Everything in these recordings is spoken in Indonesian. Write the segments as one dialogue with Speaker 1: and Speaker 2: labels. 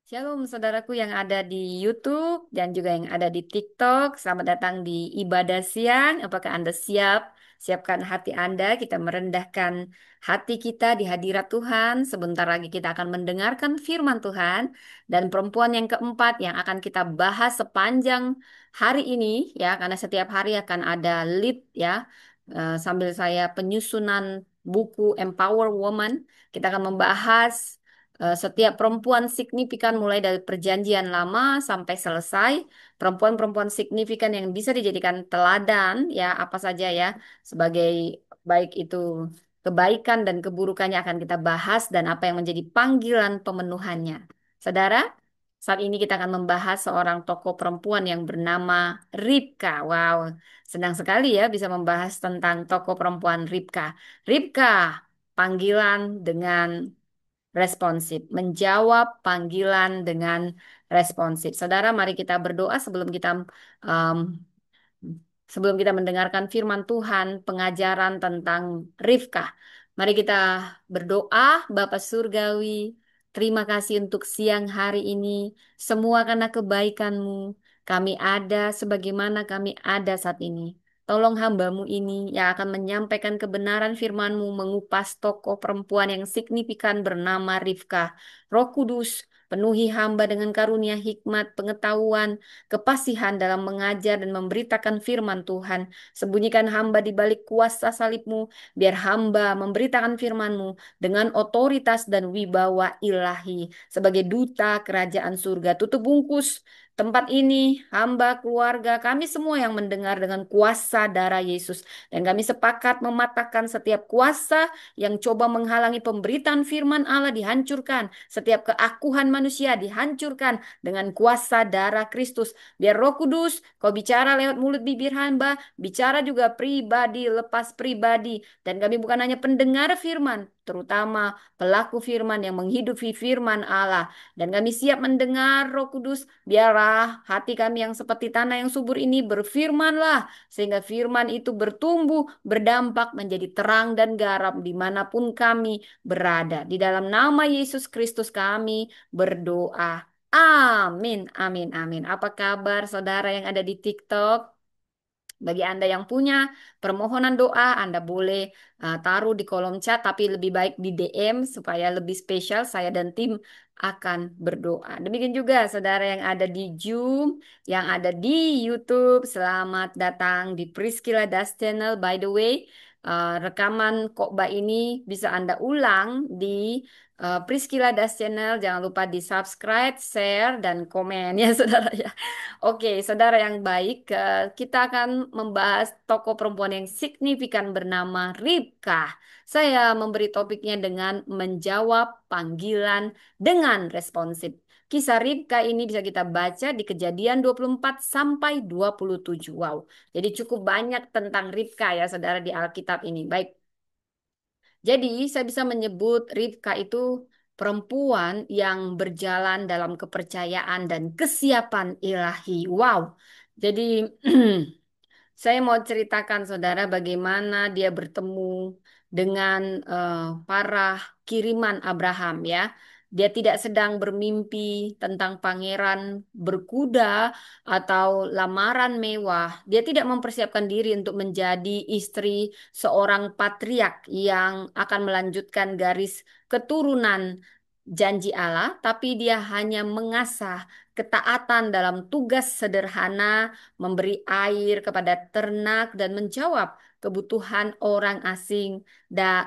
Speaker 1: Shalom saudaraku yang ada di YouTube dan juga yang ada di TikTok. Selamat datang di ibadah siang. Apakah Anda siap? Siapkan hati Anda, kita merendahkan hati kita di hadirat Tuhan. Sebentar lagi kita akan mendengarkan firman Tuhan. Dan perempuan yang keempat yang akan kita bahas sepanjang hari ini, ya, karena setiap hari akan ada lead, ya. Sambil saya penyusunan buku Empower Woman, kita akan membahas setiap perempuan signifikan mulai dari perjanjian lama sampai selesai, perempuan-perempuan signifikan yang bisa dijadikan teladan, ya, apa saja, ya, sebagai baik itu kebaikan dan keburukannya akan kita bahas dan apa yang menjadi panggilan pemenuhannya. Saudara, saat ini kita akan membahas seorang tokoh perempuan yang bernama Ribka. Wow, senang sekali ya bisa membahas tentang tokoh perempuan Ribka. Ribka, panggilan dengan responsif, menjawab panggilan dengan responsif. Saudara, mari kita berdoa um, sebelum kita mendengarkan firman Tuhan, pengajaran tentang Rifkah. Mari kita berdoa, Bapa Surgawi. Terima kasih untuk siang hari ini. Semua karena kebaikan-Mu. Kami ada sebagaimana kami ada saat ini. Tolong hamba-Mu ini yang akan menyampaikan kebenaran firman-Mu, mengupas tokoh perempuan yang signifikan bernama Rifkah. Roh Kudus, penuhi hamba dengan karunia hikmat, pengetahuan, kepasihan dalam mengajar dan memberitakan firman Tuhan. Sembunyikan hamba di balik kuasa salib-Mu, biar hamba memberitakan firman-Mu dengan otoritas dan wibawa ilahi. Sebagai duta kerajaan surga, tutup bungkus tempat ini, hamba, keluarga, kami semua yang mendengar dengan kuasa darah Yesus. Dan kami sepakat mematahkan setiap kuasa yang coba menghalangi pemberitaan firman Allah dihancurkan. Setiap keakuhan manusia dihancurkan dengan kuasa darah Kristus. Biar Roh Kudus, kau bicara lewat mulut bibir hamba, bicara juga pribadi, lepas pribadi. Dan kami bukan hanya pendengar firman, terutama pelaku firman yang menghidupi firman Allah. Dan kami siap mendengar Roh Kudus, biarlah hati kami yang seperti tanah yang subur ini berfirmanlah, sehingga firman itu bertumbuh, berdampak menjadi terang dan garam dimanapun kami berada. Di dalam nama Yesus Kristus kami berdoa. Amin, amin, amin. Apa kabar saudara yang ada di TikTok? Bagi Anda yang punya permohonan doa, Anda boleh taruh di kolom chat, tapi lebih baik di DM supaya lebih spesial. Saya dan tim akan berdoa. Demikian juga saudara yang ada di Zoom, yang ada di YouTube. Selamat datang di Priscilla Das Channel. By the way, rekaman khotbah ini bisa Anda ulang di Priscilla Das Channel. Jangan lupa di subscribe, share, dan komen ya saudara ya. Oke, saudara yang baik, kita akan membahas tokoh perempuan yang signifikan bernama Ribkah. Saya memberi topiknya dengan menjawab panggilan dengan responsif. Kisah Ribkah ini bisa kita baca di Kejadian 24 sampai 27. Wow, jadi cukup banyak tentang Ribkah ya saudara di Alkitab ini. Baik, jadi saya bisa menyebut Ribka itu perempuan yang berjalan dalam kepercayaan dan kesiapan ilahi. Wow. Jadi saya mau ceritakan saudara bagaimana dia bertemu dengan para kiriman Abraham ya. Dia tidak sedang bermimpi tentang pangeran berkuda atau lamaran mewah. Dia tidak mempersiapkan diri untuk menjadi istri seorang patriark yang akan melanjutkan garis keturunan janji Allah, tapi dia hanya mengasah ketaatan dalam tugas sederhana, memberi air kepada ternak dan menjawab kebutuhan orang asing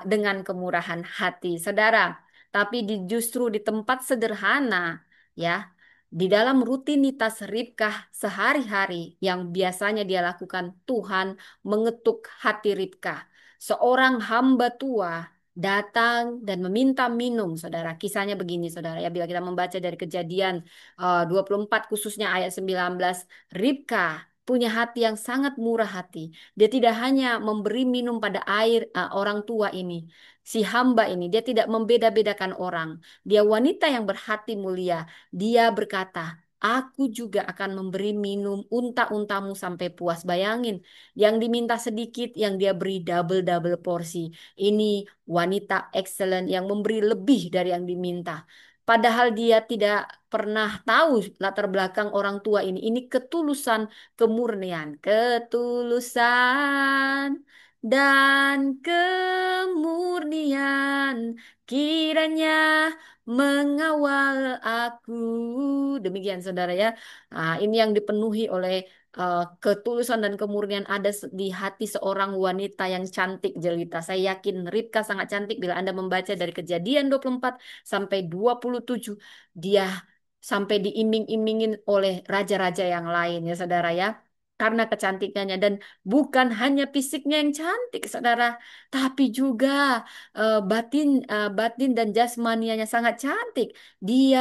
Speaker 1: dengan kemurahan hati. Saudara, tapi justru di tempat sederhana, ya, di dalam rutinitas Ribkah sehari-hari yang biasanya dia lakukan, Tuhan mengetuk hati Ribkah. Seorang hamba tua datang dan meminta minum, saudara. Kisahnya begini, saudara. Ya, bila kita membaca dari Kejadian 24 khususnya ayat 19, Ribka punya hati yang sangat murah hati. Dia tidak hanya memberi minum pada air orang tua ini, si hamba ini, dia tidak membeda-bedakan orang. Dia wanita yang berhati mulia. Dia berkata, aku juga akan memberi minum unta-untamu sampai puas. Bayangin, yang diminta sedikit, yang dia beri double-double porsi. Ini wanita excellent yang memberi lebih dari yang diminta. Padahal dia tidak pernah tahu latar belakang orang tua ini. Ini ketulusan, kemurnian, ketulusan dan kemurnian kiranya mengawal aku. Demikian saudara ya. Nah, ini yang dipenuhi oleh ketulusan dan kemurnian ada di hati seorang wanita yang cantik jelita. Saya yakin Ribka sangat cantik bila Anda membaca dari Kejadian 24 sampai 27. Dia sampai diiming-imingin oleh raja-raja yang lain ya saudara ya. Karena kecantikannya dan bukan hanya fisiknya yang cantik saudara, tapi juga batin dan jasmanianya sangat cantik. Dia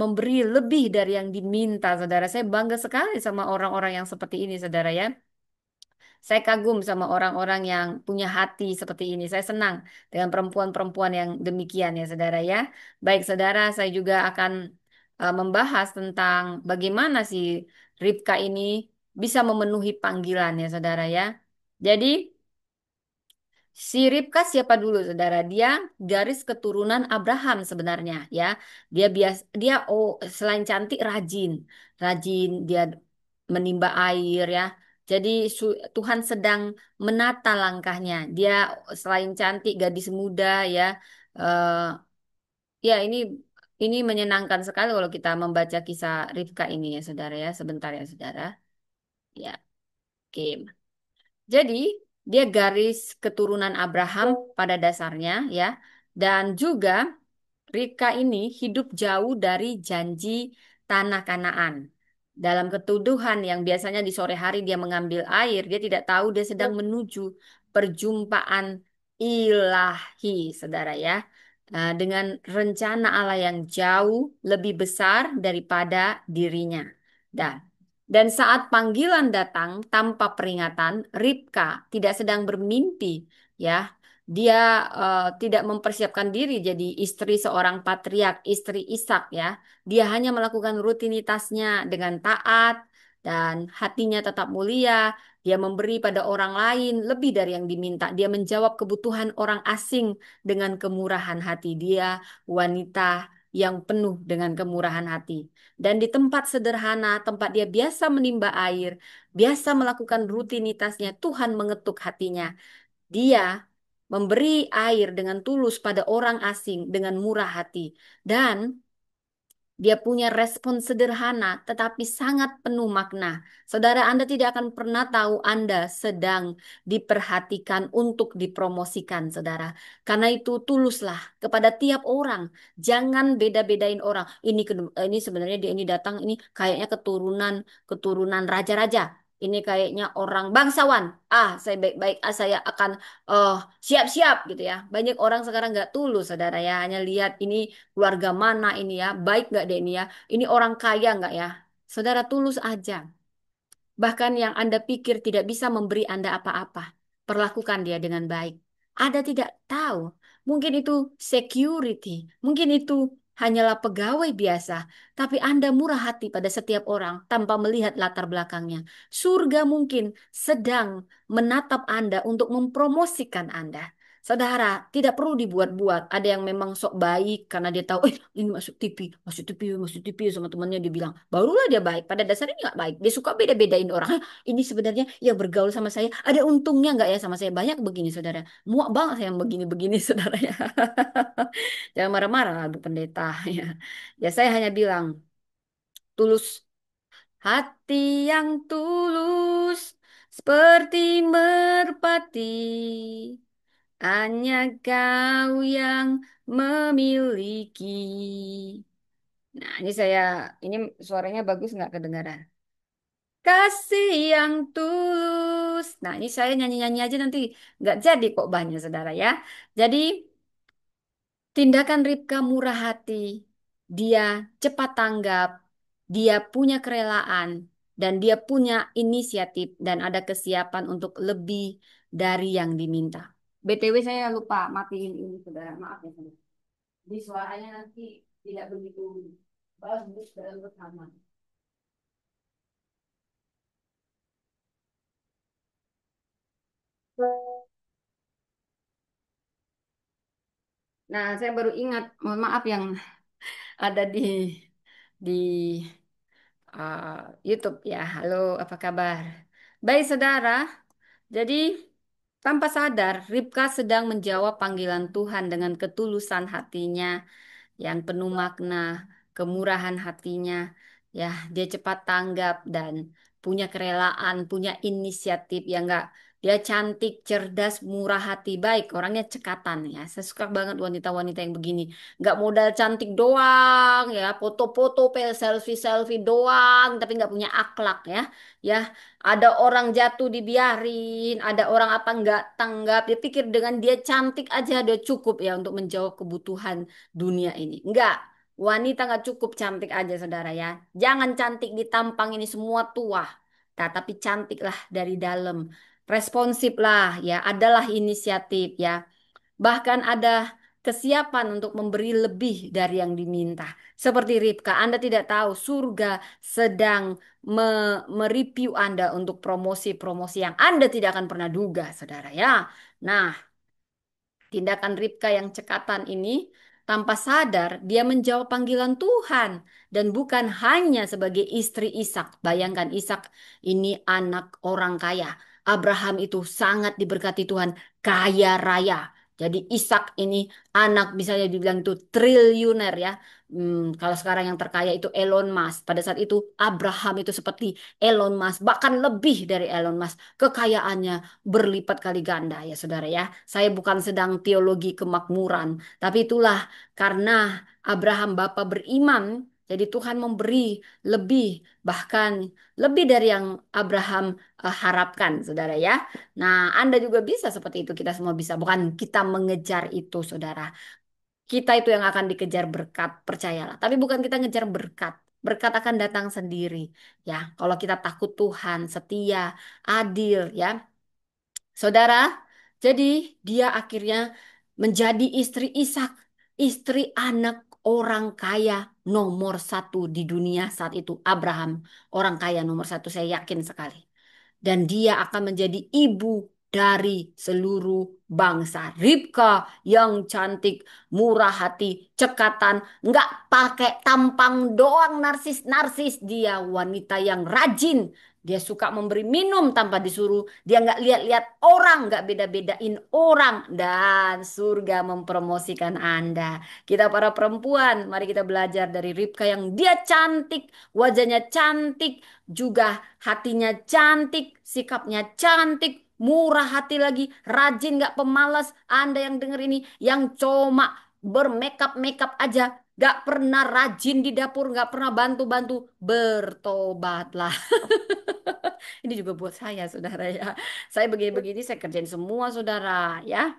Speaker 1: memberi lebih dari yang diminta, saudara. Saya bangga sekali sama orang-orang yang seperti ini, saudara ya. Saya kagum sama orang-orang yang punya hati seperti ini. Saya senang dengan perempuan-perempuan yang demikian ya, saudara ya. Baik, saudara, saya juga akan membahas tentang bagaimana si Ribka ini bisa memenuhi panggilan ya, saudara ya. Jadi, si Ribka siapa dulu, saudara? Dia garis keturunan Abraham sebenarnya, ya. Dia selain cantik rajin, rajin dia menimba air, ya. Jadi Tuhan sedang menata langkahnya. Dia selain cantik, gadis muda, ya. Eh, ya ini menyenangkan sekali kalau kita membaca kisah Ribka ini, ya, saudara ya. Sebentar ya, saudara. Ya, oke. Jadi, dia garis keturunan Abraham pada dasarnya ya. Dan juga Ribka ini hidup jauh dari janji tanah Kanaan. Dalam ketuduhan yang biasanya di sore hari dia mengambil air, dia tidak tahu dia sedang menuju perjumpaan ilahi, saudara ya. Dengan rencana Allah yang jauh lebih besar daripada dirinya. Dan dan saat panggilan datang tanpa peringatan, Ribka tidak sedang bermimpi, ya. Dia tidak mempersiapkan diri jadi istri seorang patriark, istri Ishak, ya. Dia hanya melakukan rutinitasnya dengan taat dan hatinya tetap mulia. Dia memberi pada orang lain lebih dari yang diminta. Dia menjawab kebutuhan orang asing dengan kemurahan hati. Dia wanita yang penuh dengan kemurahan hati. Dan di tempat sederhana, tempat dia biasa menimba air, biasa melakukan rutinitasnya, Tuhan mengetuk hatinya. Dia memberi air dengan tulus pada orang asing dengan murah hati. Dan dia punya respon sederhana tetapi sangat penuh makna. Saudara, Anda tidak akan pernah tahu Anda sedang diperhatikan untuk dipromosikan, saudara. Karena itu tuluslah kepada tiap orang. Jangan beda-bedain orang. Ini sebenarnya dia ini datang ini kayaknya keturunan keturunan raja-raja. Ini kayaknya orang bangsawan. Saya baik-baik. Saya akan eh, siap-siap gitu ya. Banyak orang sekarang nggak tulus, saudara ya. Hanya lihat ini keluarga mana ini ya, baik nggak deh ini ya, ini orang kaya nggak ya. Saudara tulus aja. Bahkan yang Anda pikir tidak bisa memberi Anda apa-apa, perlakukan dia dengan baik. Anda tidak tahu, mungkin itu security, mungkin itu hanyalah pegawai biasa, tapi Anda murah hati pada setiap orang tanpa melihat latar belakangnya. Surga mungkin sedang menatap Anda untuk mempromosikan Anda. Saudara, tidak perlu dibuat-buat. Ada yang memang sok baik karena dia tahu, ini masuk TV, masuk TV, masuk TV sama temannya dia bilang, barulah dia baik. Pada dasarnya dia nggak baik. Dia suka beda-bedain orang. "Hah, ini sebenarnya yang bergaul sama saya, ada untungnya nggak ya sama saya? Banyak begini, saudara. Muak banget saya yang begini-begini, saudara ya. Jangan marah-marah, Bu Pendeta. Ya, ya saya hanya bilang, tulus. Hati yang tulus seperti merpati. Hanya kau yang memiliki. Nah, ini suaranya bagus nggak kedengaran? Kasih yang tulus. Nah, ini saya nyanyi-nyanyi aja nanti nggak jadi kok banyak, saudara ya. Jadi, tindakan Ribka murah hati. Dia cepat tanggap. Dia punya kerelaan. Dan dia punya inisiatif. Dan ada kesiapan untuk lebih dari yang diminta. BTW saya lupa matiin ini, saudara. Maaf ya, saudara. Di suaranya nanti tidak begitu bagus dalam rekaman. Nah, saya baru ingat, mohon maaf yang ada di YouTube ya. Halo, apa kabar? Baik, saudara. Jadi, tanpa sadar, Ribka sedang menjawab panggilan Tuhan dengan ketulusan hatinya yang penuh makna, kemurahan hatinya. Ya, dia cepat tanggap dan punya kerelaan, punya inisiatif yang enggak. Dia cantik, cerdas, murah hati, baik. Orangnya cekatan ya. Saya suka banget wanita-wanita yang begini. Nggak modal cantik doang ya, foto-foto, selfie-selfie doang, tapi nggak punya akhlak ya. Ya, ada orang jatuh dibiarin, ada orang apa nggak tanggap. Dia pikir dengan dia cantik aja dia cukup ya untuk menjawab kebutuhan dunia ini. Enggak. Wanita nggak cukup cantik aja, saudara ya. Jangan cantik di tampang ini semua tua. Nah, tapi cantiklah dari dalam. Responsif lah ya. Adalah inisiatif ya. Bahkan ada kesiapan untuk memberi lebih dari yang diminta. Seperti Ribka, Anda tidak tahu surga sedang mereview Anda untuk promosi-promosi yang Anda tidak akan pernah duga, saudara ya. Nah, tindakan Ribka yang cekatan ini tanpa sadar dia menjawab panggilan Tuhan dan bukan hanya sebagai istri Ishak. Bayangkan Ishak ini anak orang kaya. Abraham itu sangat diberkati Tuhan, kaya raya. Jadi Ishak ini anak bisa dibilang itu triliuner ya. Kalau sekarang yang terkaya itu Elon Musk. Pada saat itu Abraham itu seperti Elon Musk, bahkan lebih dari Elon Musk. Kekayaannya berlipat kali ganda ya saudara ya. Saya bukan sedang teologi kemakmuran, tapi itulah karena Abraham Bapa beriman, jadi Tuhan memberi lebih, bahkan lebih dari yang Abraham harapkan, saudara ya. Nah, Anda juga bisa seperti itu, kita semua bisa. Bukan kita mengejar itu, saudara. Kita itu yang akan dikejar berkat, percayalah. Tapi bukan kita ngejar berkat. Berkat akan datang sendiri, ya. Kalau kita takut Tuhan, setia, adil, ya. Saudara, jadi dia akhirnya menjadi istri Ishak, istri anak orang kaya nomor satu di dunia saat itu, Abraham, orang kaya nomor satu, saya yakin sekali. Dan dia akan menjadi ibu dari seluruh bangsa. Ribka yang cantik, murah hati, cekatan, nggak pakai tampang doang narsis-narsis. Dia wanita yang rajin. Dia suka memberi minum tanpa disuruh. Dia nggak lihat-lihat orang, nggak beda-bedain orang. Dan surga mempromosikan Anda. Kita para perempuan, mari kita belajar dari Ribka yang dia cantik, wajahnya cantik, juga hatinya cantik, sikapnya cantik, murah hati lagi, rajin nggak pemalas. Anda yang denger ini, yang cuma bermakeup-makeup aja, nggak pernah rajin di dapur, nggak pernah bantu-bantu, bertobatlah. Ini juga buat saya, saudara ya. Saya begini-begini, saya kerjain semua, saudara ya.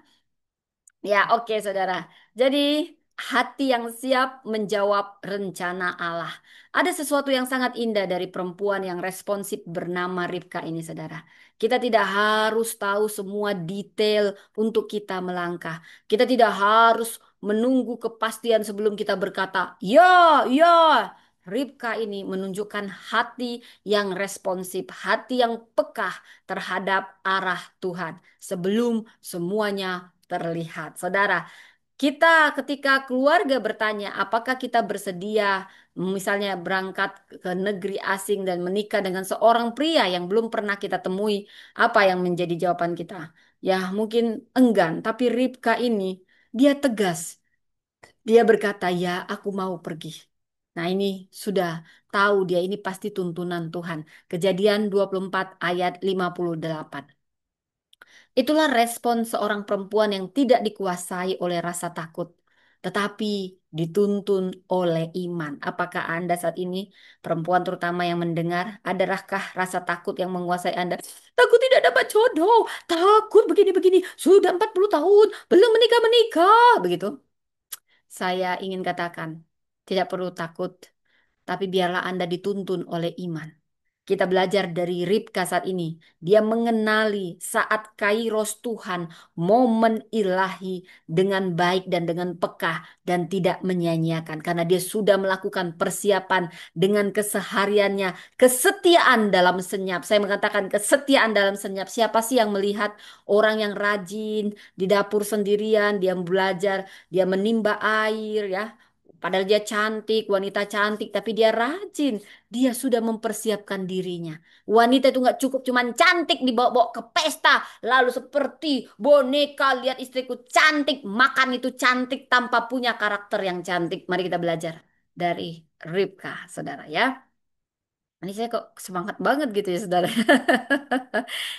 Speaker 1: Ya, oke, saudara. Jadi, hati yang siap menjawab rencana Allah. Ada sesuatu yang sangat indah dari perempuan yang responsif bernama Ribka ini, saudara. Kita tidak harus tahu semua detail untuk kita melangkah. Kita tidak harus menunggu kepastian sebelum kita berkata, ya, ya. Ribka ini menunjukkan hati yang responsif, hati yang peka terhadap arah Tuhan sebelum semuanya terlihat. Saudara, kita ketika keluarga bertanya, apakah kita bersedia misalnya berangkat ke negeri asing dan menikah dengan seorang pria yang belum pernah kita temui, apa yang menjadi jawaban kita? Ya, mungkin enggan, tapi Ribka ini dia tegas. Dia berkata, "Ya, aku mau pergi." Nah, ini sudah tahu dia ini pasti tuntunan Tuhan. Kejadian 24 ayat 58. Itulah respon seorang perempuan yang tidak dikuasai oleh rasa takut, tetapi dituntun oleh iman. Apakah Anda saat ini, perempuan terutama yang mendengar, adakah rasa takut yang menguasai Anda? Takut tidak dapat jodoh, takut begini-begini, sudah 40 tahun, belum menikah-menikah, begitu. Saya ingin katakan, tidak perlu takut, tapi biarlah Anda dituntun oleh iman. Kita belajar dari Ribka saat ini. Dia mengenali saat kairos Tuhan, momen ilahi dengan baik dan dengan peka dan tidak menyia-nyiakan. Karena dia sudah melakukan persiapan dengan kesehariannya, kesetiaan dalam senyap. Saya mengatakan kesetiaan dalam senyap. Siapa sih yang melihat orang yang rajin di dapur sendirian, dia belajar, dia menimba air ya. Padahal dia cantik, wanita cantik, tapi dia rajin. Dia sudah mempersiapkan dirinya. Wanita itu nggak cukup cuman cantik dibawa-bawa ke pesta. Lalu seperti boneka, lihat istriku cantik, makan itu cantik tanpa punya karakter yang cantik. Mari kita belajar dari Ribka, saudara ya. Ini saya kok semangat banget gitu ya, saudara.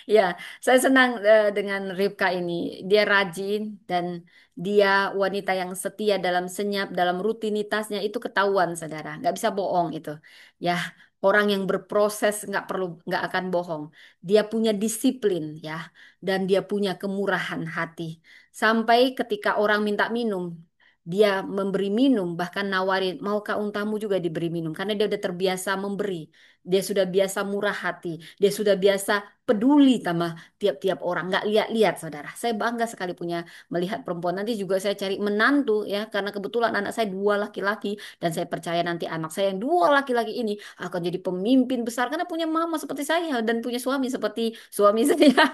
Speaker 1: Ya, saya senang dengan Ribka ini. Dia rajin dan dia wanita yang setia dalam senyap, dalam rutinitasnya itu ketahuan, saudara. Nggak bisa bohong itu. Ya, orang yang berproses nggak akan bohong. Dia punya disiplin, ya, dan dia punya kemurahan hati. Sampai ketika orang minta minum, dia memberi minum, bahkan nawarin, maukah untamu juga diberi minum? Karena dia udah terbiasa memberi. Dia sudah biasa murah hati. Dia sudah biasa peduli sama tiap-tiap orang. Nggak lihat-lihat, saudara. Saya bangga sekali punya melihat perempuan. Nanti juga saya cari menantu ya. Karena kebetulan anak saya dua laki-laki. Dan saya percaya nanti anak saya yang dua laki-laki ini akan jadi pemimpin besar. Karena punya mama seperti saya. Dan punya suami seperti suami saya.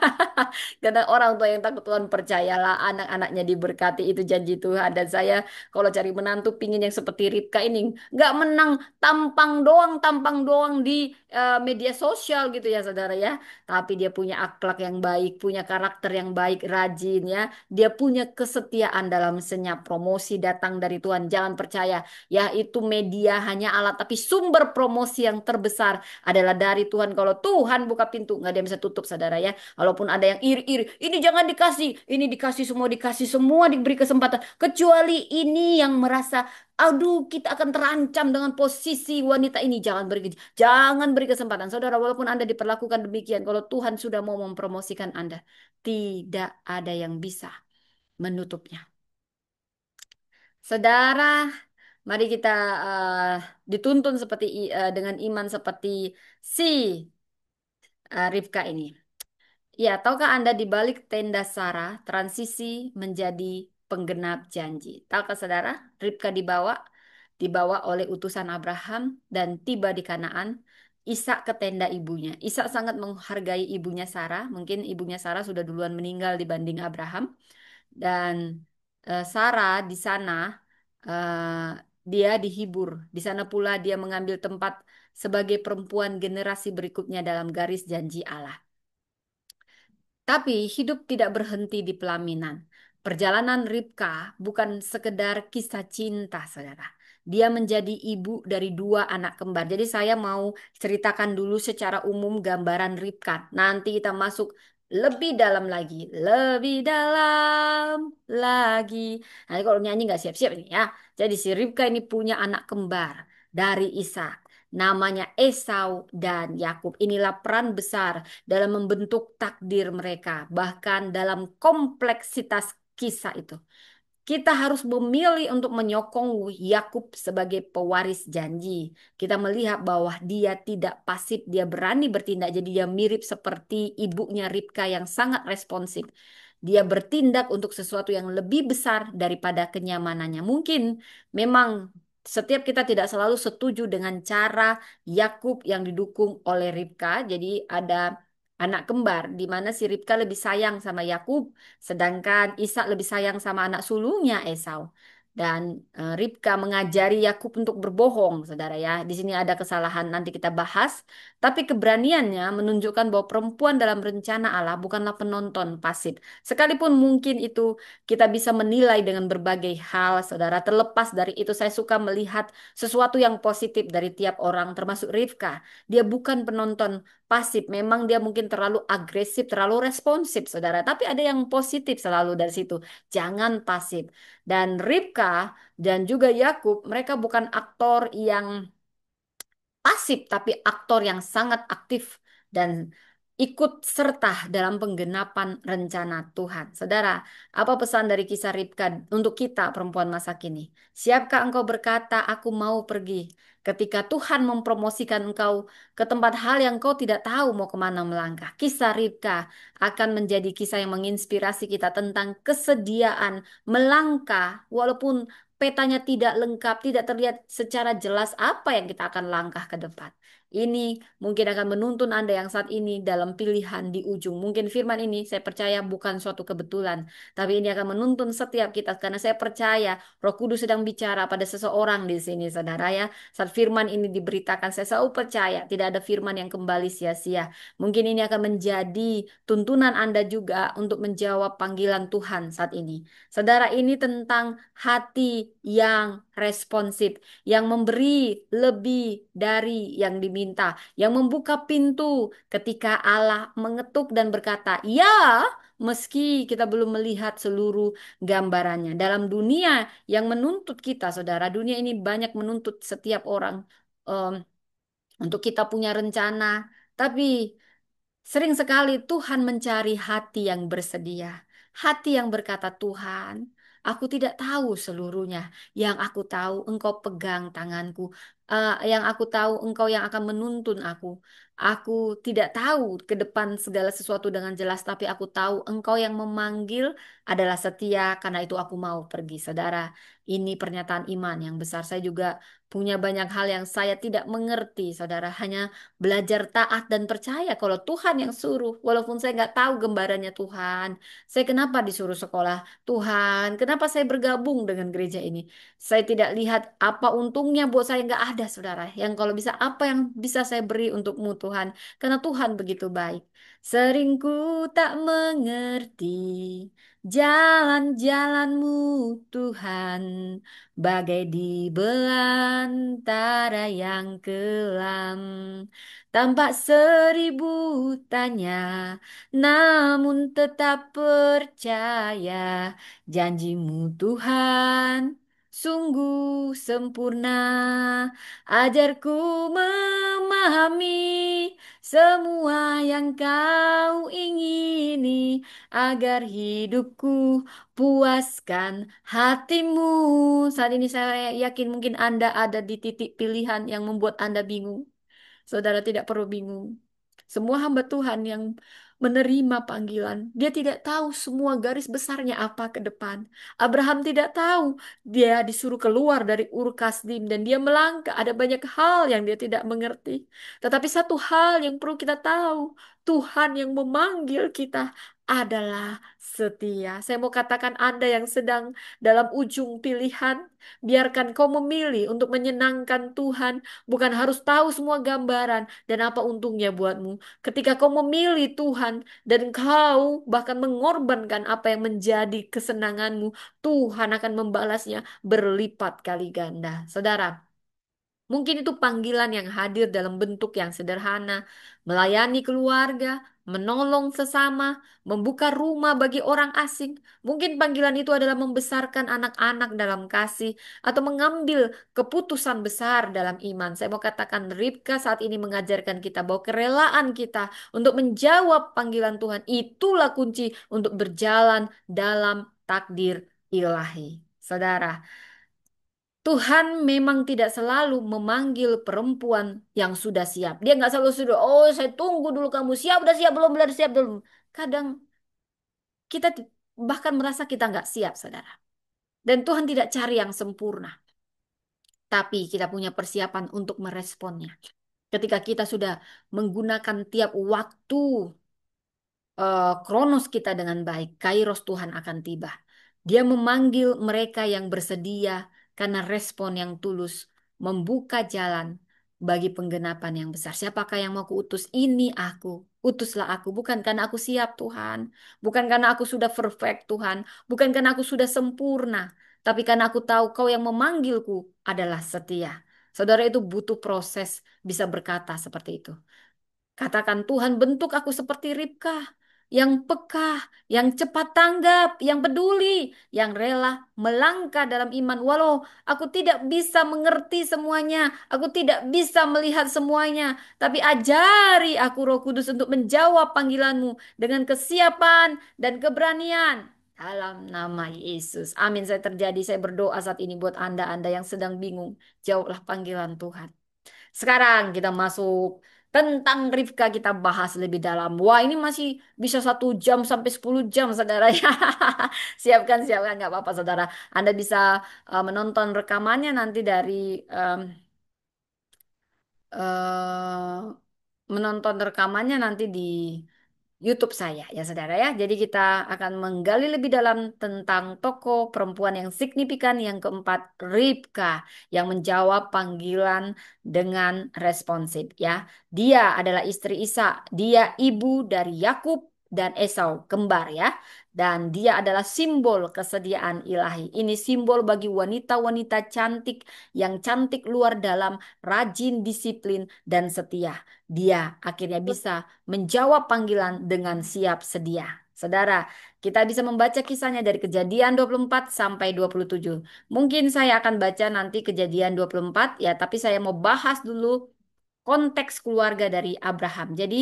Speaker 1: Karena orang tua yang takut Tuhan percayalah anak-anaknya diberkati. Itu janji Tuhan. Dan saya kalau cari menantu pingin yang seperti Ribka ini. Nggak menang tampang doang di media sosial gitu ya saudara ya. Tapi dia punya akhlak yang baik, punya karakter yang baik, rajin ya. Dia punya kesetiaan dalam senyap. Promosi datang dari Tuhan. Jangan percaya ya itu media hanya alat, tapi sumber promosi yang terbesar adalah dari Tuhan. Kalau Tuhan buka pintu, nggak ada yang bisa tutup saudara ya. Walaupun ada yang iri-iri, ini jangan dikasih, ini dikasih semua diberi kesempatan. Kecuali ini yang merasa aduh, kita akan terancam dengan posisi wanita ini. Jangan beri kesempatan. Saudara, walaupun Anda diperlakukan demikian, kalau Tuhan sudah mau mempromosikan Anda, tidak ada yang bisa menutupnya. Saudara, mari kita eh, dituntun dengan iman seperti si Rifka ini. Ya, tahukah Anda di balik tenda Sarah, transisi menjadi penggenap janji. Tahukah saudara, Ribka dibawa oleh utusan Abraham dan tiba di Kanaan. Ishak ke tenda ibunya. Ishak sangat menghargai ibunya Sarah. Mungkin ibunya Sarah sudah duluan meninggal dibanding Abraham. Dan Sarah di sana eh, dia dihibur. Di sana pula dia mengambil tempat sebagai perempuan generasi berikutnya dalam garis janji Allah. Tapi hidup tidak berhenti di pelaminan. Perjalanan Ribka bukan sekedar kisah cinta, saudara. Dia menjadi ibu dari dua anak kembar. Jadi saya mau ceritakan dulu secara umum gambaran Ribka. Nanti kita masuk lebih dalam lagi. Lebih dalam lagi. Nanti kalau nyanyi nggak siap-siap ini ya. Jadi si Ribka ini punya anak kembar dari Ishak. Namanya Esau dan Yakub. Inilah peran besar dalam membentuk takdir mereka, bahkan dalam kompleksitas kisah itu. Kita harus memilih untuk menyokong Yakub sebagai pewaris janji. Kita melihat bahwa dia tidak pasif, dia berani bertindak. Jadi dia mirip seperti ibunya Ribka yang sangat responsif. Dia bertindak untuk sesuatu yang lebih besar daripada kenyamanannya. Mungkin memang setiap kita tidak selalu setuju dengan cara Yakub yang didukung oleh Ribka. Jadi ada anak kembar di mana si Ribka lebih sayang sama Yakub, sedangkan Ishak lebih sayang sama anak sulungnya Esau. Dan Ribka mengajari Yakub untuk berbohong, saudara ya. Di sini ada kesalahan, nanti kita bahas. Tapi keberaniannya menunjukkan bahwa perempuan dalam rencana Allah bukanlah penonton pasif. Sekalipun mungkin itu kita bisa menilai dengan berbagai hal, saudara. Terlepas dari itu, saya suka melihat sesuatu yang positif dari tiap orang, termasuk Ribka. Dia bukan penonton pasif. Memang dia mungkin terlalu agresif, terlalu responsif, saudara. Tapi ada yang positif selalu dari situ. Jangan pasif. Dan Ribka dan juga Yakub, mereka bukan aktor yang pasif, tapi aktor yang sangat aktif dan ikut serta dalam penggenapan rencana Tuhan. Saudara, apa pesan dari kisah Ribka untuk kita perempuan masa kini? Siapkah engkau berkata, aku mau pergi ketika Tuhan mempromosikan engkau ke tempat hal yang kau tidak tahu mau kemana melangkah? Kisah Ribka akan menjadi kisah yang menginspirasi kita tentang kesediaan melangkah walaupun petanya tidak lengkap, tidak terlihat secara jelas apa yang kita akan langkah ke depan. Ini mungkin akan menuntun Anda yang saat ini dalam pilihan di ujung. Mungkin firman ini saya percaya bukan suatu kebetulan, tapi ini akan menuntun setiap kita karena saya percaya Roh Kudus sedang bicara pada seseorang di sini, saudara ya. Saat firman ini diberitakan, saya selalu percaya tidak ada firman yang kembali sia-sia. Mungkin ini akan menjadi tuntunan Anda juga untuk menjawab panggilan Tuhan saat ini. Saudara, ini tentang hati yang responsif, yang memberi lebih dari yang diminta, yang membuka pintu ketika Allah mengetuk dan berkata, "Ya." Meski kita belum melihat seluruh gambarannya dalam dunia yang menuntut kita, saudara, dunia ini banyak menuntut setiap orang em, untuk kita punya rencana, tapi sering sekali Tuhan mencari hati yang bersedia, hati yang berkata, "Tuhan, aku tidak tahu seluruhnya. Yang aku tahu Engkau pegang tanganku. Yang aku tahu Engkau yang akan menuntun aku. Aku tidak tahu ke depan segala sesuatu dengan jelas, tapi aku tahu Engkau yang memanggil adalah setia, karena itu aku mau pergi." Saudara, ini pernyataan iman yang besar. Saya juga punya banyak hal yang saya tidak mengerti, saudara. Hanya belajar taat dan percaya kalau Tuhan yang suruh. Walaupun saya nggak tahu gambarannya Tuhan. Saya kenapa disuruh sekolah? Tuhan, kenapa saya bergabung dengan gereja ini? Saya tidak lihat apa untungnya buat saya nggak ada, saudara. Yang kalau bisa apa yang bisa saya beri untukmu Tuhan. Karena Tuhan begitu baik. Sering ku tak mengerti jalan-jalanmu Tuhan. Bagai di belantara yang kelam. Tampak seribu tanya, namun tetap percaya janjimu Tuhan sungguh sempurna. Ajarku memahami semua yang kau ingini agar hidupku puaskan hatimu. Saat ini saya yakin mungkin Anda ada di titik pilihan yang membuat Anda bingung. Saudara tidak perlu bingung. Semua hamba Tuhan yang menerima panggilan, dia tidak tahu semua garis besarnya apa ke depan. Abraham tidak tahu, dia disuruh keluar dari Ur Kasdim dan dia melangkah. Ada banyak hal yang dia tidak mengerti. Tetapi satu hal yang perlu kita tahu, Tuhan yang memanggil kita adalah setia. Saya mau katakan Anda yang sedang dalam ujung pilihan, biarkan kau memilih untuk menyenangkan Tuhan. Bukan harus tahu semua gambaran dan apa untungnya buatmu. Ketika kau memilih Tuhan dan kau bahkan mengorbankan apa yang menjadi kesenanganmu, Tuhan akan membalasnya berlipat kali ganda. Saudara, mungkin itu panggilan yang hadir dalam bentuk yang sederhana, melayani keluarga, menolong sesama, membuka rumah bagi orang asing. Mungkin panggilan itu adalah membesarkan anak-anak dalam kasih atau mengambil keputusan besar dalam iman. Saya mau katakan Ribka saat ini mengajarkan kita bahwa kerelaan kita untuk menjawab panggilan Tuhan itulah kunci untuk berjalan dalam takdir ilahi. Saudara, Tuhan memang tidak selalu memanggil perempuan yang sudah siap. Dia nggak selalu sudah, oh saya tunggu dulu kamu siap, udah siap belum, udah siap belum. Kadang kita bahkan merasa kita nggak siap, saudara. Dan Tuhan tidak cari yang sempurna. Tapi kita punya persiapan untuk meresponnya. Ketika kita sudah menggunakan tiap waktu kronos kita dengan baik, Kairos Tuhan akan tiba. Dia memanggil mereka yang bersedia karena respon yang tulus, membuka jalan bagi penggenapan yang besar. Siapakah yang mau kuutus? Ini aku. Utuslah aku, bukan karena aku siap Tuhan, bukan karena aku sudah perfect Tuhan, bukan karena aku sudah sempurna, tapi karena aku tahu Kau yang memanggilku adalah setia. Saudara, itu butuh proses bisa berkata seperti itu. Katakan, Tuhan bentuk aku seperti Ribka, yang peka, yang cepat tanggap, yang peduli, yang rela melangkah dalam iman. Walau aku tidak bisa mengerti semuanya, aku tidak bisa melihat semuanya, tapi ajari aku Roh Kudus untuk menjawab panggilanmu dengan kesiapan dan keberanian. Dalam nama Yesus. Amin. Saya terjadi, saya berdoa saat ini buat Anda yang sedang bingung. Jawablah panggilan Tuhan. Sekarang kita masuk tentang Rifka, kita bahas lebih dalam. Wah, ini masih bisa 1 jam sampai 10 jam, saudara ya. Siapkan, siapkan, nggak apa-apa, saudara. Anda bisa menonton rekamannya nanti dari eh, menonton rekamannya nanti di YouTube saya ya saudara ya. Jadi kita akan menggali lebih dalam tentang tokoh perempuan yang signifikan yang keempat, Ribka, yang menjawab panggilan dengan responsif ya. Dia adalah istri Isa, dia ibu dari Yakub dan Esau, kembar ya. Dan dia adalah simbol kesediaan ilahi. Ini simbol bagi wanita-wanita cantik yang cantik luar dalam, rajin, disiplin, dan setia. Dia akhirnya bisa menjawab panggilan dengan siap sedia. Saudara, kita bisa membaca kisahnya dari Kejadian 24 sampai 27. Mungkin saya akan baca nanti Kejadian 24 ya, tapi saya mau bahas dulu konteks keluarga dari Abraham. Jadi,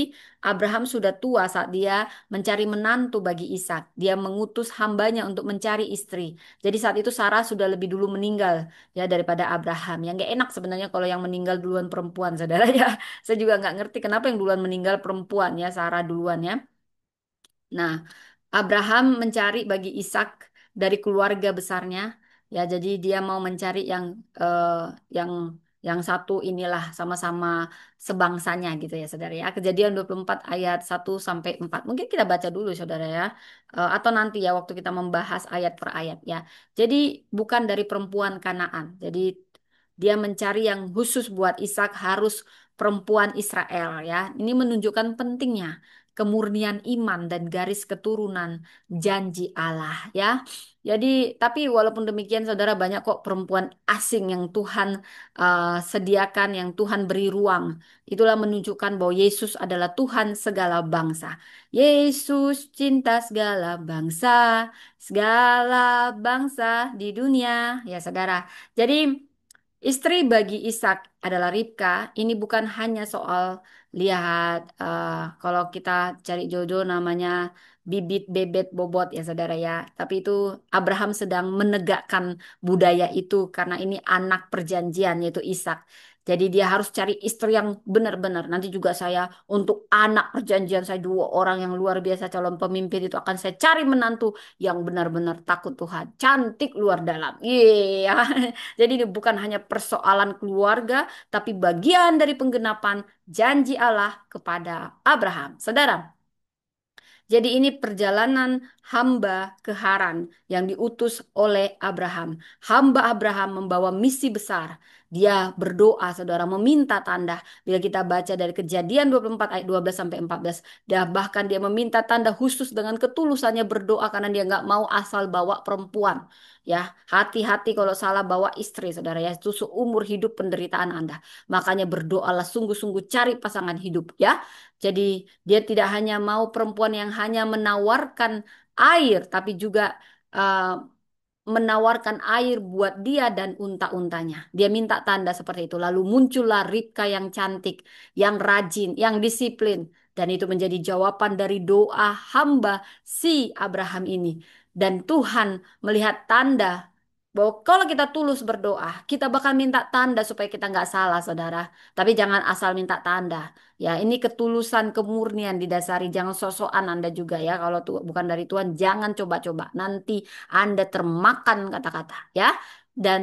Speaker 1: Abraham sudah tua saat dia mencari menantu bagi Ishak. Dia mengutus hambanya untuk mencari istri. Jadi saat itu Sarah sudah lebih dulu meninggal ya daripada Abraham. Yang gak enak sebenarnya kalau yang meninggal duluan perempuan, saudara ya. Saya juga nggak ngerti kenapa yang duluan meninggal perempuan ya, Sarah duluan ya. Nah, Abraham mencari bagi Ishak dari keluarga besarnya. Ya, jadi dia mau mencari eh, yang yang satu inilah sama-sama sebangsanya gitu ya, saudara ya. Kejadian 24 ayat 1 sampai 4. Mungkin kita baca dulu, saudara ya. Atau nanti ya waktu kita membahas ayat per ayat ya. Jadi bukan dari perempuan Kanaan. Jadi dia mencari yang khusus buat Ishak harus perempuan Israel ya. Ini menunjukkan pentingnya kemurnian iman dan garis keturunan janji Allah ya. Jadi tapi walaupun demikian saudara banyak kok perempuan asing yang Tuhan sediakan, yang Tuhan beri ruang. Itulah menunjukkan bahwa Yesus adalah Tuhan segala bangsa. Yesus cinta segala bangsa di dunia ya saudara. Jadi istri bagi Ishak adalah Ribka. Ini bukan hanya soal lihat kalau kita cari jodoh namanya bibit bebet bobot ya saudara ya. Tapi itu Abraham sedang menegakkan budaya itu karena ini anak perjanjian yaitu Ishak. Jadi dia harus cari istri yang benar-benar. Nanti juga saya untuk anak perjanjian saya dua orang yang luar biasa calon pemimpin itu akan saya cari menantu yang benar-benar takut Tuhan, cantik luar dalam. Iya. Jadi ini bukan hanya persoalan keluarga, tapi bagian dari penggenapan janji Allah kepada Abraham. Saudara, jadi ini perjalanan hamba ke Haran yang diutus oleh Abraham. Hamba Abraham membawa misi besar. Dia berdoa, saudara, meminta tanda. Bila kita baca dari Kejadian 24 ayat 12 sampai 14, bahkan dia meminta tanda khusus dengan ketulusannya berdoa karena dia nggak mau asal bawa perempuan. Ya, hati-hati kalau salah bawa istri, saudara ya. Itu seumur hidup penderitaan Anda. Makanya berdoalah sungguh-sungguh cari pasangan hidup ya. Jadi dia tidak hanya mau perempuan yang hanya menawarkan air, tapi juga eh, menawarkan air buat dia dan unta-untanya. Dia minta tanda seperti itu. Lalu muncullah Ribka yang cantik, yang rajin, yang disiplin. Dan itu menjadi jawaban dari doa hamba si Abraham ini. Dan Tuhan melihat tanda bahwa kalau kita tulus berdoa, kita bakal minta tanda supaya kita nggak salah, saudara. Tapi jangan asal minta tanda. Ya, ini ketulusan, kemurnian didasari. Jangan sosokan Anda juga ya. Kalau bukan dari Tuhan, jangan coba-coba. Nanti Anda termakan kata-kata ya. Dan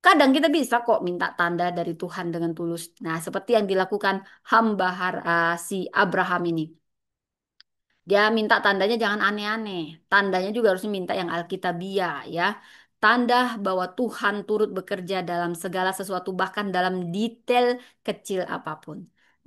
Speaker 1: kadang kita bisa kok minta tanda dari Tuhan dengan tulus. Nah, seperti yang dilakukan hamba si Abraham ini. Dia minta tandanya jangan aneh-aneh. Tandanya juga harus minta yang Alkitabiah ya. Tanda bahwa Tuhan turut bekerja dalam segala sesuatu bahkan dalam detail kecil apapun.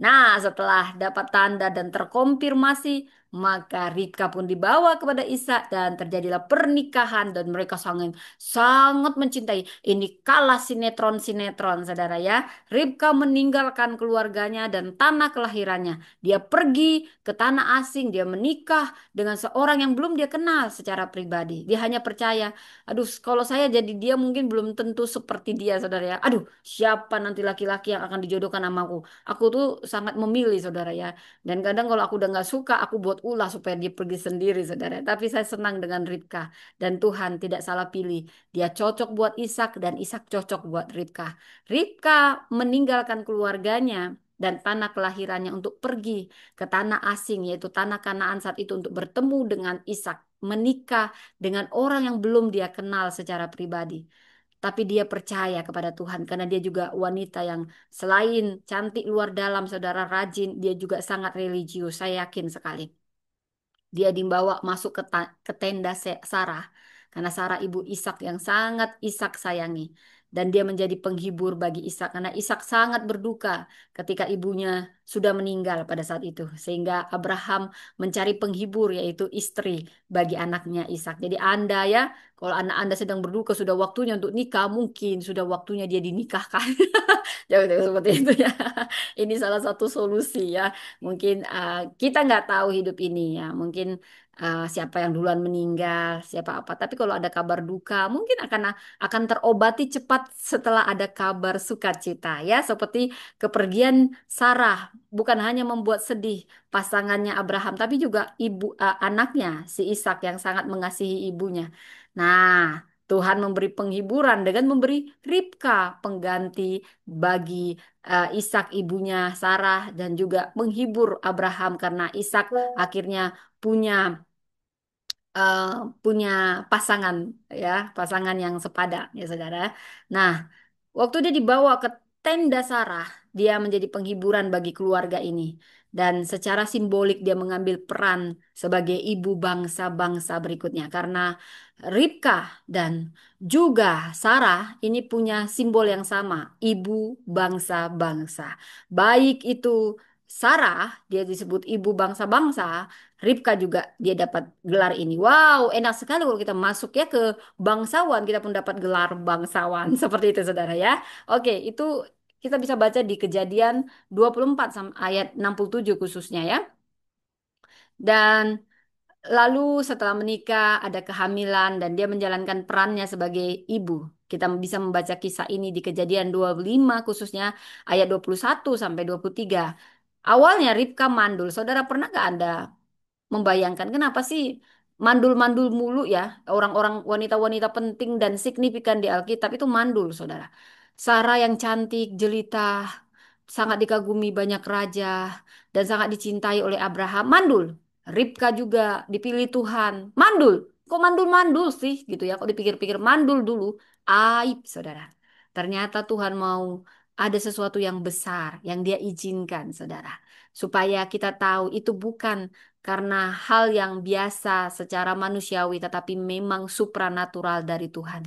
Speaker 1: Nah, setelah dapat tanda dan terkonfirmasi, maka Ribka pun dibawa kepada Ishak dan terjadilah pernikahan dan mereka sangat sangat mencintai. Ini kalah sinetron-sinetron, saudara ya. Ribka meninggalkan keluarganya dan tanah kelahirannya. Dia pergi ke tanah asing, dia menikah dengan seorang yang belum dia kenal secara pribadi. Dia hanya percaya, aduh, kalau saya jadi dia mungkin belum tentu seperti dia, saudara ya. Aduh, siapa nanti laki-laki yang akan dijodohkan sama aku? Aku tuh sangat memilih, saudara ya. Dan kadang kalau aku udah nggak suka, aku buat ulah supaya dia pergi sendiri, saudara. Tapi saya senang dengan Ribka. Dan Tuhan tidak salah pilih. Dia cocok buat Ishak dan Ishak cocok buat Ribka. Ribka meninggalkan keluarganya dan tanah kelahirannya untuk pergi ke tanah asing yaitu tanah Kanaan saat itu untuk bertemu dengan Ishak, menikah dengan orang yang belum dia kenal secara pribadi. tapi dia percaya kepada Tuhan karena dia juga wanita yang selain cantik luar dalam, saudara rajin, dia juga sangat religius. Saya yakin sekali. Dia dibawa masuk ke tenda Sarah. Karena Sarah ibu Ishak yang sangat Ishak sayangi. Dan dia menjadi penghibur bagi Ishak. Karena Ishak sangat berduka ketika ibunya sudah meninggal pada saat itu. Sehingga Abraham mencari penghibur yaitu istri bagi anaknya Ishak. Jadi Anda ya, kalau anak Anda sedang berduka sudah waktunya untuk nikah. Mungkin sudah waktunya dia dinikahkan. Jangan seperti itu ya. Ini salah satu solusi ya. Mungkin kita nggak tahu hidup ini ya. Mungkin siapa yang duluan meninggal, siapa apa. Tapi kalau ada kabar duka, mungkin akan terobati cepat setelah ada kabar sukacita ya. Seperti kepergian Sarah bukan hanya membuat sedih pasangannya Abraham, tapi juga anaknya si Ishak yang sangat mengasihi ibunya. Nah, Tuhan memberi penghiburan dengan memberi Ribka pengganti bagi Ishak ibunya Sarah dan juga menghibur Abraham karena Ishak akhirnya punya eh, punya pasangan ya, pasangan yang sepadan ya saudara. Nah, waktu dia dibawa ke tenda Sarah, dia menjadi penghiburan bagi keluarga ini. Dan secara simbolik dia mengambil peran sebagai ibu bangsa-bangsa berikutnya. Karena Ribka dan juga Sarah ini punya simbol yang sama, ibu bangsa-bangsa. Baik itu Sarah, dia disebut ibu bangsa-bangsa, Ribka juga dia dapat gelar ini. Wow, enak sekali kalau kita masuk ya ke bangsawan, kita pun dapat gelar bangsawan. Seperti itu saudara ya. Oke, itu kita bisa baca di Kejadian 24 ayat 67 khususnya ya. Dan lalu setelah menikah ada kehamilan dan dia menjalankan perannya sebagai ibu. Kita bisa membaca kisah ini di Kejadian 25 khususnya ayat 21 sampai 23. Awalnya Ribka mandul. Saudara pernah gak Anda membayangkan kenapa sih mandul-mandul mulu ya orang-orang wanita-wanita penting dan signifikan di Alkitab itu mandul, saudara. Sarah yang cantik, jelita, sangat dikagumi banyak raja dan sangat dicintai oleh Abraham, mandul. Ribka juga dipilih Tuhan, mandul. Kok mandul-mandul sih gitu ya? Kok dipikir-pikir mandul dulu, aib, saudara. Ternyata Tuhan mau ada sesuatu yang besar yang Dia izinkan, saudara, supaya kita tahu itu bukan karena hal yang biasa secara manusiawi, tetapi memang supranatural dari Tuhan.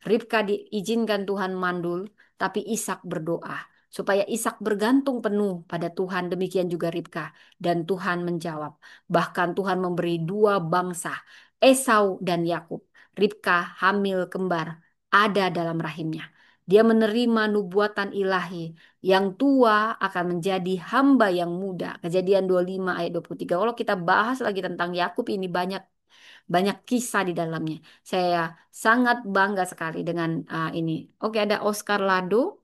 Speaker 1: Ribka diizinkan Tuhan mandul, tapi Ishak berdoa supaya Ishak bergantung penuh pada Tuhan. Demikian juga Ribka, dan Tuhan menjawab. Bahkan Tuhan memberi dua bangsa, Esau dan Yakub. Ribka hamil kembar ada dalam rahimnya. Dia menerima nubuatan ilahi yang tua akan menjadi hamba yang muda. Kejadian 25 ayat 23. Kalau kita bahas lagi tentang Yakub ini banyak banyak kisah di dalamnya. Saya sangat bangga sekali dengan ini. Oke, ada Oscar Lado.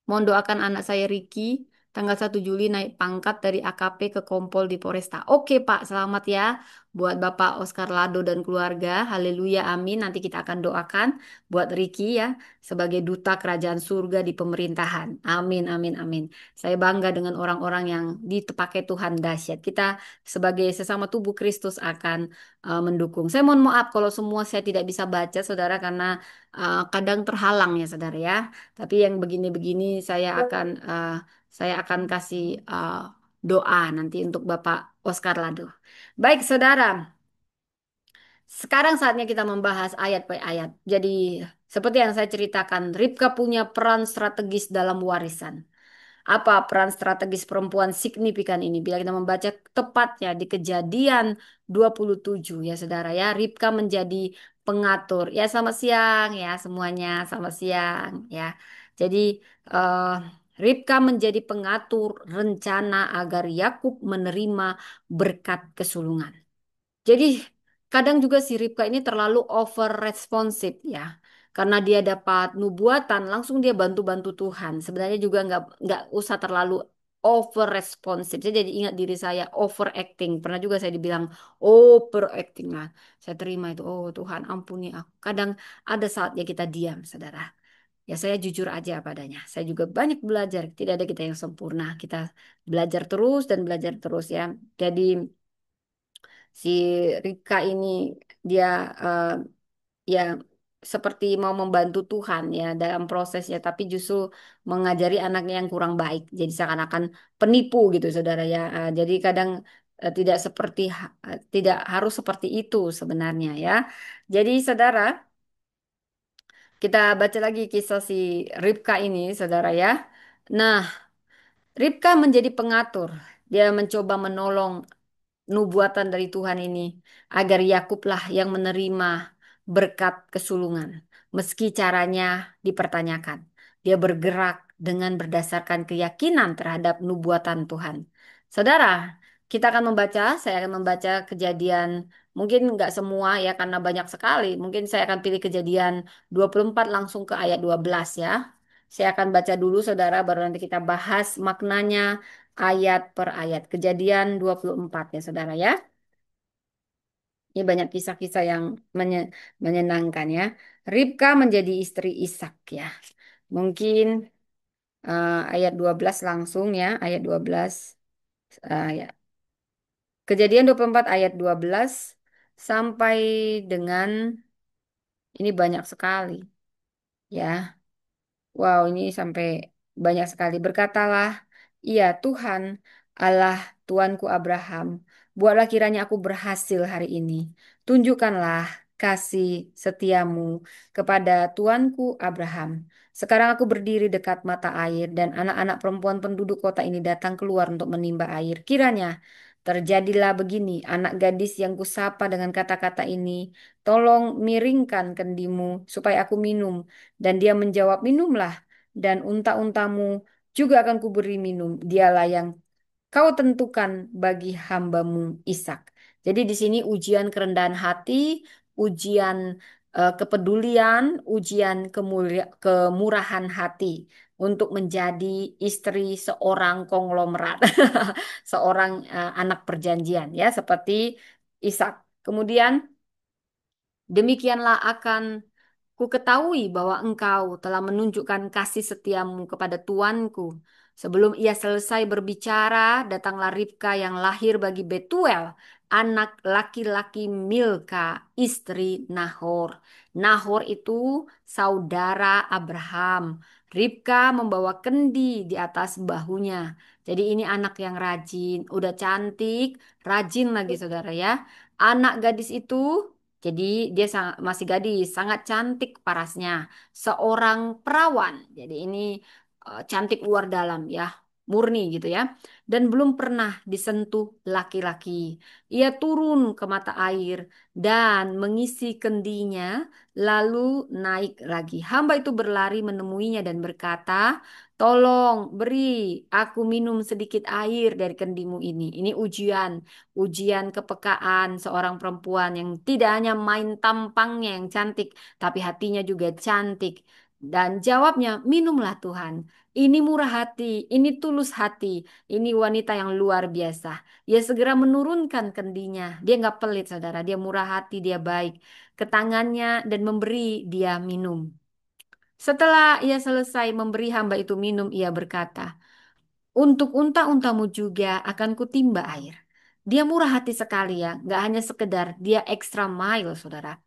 Speaker 1: Mohon doakan anak saya Ricky tanggal 1 Juli naik pangkat dari AKP ke Kompol di Poresta. Oke Pak, selamat ya buat Bapak Oscar Lado dan keluarga. Haleluya, amin. Nanti kita akan doakan buat Ricky ya sebagai duta kerajaan surga di pemerintahan. Amin, amin, amin. Saya bangga dengan orang-orang yang dipakai Tuhan dahsyat. Kita sebagai sesama tubuh Kristus akan mendukung. Saya mohon maaf kalau semua saya tidak bisa baca, saudara, karena kadang terhalang ya, saudara ya. Tapi yang begini-begini saya akan kasih doa nanti untuk Bapak Oscar Lado. Baik, saudara. Sekarang saatnya kita membahas ayat per ayat. Jadi, seperti yang saya ceritakan, Ribka punya peran strategis dalam warisan. Apa peran strategis perempuan signifikan ini? Bila kita membaca tepatnya di Kejadian 27 ya saudara ya, Ribka menjadi pengatur. Ya selamat siang ya semuanya, selamat siang ya. Jadi eh, Ribka menjadi pengatur rencana agar Yakub menerima berkat kesulungan. Jadi kadang juga si Ribka ini terlalu over responsif ya. Karena dia dapat nubuatan, langsung dia bantu-bantu Tuhan. Sebenarnya juga nggak usah terlalu over responsif. Saya jadi ingat diri saya overacting. Pernah juga saya dibilang overacting lah. Saya terima itu. Oh Tuhan ampuni aku. Kadang ada saatnya kita diam, saudara. Ya saya jujur aja padanya. Saya juga banyak belajar. Tidak ada kita yang sempurna. Kita belajar terus dan belajar terus ya. Jadi si Rika ini dia ya seperti mau membantu Tuhan ya dalam prosesnya, tapi justru mengajari anaknya yang kurang baik. Jadi seakan-akan penipu gitu, saudara ya. Jadi kadang tidak harus seperti itu sebenarnya ya. Jadi saudara, kita baca lagi kisah si Ribka ini, saudara ya. Nah, Ribka menjadi pengatur. Dia mencoba menolong nubuatan dari Tuhan ini agar Yakublah yang menerima berkat kesulungan meski caranya dipertanyakan. Dia bergerak dengan berdasarkan keyakinan terhadap nubuatan Tuhan. Saudara, kita akan membaca, saya akan membaca kejadian, mungkin nggak semua ya karena banyak sekali. Mungkin saya akan pilih kejadian 24 langsung ke ayat 12 ya. Saya akan baca dulu saudara, baru nanti kita bahas maknanya ayat per ayat. Kejadian 24 ya saudara ya. Ini banyak kisah-kisah yang menyenangkan ya. Ribka menjadi istri Ishak ya. Mungkin ayat 12 langsung ya. Ayat 12. Ya. Kejadian 24 ayat 12 sampai dengan ini banyak sekali ya. Wow, ini sampai banyak sekali. Berkatalah, iya Tuhan, Allah Tuanku Abraham, buatlah kiranya aku berhasil hari ini. Tunjukkanlah kasih setiamu kepada Tuanku Abraham. Sekarang aku berdiri dekat mata air dan anak-anak perempuan penduduk kota ini datang keluar untuk menimba air. Kiranya terjadilah begini, anak gadis yang kusapa dengan kata-kata ini, tolong miringkan kendimu supaya aku minum. Dan dia menjawab, minumlah, dan unta-untamu juga akan kuberi minum. Dialah yang kau tentukan bagi hambamu Ishak. Jadi di sini ujian kerendahan hati, ujian kepedulian, ujian kemurahan hati untuk menjadi istri seorang konglomerat, seorang anak perjanjian ya, seperti Ishak. Kemudian demikianlah akan ku ketahui bahwa engkau telah menunjukkan kasih setiamu kepada tuanku. Sebelum ia selesai berbicara, datanglah Ribka yang lahir bagi Betuel, anak laki-laki Milka, istri Nahor. Nahor itu saudara Abraham. Ribka membawa kendi di atas bahunya. Jadi ini anak yang rajin, udah cantik, rajin lagi saudara ya. Anak gadis itu jadi dia masih gadis, sangat cantik parasnya, seorang perawan. Jadi ini cantik luar dalam ya, murni gitu ya. Dan belum pernah disentuh laki-laki. Ia turun ke mata air dan mengisi kendinya, lalu naik lagi. Hamba itu berlari menemuinya dan berkata, tolong beri aku minum sedikit air dari kendimu ini. Ini ujian, ujian kepekaan seorang perempuan yang tidak hanya main tampangnya yang cantik, tapi hatinya juga cantik. Dan jawabnya, minumlah Tuhan. Ini murah hati, ini tulus hati, ini wanita yang luar biasa. Ia segera menurunkan kendinya. Dia nggak pelit, saudara. Dia murah hati, dia baik. Ke tangannya dan memberi dia minum. Setelah ia selesai memberi hamba itu minum, ia berkata, untuk unta-untamu juga akan kutimba air. Dia murah hati sekali ya, nggak hanya sekedar dia extra mile, saudara.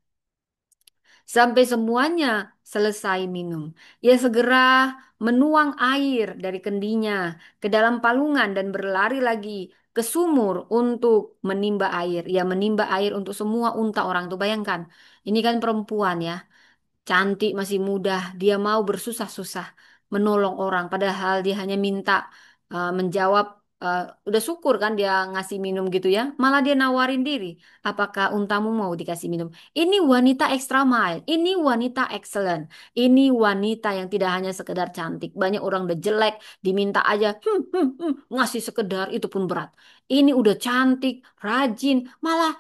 Speaker 1: Sampai semuanya selesai minum. Ia segera menuang air dari kendinya ke dalam palungan dan berlari lagi ke sumur untuk menimba air. Ia menimba air untuk semua unta orang tuh. Bayangkan, ini kan perempuan ya cantik, masih muda, dia mau bersusah-susah menolong orang, padahal dia hanya minta menjawab, udah syukur kan dia ngasih minum gitu ya, malah dia nawarin diri, apakah untamu mau dikasih minum? Ini wanita extra mile, ini wanita excellent, ini wanita yang tidak hanya sekedar cantik, banyak orang udah jelek, diminta aja, ngasih sekedar itu pun berat. Ini udah cantik, rajin, malah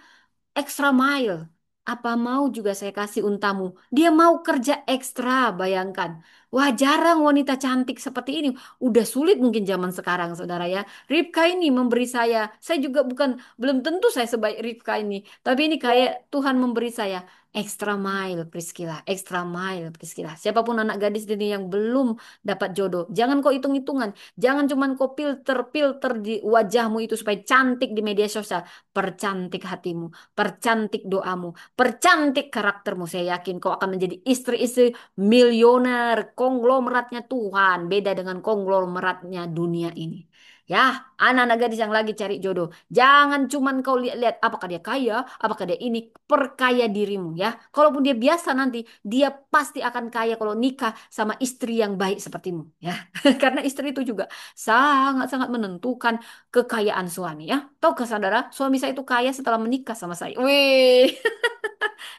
Speaker 1: extra mile. Apa mau juga saya kasih untamu? Dia mau kerja ekstra, bayangkan. Wah, jarang wanita cantik seperti ini. Udah sulit mungkin zaman sekarang, saudara ya. Ribka ini memberi saya juga bukan, belum tentu saya sebaik Ribka ini. Tapi ini kayak Tuhan memberi saya extra mile, Priscilla. Extra mile, Priscilla. Siapapun anak gadis ini yang belum dapat jodoh, jangan kau hitung-hitungan. Jangan cuman kau filter-filter di wajahmu itu supaya cantik di media sosial. Percantik hatimu, percantik doamu, percantik karaktermu. Saya yakin kau akan menjadi istri-istri miliuner, konglomeratnya Tuhan. Beda dengan konglomeratnya dunia ini. Ya, anak-anak gadis yang lagi cari jodoh. Jangan cuman kau lihat-lihat apakah dia kaya, apakah dia ini. Perkaya dirimu ya. Kalaupun dia biasa nanti, dia pasti akan kaya kalau nikah sama istri yang baik sepertimu ya. Karena istri itu juga sangat-sangat menentukan kekayaan suami ya. Tahu ke saudara, suami saya itu kaya setelah menikah sama saya. Wih.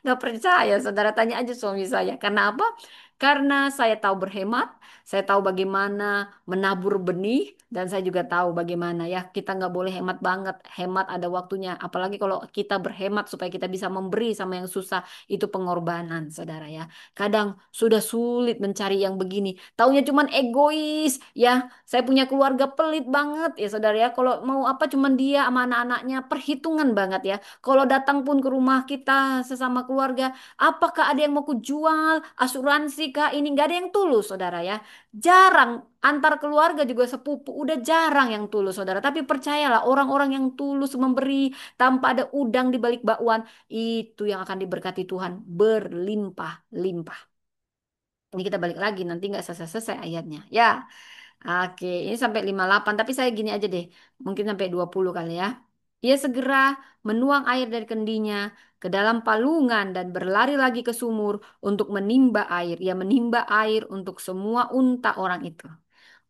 Speaker 1: Nggak percaya, saudara tanya aja suami saya. Karena apa? Karena saya tahu berhemat, saya tahu bagaimana menabur benih, dan saya juga tahu bagaimana ya kita nggak boleh hemat banget. Hemat ada waktunya. Apalagi kalau kita berhemat supaya kita bisa memberi sama yang susah, itu pengorbanan, saudara ya. Kadang sudah sulit mencari yang begini. Taunya cuman egois, ya. Saya punya keluarga pelit banget ya, saudara ya. Kalau mau apa cuman dia sama anak-anaknya, perhitungan banget ya. Kalau datang pun ke rumah kita sesama keluarga, apakah ada yang mau kujual, asuransi kah? Ini nggak ada yang tulus, saudara ya. Jarang antar keluarga juga sepupu udah jarang yang tulus, saudara. Tapi percayalah orang-orang yang tulus memberi tanpa ada udang di balik bakwan itu yang akan diberkati Tuhan berlimpah-limpah. Ini kita balik lagi nanti nggak selesai-selesai ayatnya. Ya. Oke, ini sampai 58, tapi saya gini aja deh. Mungkin sampai 20 kali ya. Ia segera menuang air dari kendinya ke dalam palungan dan berlari lagi ke sumur untuk menimba air. Ia menimba air untuk semua unta orang itu.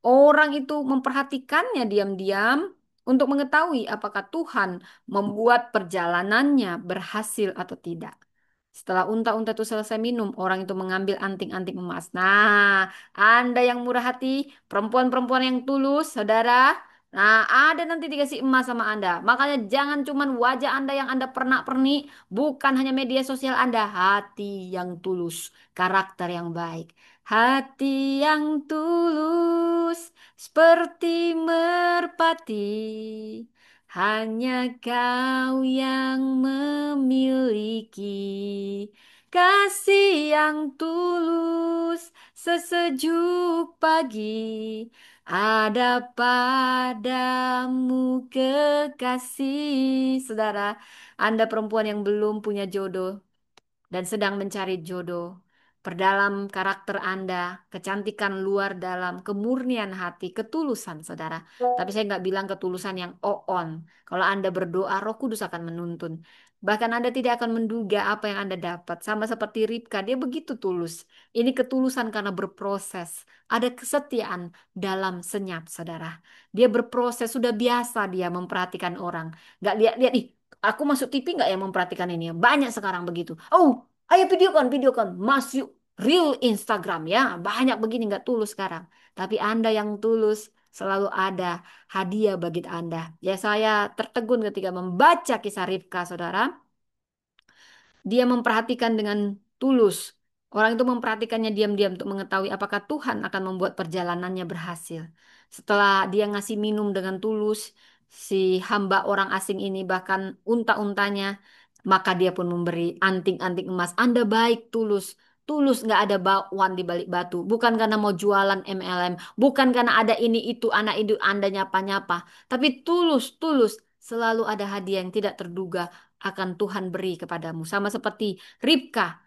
Speaker 1: Orang itu memperhatikannya diam-diam untuk mengetahui apakah Tuhan membuat perjalanannya berhasil atau tidak. Setelah unta-unta itu selesai minum, orang itu mengambil anting-anting emas. Nah, Anda yang murah hati, perempuan-perempuan yang tulus, saudara. Nah, ada nanti dikasih emas sama Anda. Makanya jangan cuman wajah Anda yang Anda pernak-pernik, bukan hanya media sosial Anda, hati yang tulus, karakter yang baik. Hati yang tulus seperti merpati. Hanya kau yang memiliki kasih yang tulus sesejuk pagi. Ada padamu kekasih. Saudara, Anda perempuan yang belum punya jodoh dan sedang mencari jodoh. Perdalam karakter Anda, kecantikan luar dalam, kemurnian hati, ketulusan, saudara. Tapi saya nggak bilang ketulusan yang on. Kalau Anda berdoa, Roh Kudus akan menuntun. Bahkan Anda tidak akan menduga apa yang Anda dapat. Sama seperti Ribka, dia begitu tulus. Ini ketulusan karena berproses. Ada kesetiaan dalam senyap, saudara. Dia berproses, sudah biasa dia memperhatikan orang. Nggak lihat-lihat, ih, aku masuk TV nggak yang memperhatikan ini ya? Banyak sekarang begitu. Oh, ayo videokan, masuk real Instagram ya. Banyak begini nggak tulus sekarang. Tapi Anda yang tulus selalu ada hadiah bagi Anda. Ya saya tertegun ketika membaca kisah Ribka, saudara. Dia memperhatikan dengan tulus. Orang itu memperhatikannya diam-diam untuk mengetahui apakah Tuhan akan membuat perjalanannya berhasil. Setelah dia ngasih minum dengan tulus, si hamba orang asing ini bahkan unta-untanya, maka dia pun memberi anting-anting emas. Anda baik, tulus. Tulus nggak ada bakwan di balik batu. Bukan karena mau jualan MLM. Bukan karena ada ini itu, anak itu Anda nyapa-nyapa. Tapi tulus, tulus. Selalu ada hadiah yang tidak terduga akan Tuhan beri kepadamu. Sama seperti Ribka.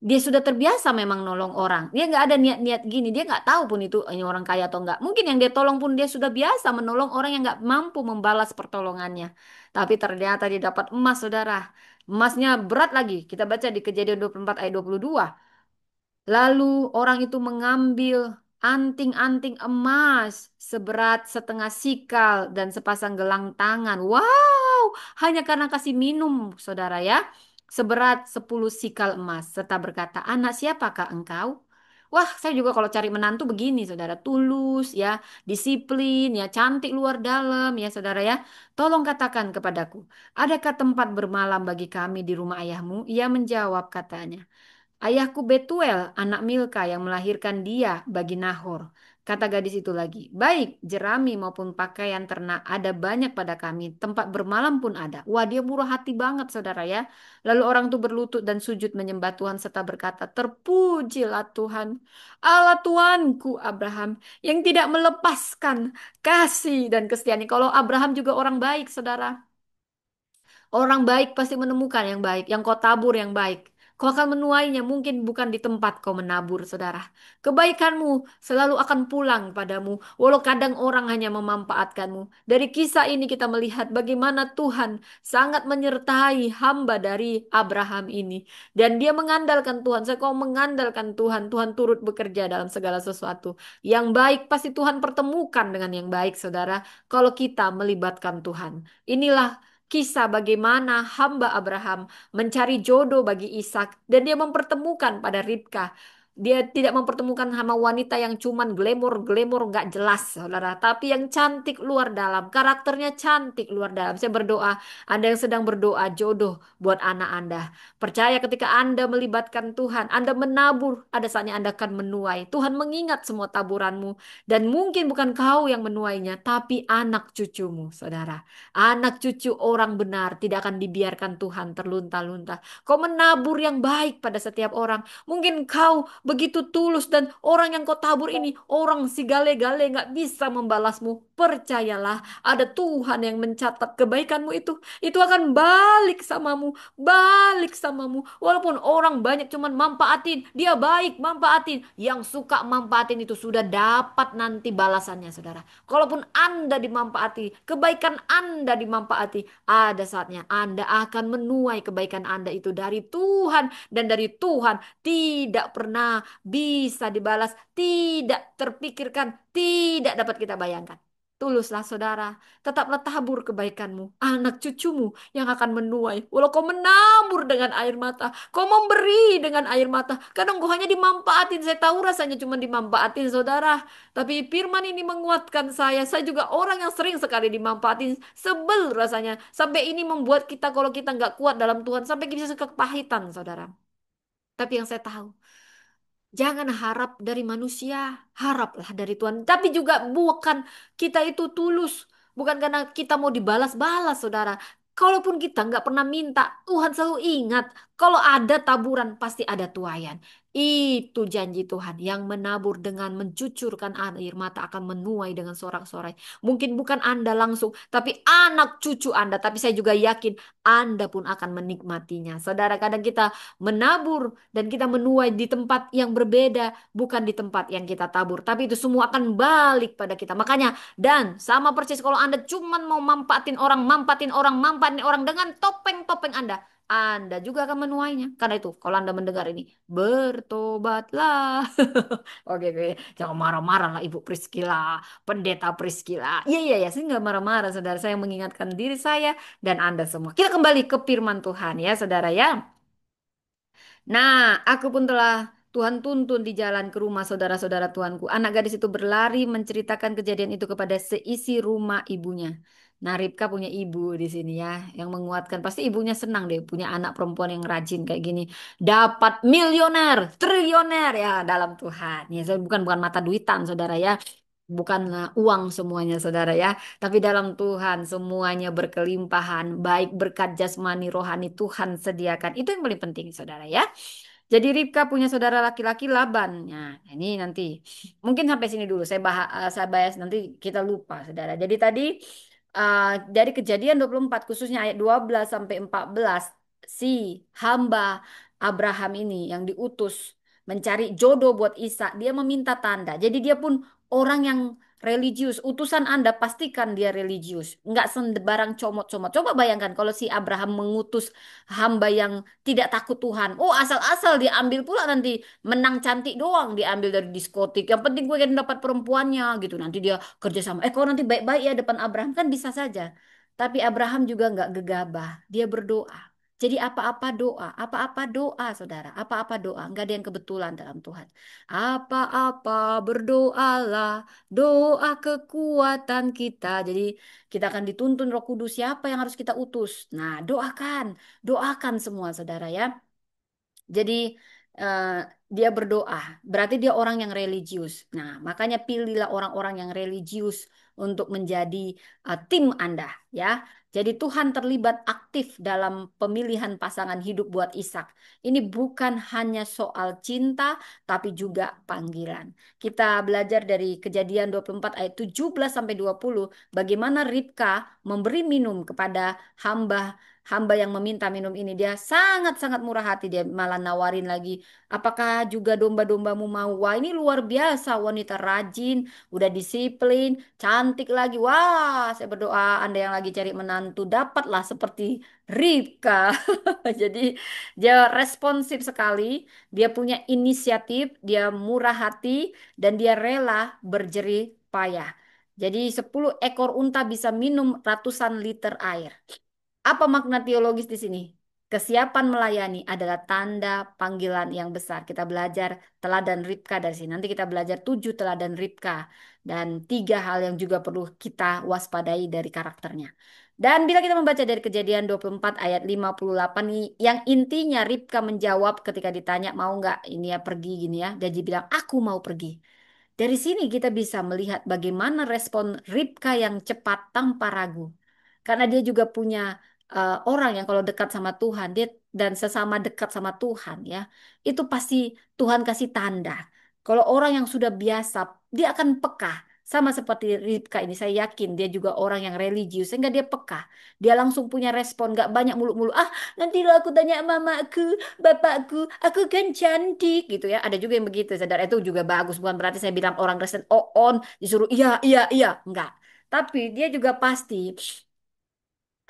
Speaker 1: Dia sudah terbiasa memang nolong orang. Dia nggak ada niat-niat gini. Dia nggak tahu pun itu ini orang kaya atau enggak. Mungkin yang dia tolong pun dia sudah biasa menolong orang yang nggak mampu membalas pertolongannya. Tapi ternyata dia dapat emas, saudara. Emasnya berat lagi. Kita baca di Kejadian 24 ayat 22. Lalu orang itu mengambil anting-anting emas seberat setengah sikal dan sepasang gelang tangan. Wow, hanya karena kasih minum, saudara ya. Seberat 10 sikal emas. Serta berkata, anak siapakah engkau? Wah, saya juga kalau cari menantu begini, saudara. Tulus ya, disiplin ya, cantik luar dalam ya, saudara ya. Tolong katakan kepadaku, adakah tempat bermalam bagi kami di rumah ayahmu? Ia menjawab katanya. Ayahku Betuel, anak Milka yang melahirkan dia bagi Nahor. Kata gadis itu lagi, baik, jerami maupun pakaian ternak ada banyak pada kami, tempat bermalam pun ada. Wah, dia murah hati banget, saudara ya. Lalu orang itu berlutut dan sujud menyembah Tuhan serta berkata, terpujilah Tuhan, Allah Tuanku Abraham, yang tidak melepaskan kasih dan kesetiaan. Kalau Abraham juga orang baik, saudara. Orang baik pasti menemukan yang baik, yang kau tabur yang baik. Kau akan menuainya, mungkin bukan di tempat kau menabur, saudara. Kebaikanmu selalu akan pulang padamu, walau kadang orang hanya memanfaatkanmu. Dari kisah ini kita melihat bagaimana Tuhan sangat menyertai hamba dari Abraham ini. Dan dia mengandalkan Tuhan. Saya kau mengandalkan Tuhan, Tuhan turut bekerja dalam segala sesuatu. Yang baik pasti Tuhan pertemukan dengan yang baik, saudara. Kalau kita melibatkan Tuhan. Inilah kisah bagaimana hamba Abraham mencari jodoh bagi Ishak dan dia mempertemukan pada Ribka. Dia tidak mempertemukan sama wanita yang cuman glamor-glamor nggak jelas, saudara. Tapi yang cantik luar dalam, karakternya cantik luar dalam. Saya berdoa, Anda yang sedang berdoa jodoh buat anak Anda. Percaya ketika Anda melibatkan Tuhan, Anda menabur, ada saatnya Anda akan menuai. Tuhan mengingat semua taburanmu. Dan mungkin bukan kau yang menuainya, tapi anak cucumu, saudara. Anak cucu orang benar tidak akan dibiarkan Tuhan terlunta-lunta. Kau menabur yang baik pada setiap orang. Mungkin kau begitu tulus dan orang yang kau tabur ini orang si gale-gale nggak bisa membalasmu. Percayalah, ada Tuhan yang mencatat kebaikanmu itu. Itu akan balik samamu, balik samamu. Walaupun orang banyak cuman manfaatin, dia baik manfaatin. Yang suka manfaatin itu sudah dapat nanti balasannya, saudara. Kalaupun Anda dimanfaati, kebaikan Anda dimanfaati, ada saatnya Anda akan menuai kebaikan Anda itu dari Tuhan dan dari Tuhan tidak pernah bisa dibalas, tidak terpikirkan, tidak dapat kita bayangkan. Tuluslah saudara, tetaplah tabur kebaikanmu, anak cucumu yang akan menuai. Walau kau menabur dengan air mata, kau memberi dengan air mata, kadang kau hanya dimanfaatin. Saya tahu rasanya cuma dimanfaatin, saudara. Tapi firman ini menguatkan saya. Saya juga orang yang sering sekali dimanfaatin. Sebel rasanya. Sampai ini membuat kita kalau kita nggak kuat dalam Tuhan. Sampai bisa kepahitan, saudara. Tapi yang saya tahu. Jangan harap dari manusia, haraplah dari Tuhan. Tapi juga bukan kita itu tulus, bukan karena kita mau dibalas-balas, saudara. Kalaupun kita nggak pernah minta, Tuhan selalu ingat kalau ada taburan pasti ada tuaian. Itu janji Tuhan yang menabur dengan mencucurkan air mata akan menuai dengan sorak-sorai. Mungkin bukan Anda langsung, tapi anak cucu Anda. Tapi saya juga yakin Anda pun akan menikmatinya. Saudara, kadang kita menabur dan kita menuai di tempat yang berbeda, bukan di tempat yang kita tabur. Tapi itu semua akan balik pada kita. Makanya, dan sama persis kalau Anda cuma mau manfaatin orang dengan topeng-topeng Anda juga akan menuainya. Karena itu, kalau Anda mendengar ini, bertobatlah. Oke, oke. Jangan marah-marah lah Ibu Priscila, Pendeta Priscila. Iya, iya, iya. Saya nggak marah-marah, saudara. Saya mengingatkan diri saya dan Anda semua. Kita kembali ke firman Tuhan ya, saudara ya. Nah, aku pun telah Tuhan tuntun di jalan ke rumah saudara-saudara Tuanku. Anak gadis itu berlari menceritakan kejadian itu kepada seisi rumah ibunya. Nah, Ribka punya ibu di sini ya, yang menguatkan. Pasti ibunya senang deh punya anak perempuan yang rajin kayak gini. Dapat miliuner, triliuner ya dalam Tuhan. Ya, bukan mata duitan, saudara ya. Bukan uang semuanya, saudara ya. Tapi dalam Tuhan semuanya berkelimpahan, baik berkat jasmani rohani Tuhan sediakan. Itu yang paling penting, saudara ya. Jadi Ribka punya saudara laki-laki Laban. Nah, ini nanti mungkin sampai sini dulu. Saya bahas nanti kita lupa, saudara. Jadi tadi uh, dari Kejadian 24 khususnya ayat 12 sampai 14 si hamba Abraham ini yang diutus mencari jodoh buat Ishak, dia meminta tanda. Jadi dia pun orang yang religius. Utusan Anda pastikan dia religius. Nggak sembarang comot-comot. Coba bayangkan kalau si Abraham mengutus hamba yang tidak takut Tuhan. Oh, asal-asal diambil pula nanti menang cantik doang diambil dari diskotik. Yang penting gue kan dapat perempuannya gitu. Nanti dia kerja sama. Kalau nanti baik-baik ya depan Abraham kan bisa saja. Tapi Abraham juga nggak gegabah. Dia berdoa. Jadi apa-apa doa, apa-apa doa, saudara, apa-apa doa, nggak ada yang kebetulan dalam Tuhan. Apa-apa berdoalah, doa kekuatan kita. Jadi kita akan dituntun Roh Kudus siapa yang harus kita utus. Nah, doakan, doakan semua saudara ya. Jadi eh, dia berdoa, berarti dia orang yang religius. Nah, makanya pilihlah orang-orang yang religius untuk menjadi tim Anda, ya. Jadi Tuhan terlibat aktif dalam pemilihan pasangan hidup buat Ishak. Ini bukan hanya soal cinta, tapi juga panggilan. Kita belajar dari Kejadian 24 ayat 17 sampai 20, bagaimana Ribka memberi minum kepada hamba hamba yang meminta minum ini. Dia sangat-sangat murah hati, dia malah nawarin lagi, apakah juga domba-dombamu mau? Wah, ini luar biasa, wanita rajin, udah disiplin, cantik lagi. Wah, saya berdoa Anda yang lagi cari menantu dapatlah seperti Ribka. Jadi dia responsif sekali, dia punya inisiatif, dia murah hati, dan dia rela berjerih payah. Jadi 10 ekor unta bisa minum ratusan liter air. Apa makna teologis di sini? Kesiapan melayani adalah tanda panggilan yang besar. Kita belajar teladan Ribka dari sini. Nanti kita belajar 7 teladan Ribka. Dan 3 hal yang juga perlu kita waspadai dari karakternya. Dan bila kita membaca dari Kejadian 24 ayat 58 nih, yang intinya Ribka menjawab ketika ditanya mau nggak ini ya pergi gini ya. Dan dia bilang aku mau pergi. Dari sini kita bisa melihat bagaimana respon Ribka yang cepat tanpa ragu. Karena dia juga punya orang yang kalau dekat sama Tuhan, dia dan sesama dekat sama Tuhan ya, itu pasti Tuhan kasih tanda. Kalau orang yang sudah biasa, dia akan peka. Sama seperti Ribka ini, saya yakin dia juga orang yang religius, sehingga dia peka. Dia langsung punya respon, gak banyak mulu-mulu. Ah, nanti lo aku tanya mamaku, bapakku, aku kan cantik gitu ya. Ada juga yang begitu, sadar itu juga bagus. Bukan berarti saya bilang orang Kristen on disuruh iya, iya, iya. Enggak. Tapi dia juga pasti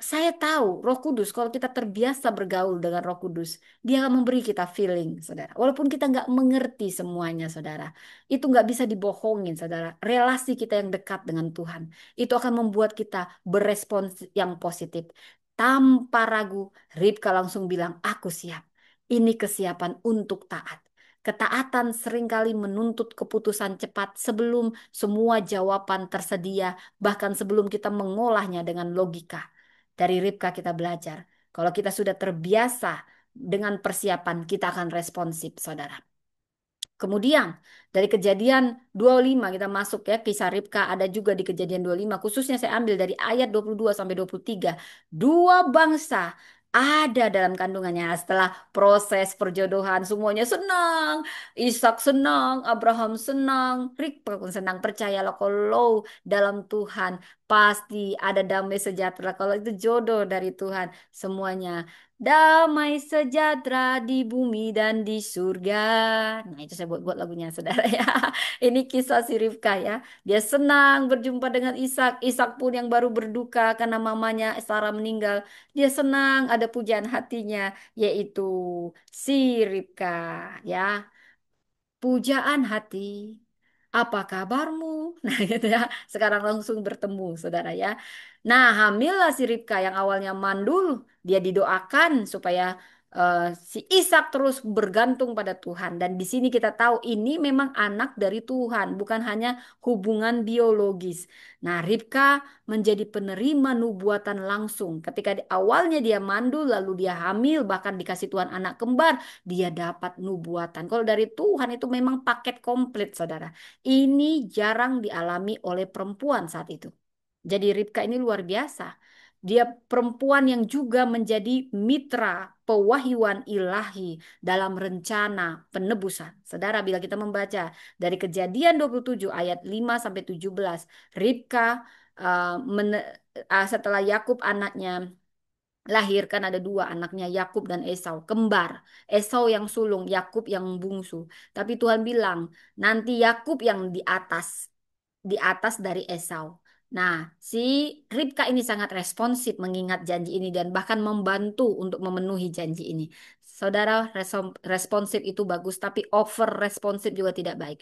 Speaker 1: saya tahu Roh Kudus, kalau kita terbiasa bergaul dengan Roh Kudus, dia akan memberi kita feeling, saudara. Walaupun kita nggak mengerti semuanya, saudara. Itu nggak bisa dibohongin, saudara. Relasi kita yang dekat dengan Tuhan, itu akan membuat kita berespons yang positif. Tanpa ragu, Ribka langsung bilang, aku siap. Ini kesiapan untuk taat. Ketaatan seringkali menuntut keputusan cepat sebelum semua jawaban tersedia, bahkan sebelum kita mengolahnya dengan logika. Dari Ribka kita belajar. Kalau kita sudah terbiasa dengan persiapan, kita akan responsif, saudara. Kemudian dari Kejadian 25 kita masuk ya, kisah Ribka ada juga di Kejadian 25, khususnya saya ambil dari ayat 22 sampai 23. Dua bangsa ada dalam kandungannya. Setelah proses perjodohan semuanya senang. Ishak senang, Abraham senang, Ribka pun senang. Percayalah kalau dalam Tuhan pasti ada damai sejahtera. Kalau itu jodoh dari Tuhan, semuanya damai sejahtera di bumi dan di surga. Nah, itu saya buat-buat lagunya, saudara ya. Ini kisah si Rifka ya. Dia senang berjumpa dengan Ishak. Ishak pun yang baru berduka karena mamanya Sarah meninggal. Dia senang ada pujaan hatinya, yaitu si Rifka ya. Pujaan hati. Apa kabarmu? Nah, gitu ya. Sekarang langsung bertemu, saudara ya. Nah, hamillah si Ribka yang awalnya mandul, dia didoakan supaya si Ishak terus bergantung pada Tuhan. Dan di sini kita tahu ini memang anak dari Tuhan, bukan hanya hubungan biologis. Nah, Ribka menjadi penerima nubuatan langsung. Ketika awalnya dia mandul, lalu dia hamil, bahkan dikasih Tuhan anak kembar, dia dapat nubuatan. Kalau dari Tuhan itu memang paket komplit, saudara. Ini jarang dialami oleh perempuan saat itu. Jadi Ribka ini luar biasa. Dia perempuan yang juga menjadi mitra pewahyuan ilahi dalam rencana penebusan. Saudara, bila kita membaca dari Kejadian 27 ayat 5 sampai 17, Ribka setelah Yakub anaknya lahir, kan ada dua anaknya, Yakub dan Esau, kembar. Esau yang sulung, Yakub yang bungsu. Tapi Tuhan bilang nanti Yakub yang di atas dari Esau. Nah, si Ribka ini sangat responsif mengingat janji ini dan bahkan membantu untuk memenuhi janji ini. Saudara, responsif itu bagus, tapi over responsif juga tidak baik.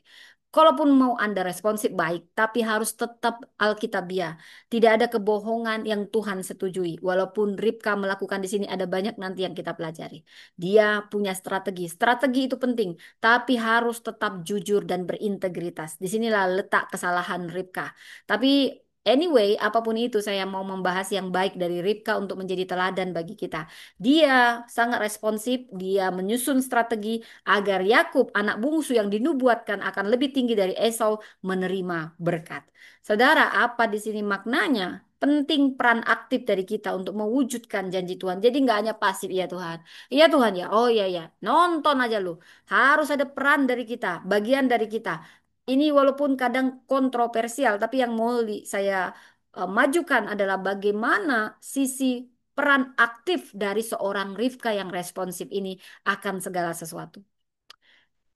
Speaker 1: Kalaupun mau Anda responsif baik, tapi harus tetap Alkitabiah. Tidak ada kebohongan yang Tuhan setujui. Walaupun Ribka melakukan di sini ada banyak nanti yang kita pelajari. Dia punya strategi. Strategi itu penting, tapi harus tetap jujur dan berintegritas. Disinilah letak kesalahan Ribka. Tapi Anyway, apapun itu saya mau membahas yang baik dari Ribka untuk menjadi teladan bagi kita. Dia sangat responsif, dia menyusun strategi agar Yakub, anak bungsu yang dinubuatkan akan lebih tinggi dari Esau, menerima berkat. Saudara, apa di sini maknanya? Penting peran aktif dari kita untuk mewujudkan janji Tuhan. Jadi nggak hanya pasif, iya Tuhan. Iya Tuhan ya, oh iya ya. Nonton aja lu. Harus ada peran dari kita, bagian dari kita. Ini walaupun kadang kontroversial, tapi yang mau saya majukan adalah bagaimana sisi peran aktif dari seorang Rifka yang responsif ini akan segala sesuatu.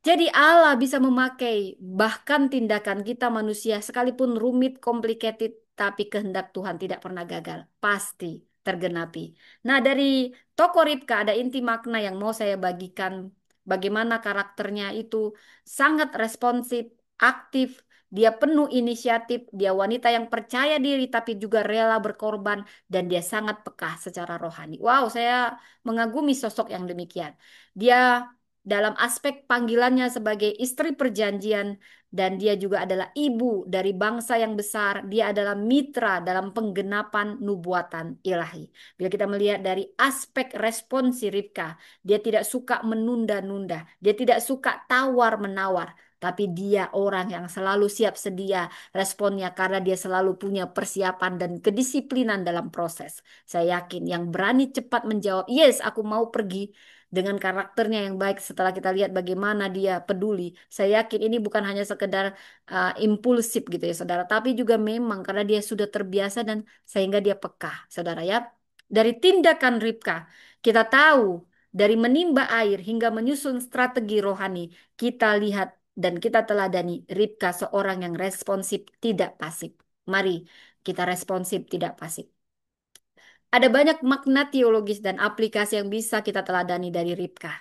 Speaker 1: Jadi Allah bisa memakai bahkan tindakan kita manusia sekalipun rumit, complicated, tapi kehendak Tuhan tidak pernah gagal. Pasti tergenapi. Nah, dari tokoh Ribka ada inti makna yang mau saya bagikan. Bagaimana karakternya itu sangat responsif, aktif, dia penuh inisiatif, dia wanita yang percaya diri tapi juga rela berkorban dan dia sangat peka secara rohani. Wow, saya mengagumi sosok yang demikian. Dia dalam aspek panggilannya sebagai istri perjanjian dan dia juga adalah ibu dari bangsa yang besar. Dia adalah mitra dalam penggenapan nubuatan ilahi. Bila kita melihat dari aspek respon si Ribka, dia tidak suka menunda-nunda, dia tidak suka tawar-menawar. Tapi dia orang yang selalu siap sedia responnya karena dia selalu punya persiapan dan kedisiplinan dalam proses. Saya yakin yang berani cepat menjawab, yes aku mau pergi dengan karakternya yang baik setelah kita lihat bagaimana dia peduli. Saya yakin ini bukan hanya sekedar impulsif gitu ya saudara, tapi juga memang karena dia sudah terbiasa dan sehingga dia peka, saudara ya. Dari tindakan Ribka, kita tahu dari menimba air hingga menyusun strategi rohani, kita lihat dan kita teladani Ribka seorang yang responsif, tidak pasif. Mari kita responsif, tidak pasif. Ada banyak makna teologis dan aplikasi yang bisa kita teladani dari Ribka.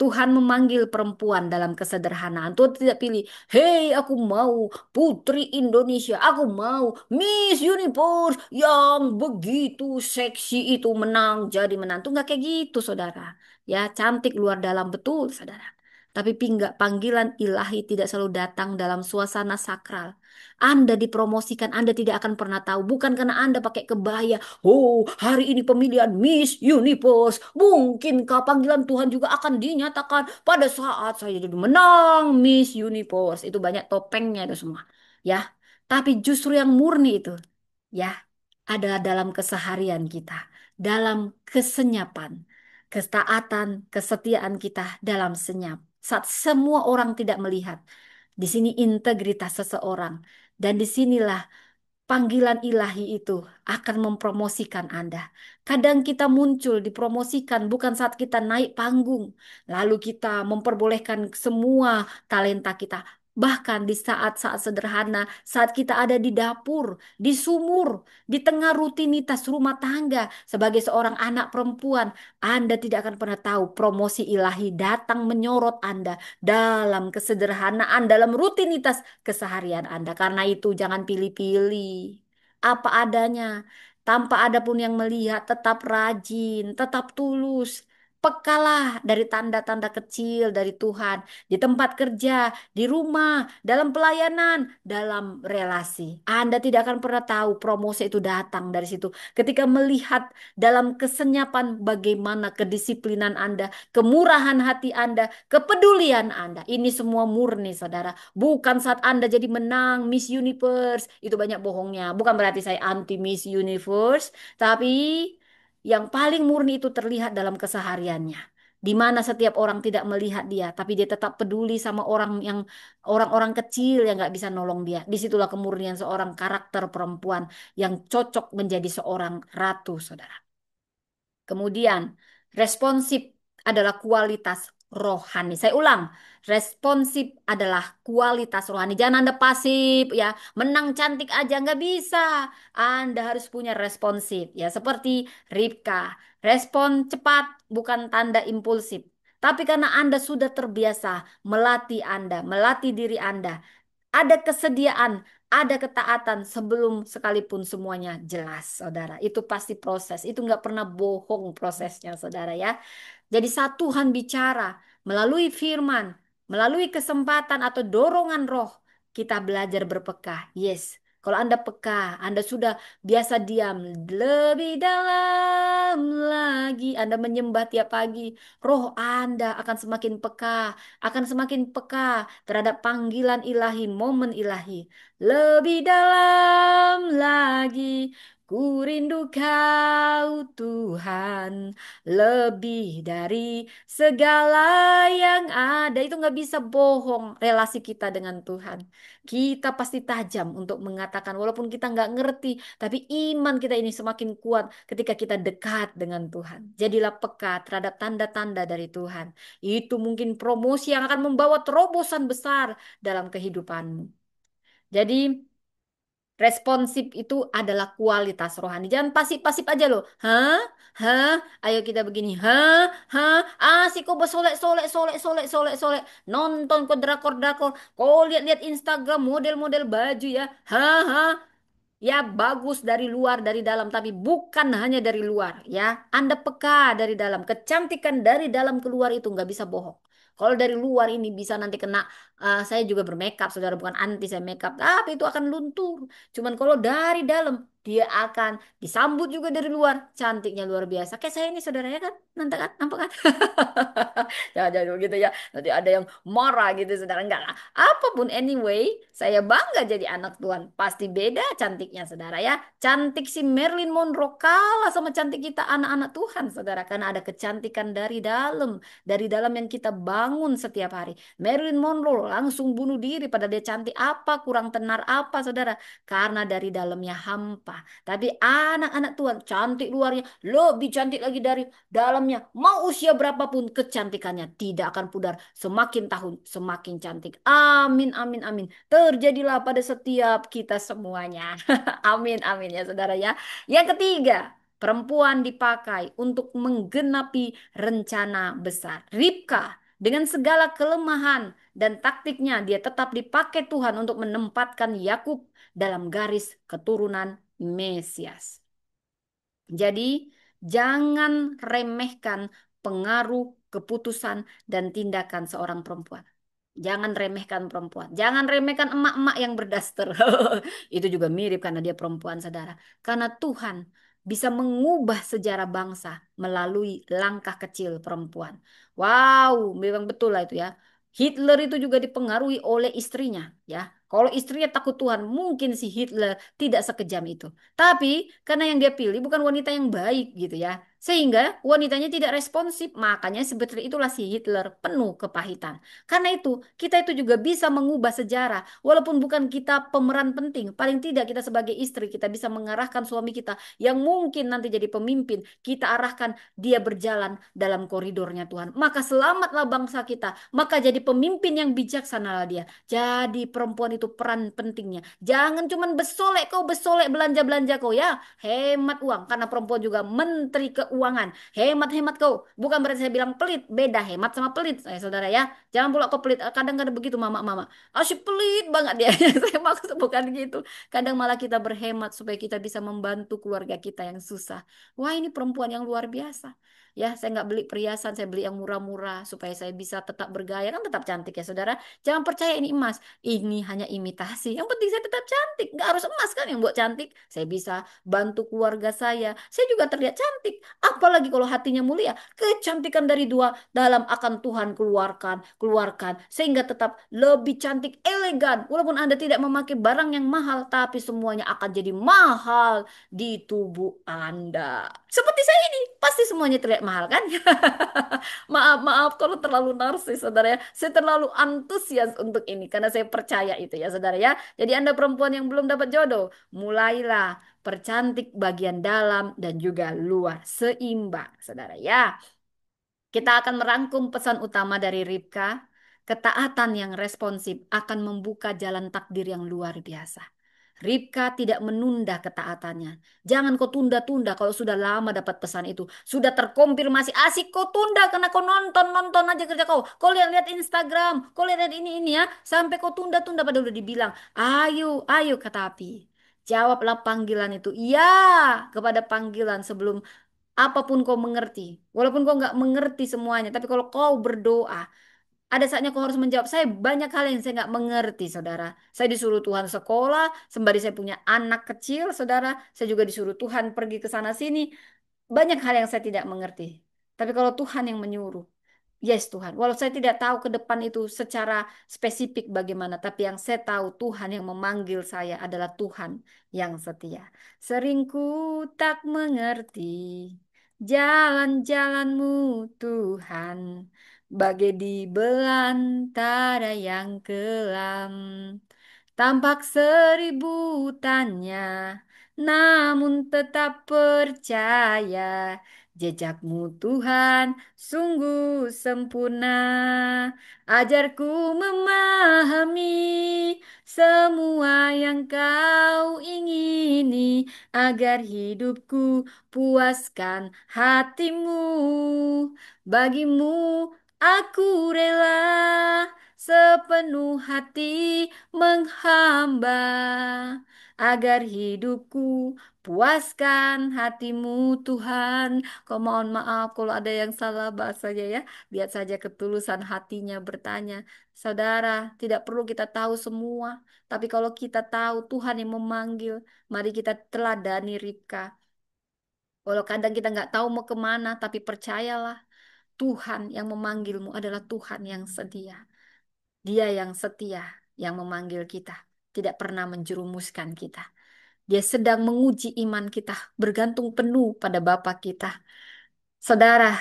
Speaker 1: Tuhan memanggil perempuan dalam kesederhanaan. Tuhan tidak pilih, hei aku mau putri Indonesia, aku mau Miss Universe yang begitu seksi itu menang jadi menantu. Nggak kayak gitu saudara. Ya cantik luar dalam betul saudara. Tapi panggilan ilahi tidak selalu datang dalam suasana sakral. Anda dipromosikan, Anda tidak akan pernah tahu. Bukan karena Anda pakai kebaya, oh, hari ini pemilihan Miss Universe. Mungkinkah panggilan Tuhan juga akan dinyatakan pada saat saya jadi menang Miss Universe. Itu banyak topengnya itu semua. Ya, tapi justru yang murni itu, ya, ada dalam keseharian kita, dalam kesenyapan, ketaatan, kesetiaan kita dalam senyap. Saat semua orang tidak melihat, di sini integritas seseorang, dan disinilah panggilan ilahi itu akan mempromosikan Anda. Kadang kita muncul dipromosikan bukan saat kita naik panggung, lalu kita memperbolehkan semua talenta kita. Bahkan di saat-saat sederhana, saat kita ada di dapur, di sumur, di tengah rutinitas rumah tangga, sebagai seorang anak perempuan, Anda tidak akan pernah tahu promosi ilahi datang menyorot Anda dalam kesederhanaan, dalam rutinitas keseharian Anda. Karena itu jangan pilih-pilih. Apa adanya. Tanpa ada pun yang melihat, tetap rajin, tetap tulus. Pekalah dari tanda-tanda kecil dari Tuhan. Di tempat kerja, di rumah, dalam pelayanan, dalam relasi. Anda tidak akan pernah tahu promosi itu datang dari situ. Ketika melihat dalam kesenyapan bagaimana kedisiplinan Anda, kemurahan hati Anda, kepedulian Anda. Ini semua murni, saudara. Bukan saat Anda jadi menang Miss Universe. Itu banyak bohongnya. Bukan berarti saya anti Miss Universe. Tapi yang paling murni itu terlihat dalam kesehariannya. Di mana setiap orang tidak melihat dia, tapi dia tetap peduli sama orang-orang kecil yang nggak bisa nolong dia. Disitulah kemurnian seorang karakter perempuan yang cocok menjadi seorang ratu, saudara. Kemudian, responsif adalah kualitas rohani. Saya ulang, responsif adalah kualitas rohani. Jangan Anda pasif ya, menang cantik aja nggak bisa. Anda harus punya responsif ya, seperti Ribka. Respon cepat bukan tanda impulsif. Tapi karena Anda sudah terbiasa melatih Anda, melatih diri Anda, ada kesediaan, ada ketaatan sebelum sekalipun semuanya jelas, saudara. Itu pasti proses. Itu nggak pernah bohong prosesnya, saudara ya. Jadi saat Tuhan bicara melalui firman, melalui kesempatan atau dorongan roh, kita belajar berpekah. Yes, Kalau Anda peka, Anda sudah biasa diam lebih dalam lagi, Anda menyembah tiap pagi, roh Anda akan semakin peka, akan semakin peka terhadap panggilan ilahi, momen ilahi. Lebih dalam lagi, ku rindu kau Tuhan, lebih dari segala yang ada. Itu nggak bisa bohong relasi kita dengan Tuhan. Kita pasti tajam untuk mengatakan walaupun kita nggak ngerti, tapi iman kita ini semakin kuat ketika kita dekat dengan Tuhan. Jadilah peka terhadap tanda-tanda dari Tuhan. Itu mungkin promosi yang akan membawa terobosan besar dalam kehidupanmu. Jadi responsif itu adalah kualitas rohani. Jangan pasif-pasif aja loh. Hah? Hah? Ayo kita begini. Hah? Hah? Asik kok bersolek, solek, solek, solek, solek, solek. Nonton kok drakor-drakor. Kau lihat-lihat Instagram model-model baju ya. Hah? Hah? Ya bagus dari luar, dari dalam. Tapi bukan hanya dari luar ya. Anda peka dari dalam. Kecantikan dari dalam keluar itu nggak bisa bohong. Kalau dari luar ini bisa nanti kena, saya juga bermakeup, saudara bukan anti saya makeup, tapi itu akan luntur. Cuman kalau dari dalam, dia akan disambut juga dari luar. Cantiknya luar biasa. Kayak saya ini saudara ya kan? Nanti kan? Nampak kan? Jangan begitu ya. Nanti ada yang marah gitu saudara. Enggak lah. Apapun anyway, saya bangga jadi anak Tuhan. Pasti beda cantiknya saudara ya. Cantik si Marilyn Monroe kalah sama cantik kita anak-anak Tuhan saudara. Karena ada kecantikan dari dalam. Dari dalam yang kita bangun setiap hari. Marilyn Monroe langsung bunuh diri pada dia cantik apa, kurang tenar apa saudara. Karena dari dalamnya hampa. Tapi anak-anak Tuhan cantik luarnya lebih cantik lagi dari dalamnya. Mau usia berapapun kecantikannya tidak akan pudar. Semakin tahun semakin cantik. Amin, amin, amin. Terjadilah pada setiap kita semuanya. Amin, amin ya saudara ya. Yang ketiga, perempuan dipakai untuk menggenapi rencana besar. Ribka dengan segala kelemahan dan taktiknya dia tetap dipakai Tuhan untuk menempatkan Yakub dalam garis keturunan Mesias. Jadi, jangan remehkan pengaruh, keputusan, dan tindakan seorang perempuan. Jangan remehkan perempuan. Jangan remehkan emak-emak yang berdaster. Itu juga mirip karena dia perempuan, saudara. Karena Tuhan bisa mengubah sejarah bangsa melalui langkah kecil perempuan. Wow, memang betul lah itu ya. Hitler itu juga dipengaruhi oleh istrinya, ya. Kalau istrinya takut Tuhan, mungkin si Hitler tidak sekejam itu. Tapi karena yang dia pilih bukan wanita yang baik gitu ya. Sehingga wanitanya tidak responsif. Makanya sebetulnya itulah si Hitler penuh kepahitan. Karena itu kita itu juga bisa mengubah sejarah. Walaupun bukan kita pemeran penting. Paling tidak kita sebagai istri kita bisa mengarahkan suami kita yang mungkin nanti jadi pemimpin. Kita arahkan dia berjalan dalam koridornya Tuhan. Maka selamatlah bangsa kita. Maka jadi pemimpin yang bijaksana dia. Jadi perempuan itu peran pentingnya. Jangan cuman besolek kau, besolek belanja-belanja kau ya. Hemat uang karena perempuan juga menteri keuangan. Hemat-hemat kau. Bukan berarti saya bilang pelit, beda hemat sama pelit, saya saudara ya. Jangan pula kau pelit. Kadang-kadang begitu mama-mama. Asyik pelit banget dia. Saya maksud bukan gitu. Kadang malah kita berhemat supaya kita bisa membantu keluarga kita yang susah. Wah, ini perempuan yang luar biasa. Ya, saya nggak beli perhiasan, saya beli yang murah-murah supaya saya bisa tetap bergaya kan tetap cantik ya saudara. Jangan percaya ini emas, ini hanya imitasi. Yang penting saya tetap cantik, nggak harus emas kan yang buat cantik. Saya bisa bantu keluarga saya juga terlihat cantik. Apalagi kalau hatinya mulia, kecantikan dari dua dalam akan Tuhan keluarkan, keluarkan sehingga tetap lebih cantik, elegan. Walaupun Anda tidak memakai barang yang mahal, tapi semuanya akan jadi mahal di tubuh Anda. Seperti saya ini, pasti semuanya terlihat mahal kan? Maaf, maaf kalau terlalu narsis, saudara ya. Saya terlalu antusias untuk ini karena saya percaya itu ya, saudara ya. Jadi Anda perempuan yang belum dapat jodoh, mulailah percantik bagian dalam dan juga luar seimbang, saudara ya. Kita akan merangkum pesan utama dari Ribka. Ketaatan yang responsif akan membuka jalan takdir yang luar biasa. Ribka tidak menunda ketaatannya. Jangan kau tunda-tunda kalau sudah lama dapat pesan itu. Sudah terkonfirmasi. Asik kau tunda karena kau nonton-nonton aja kerja kau. Kau lihat-lihat Instagram. Kau lihat ini ya. Sampai kau tunda-tunda padahal udah dibilang. Ayo, ayo kata api. Jawablah panggilan itu. Ya, kepada panggilan sebelum apapun kau mengerti. Walaupun kau nggak mengerti semuanya. Tapi kalau kau berdoa. Ada saatnya kau harus menjawab. Saya banyak hal yang saya nggak mengerti, saudara. Saya disuruh Tuhan sekolah, sembari saya punya anak kecil, saudara. Saya juga disuruh Tuhan pergi ke sana sini. Banyak hal yang saya tidak mengerti. Tapi kalau Tuhan yang menyuruh, yes Tuhan. Walau saya tidak tahu ke depan itu secara spesifik bagaimana, tapi yang saya tahu Tuhan yang memanggil saya adalah Tuhan yang setia. Seringku tak mengerti jalan-jalanmu Tuhan, bagai di belantara yang kelam. Tampak seribu tanya, namun tetap percaya jejakmu Tuhan sungguh sempurna. Ajarku memahami semua yang kau ingini agar hidupku puaskan hatimu. Bagimu aku rela sepenuh hati menghamba agar hidupku puaskan hatimu Tuhan. Kau mohon maaf kalau ada yang salah bahasanya ya. Lihat saja ketulusan hatinya bertanya. Saudara, tidak perlu kita tahu semua. Tapi kalau kita tahu Tuhan yang memanggil, mari kita teladani Ribka. Walau kadang kita nggak tahu mau kemana, tapi percayalah Tuhan yang memanggilmu adalah Tuhan yang setia. Dia yang setia, yang memanggil kita. Tidak pernah menjerumuskan kita. Dia sedang menguji iman kita, bergantung penuh pada Bapa kita. Saudara,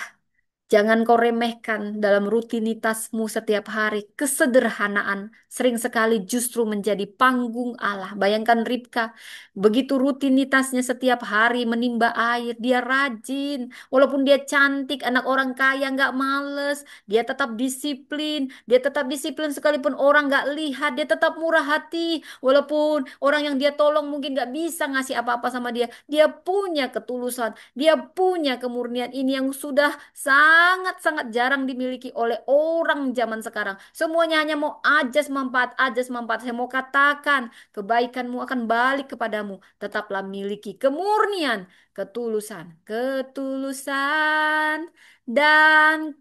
Speaker 1: jangan kau remehkan dalam rutinitasmu setiap hari. Kesederhanaan sering sekali justru menjadi panggung Allah. Bayangkan Ribka, begitu rutinitasnya setiap hari menimba air. Dia rajin. Walaupun dia cantik, anak orang kaya nggak males. Dia tetap disiplin. Dia tetap disiplin sekalipun orang nggak lihat. Dia tetap murah hati. Walaupun orang yang dia tolong mungkin nggak bisa ngasih apa-apa sama dia. Dia punya ketulusan. Dia punya kemurnian ini yang sudah sangat-sangat jarang dimiliki oleh orang zaman sekarang. Semuanya hanya mau ajas manfaat, ajas manfaat. Saya mau katakan, kebaikanmu akan balik kepadamu. Tetaplah miliki kemurnian, ketulusan, ketulusan dan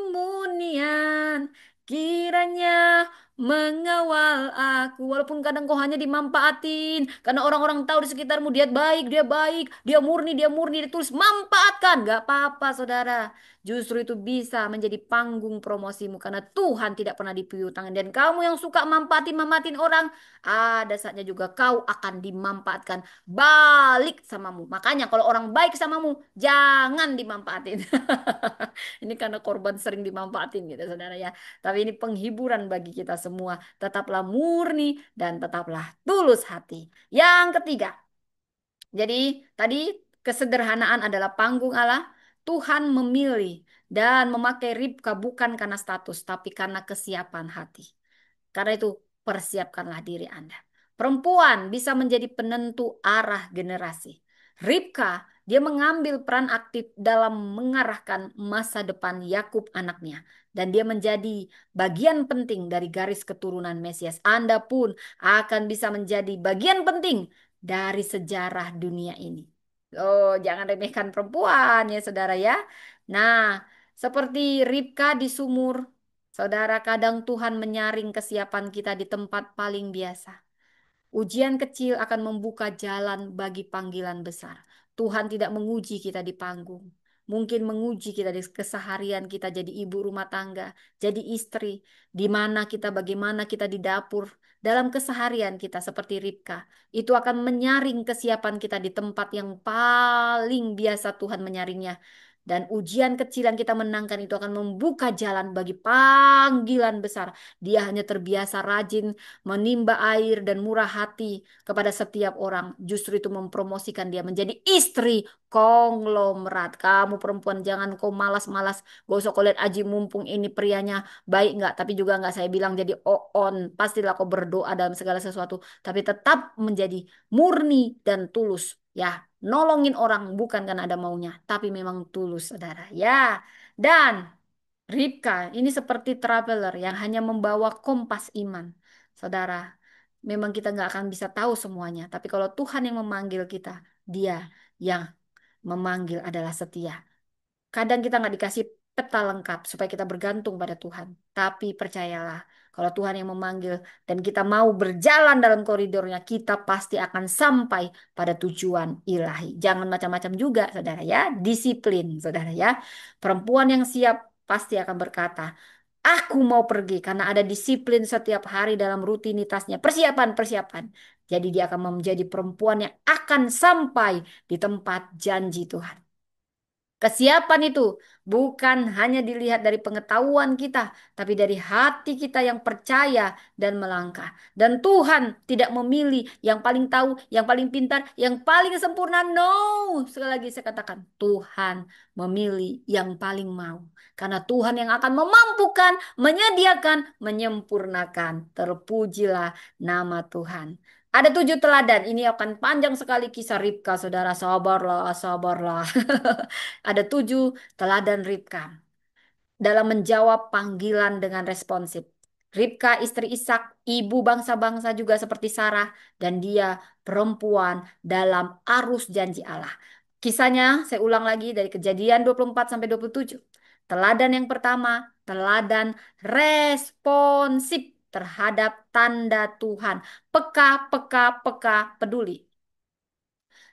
Speaker 1: kemunian. Kiranya mengawal aku, walaupun kadang kau hanya dimanfaatin karena orang-orang tahu di sekitarmu dia baik, dia murni, dia tulus. Manfaatkan, gak apa-apa saudara. Justru itu bisa menjadi panggung promosimu karena Tuhan tidak pernah dipiutang. Dan kamu yang suka manfaatin orang, ada saatnya juga kau akan dimanfaatkan balik samamu. Makanya kalau orang baik samamu, jangan dimanfaatin. Ini karena korban sering dimanfaatin gitu saudara ya. Tapi ini penghiburan bagi kita semua. Tetaplah murni dan tetaplah tulus hati. Yang ketiga, jadi tadi kesederhanaan adalah panggung Allah. Tuhan memilih dan memakai Ribka bukan karena status, tapi karena kesiapan hati. Karena itu persiapkanlah diri Anda. Perempuan bisa menjadi penentu arah generasi. Ribka, dia mengambil peran aktif dalam mengarahkan masa depan Yakub anaknya. Dan dia menjadi bagian penting dari garis keturunan Mesias. Anda pun akan bisa menjadi bagian penting dari sejarah dunia ini. Oh, jangan remehkan perempuan ya saudara ya. Nah, seperti Ribka di sumur, saudara, kadang Tuhan menyaring kesiapan kita di tempat paling biasa. Ujian kecil akan membuka jalan bagi panggilan besar. Tuhan tidak menguji kita di panggung. Mungkin menguji kita di keseharian kita jadi ibu rumah tangga, jadi istri, di mana kita bagaimana kita di dapur, dalam keseharian kita seperti Ribka. Itu akan menyaring kesiapan kita di tempat yang paling biasa Tuhan menyaringnya. Dan ujian kecil yang kita menangkan itu akan membuka jalan bagi panggilan besar. Dia hanya terbiasa rajin menimba air dan murah hati kepada setiap orang. Justru itu mempromosikan dia menjadi istri konglomerat. Kamu perempuan jangan kau malas-malas. Gak usah kau lihat aji mumpung ini prianya baik nggak. Tapi juga nggak saya bilang jadi on. Pastilah kau berdoa dalam segala sesuatu. Tapi tetap menjadi murni dan tulus. Ya, nolongin orang bukan karena ada maunya. Tapi memang tulus, saudara. Ya, dan Ribka ini seperti traveler yang hanya membawa kompas iman. Saudara, memang kita nggak akan bisa tahu semuanya. Tapi kalau Tuhan yang memanggil kita, Dia yang memanggil adalah setia. Kadang kita nggak dikasih peta lengkap supaya kita bergantung pada Tuhan. Tapi percayalah, kalau Tuhan yang memanggil dan kita mau berjalan dalam koridornya, kita pasti akan sampai pada tujuan ilahi. Jangan macam-macam juga, saudara ya. Disiplin, saudara ya. Perempuan yang siap pasti akan berkata, aku mau pergi karena ada disiplin setiap hari dalam rutinitasnya. Persiapan, persiapan. Jadi dia akan menjadi perempuan yang akan sampai di tempat janji Tuhan. Kesiapan itu bukan hanya dilihat dari pengetahuan kita, tapi dari hati kita yang percaya dan melangkah. Dan Tuhan tidak memilih yang paling tahu, yang paling pintar, yang paling sempurna. No, sekali lagi saya katakan, Tuhan memilih yang paling mau. Karena Tuhan yang akan memampukan, menyediakan, menyempurnakan. Terpujilah nama Tuhan. Ada 7 teladan. Ini akan panjang sekali kisah Ribka, saudara. Sabarlah, sabarlah. Ada 7 teladan Ribka dalam menjawab panggilan dengan responsif. Ribka istri Ishak, ibu bangsa-bangsa juga seperti Sarah, dan dia perempuan dalam arus janji Allah. Kisahnya saya ulang lagi dari Kejadian 24 sampai 27. Teladan yang pertama, teladan responsif terhadap tanda Tuhan. Peka, peka, peka, peduli.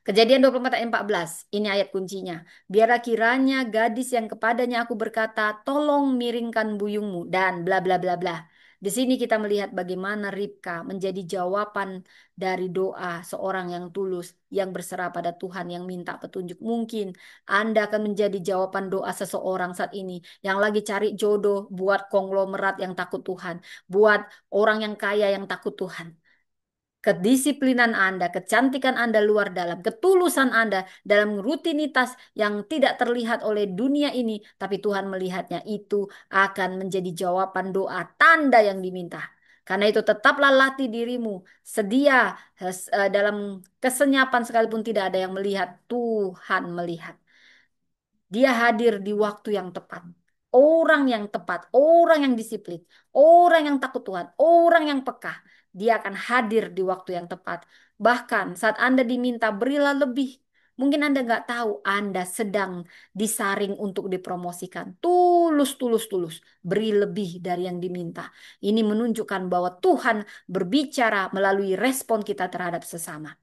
Speaker 1: Kejadian 24 ayat 14. Ini ayat kuncinya. Biarlah kiranya gadis yang kepadanya aku berkata, tolong miringkan buyungmu dan bla bla bla bla. Di sini kita melihat bagaimana Ribka menjadi jawaban dari doa seorang yang tulus, yang berserah pada Tuhan, yang minta petunjuk. Mungkin Anda akan menjadi jawaban doa seseorang saat ini yang lagi cari jodoh buat konglomerat yang takut Tuhan, buat orang yang kaya yang takut Tuhan. Kedisiplinan Anda, kecantikan Anda luar dalam, ketulusan Anda dalam rutinitas yang tidak terlihat oleh dunia ini, tapi Tuhan melihatnya itu akan menjadi jawaban doa tanda yang diminta. Karena itu tetaplah latih dirimu, sedia dalam kesenyapan sekalipun tidak ada yang melihat, Tuhan melihat. Dia hadir di waktu yang tepat. Orang yang tepat, orang yang disiplin, orang yang takut Tuhan, orang yang peka. Dia akan hadir di waktu yang tepat. Bahkan saat Anda diminta berilah lebih. Mungkin Anda nggak tahu Anda sedang disaring untuk dipromosikan. Tulus, tulus, tulus. Beri lebih dari yang diminta. Ini menunjukkan bahwa Tuhan berbicara melalui respon kita terhadap sesama.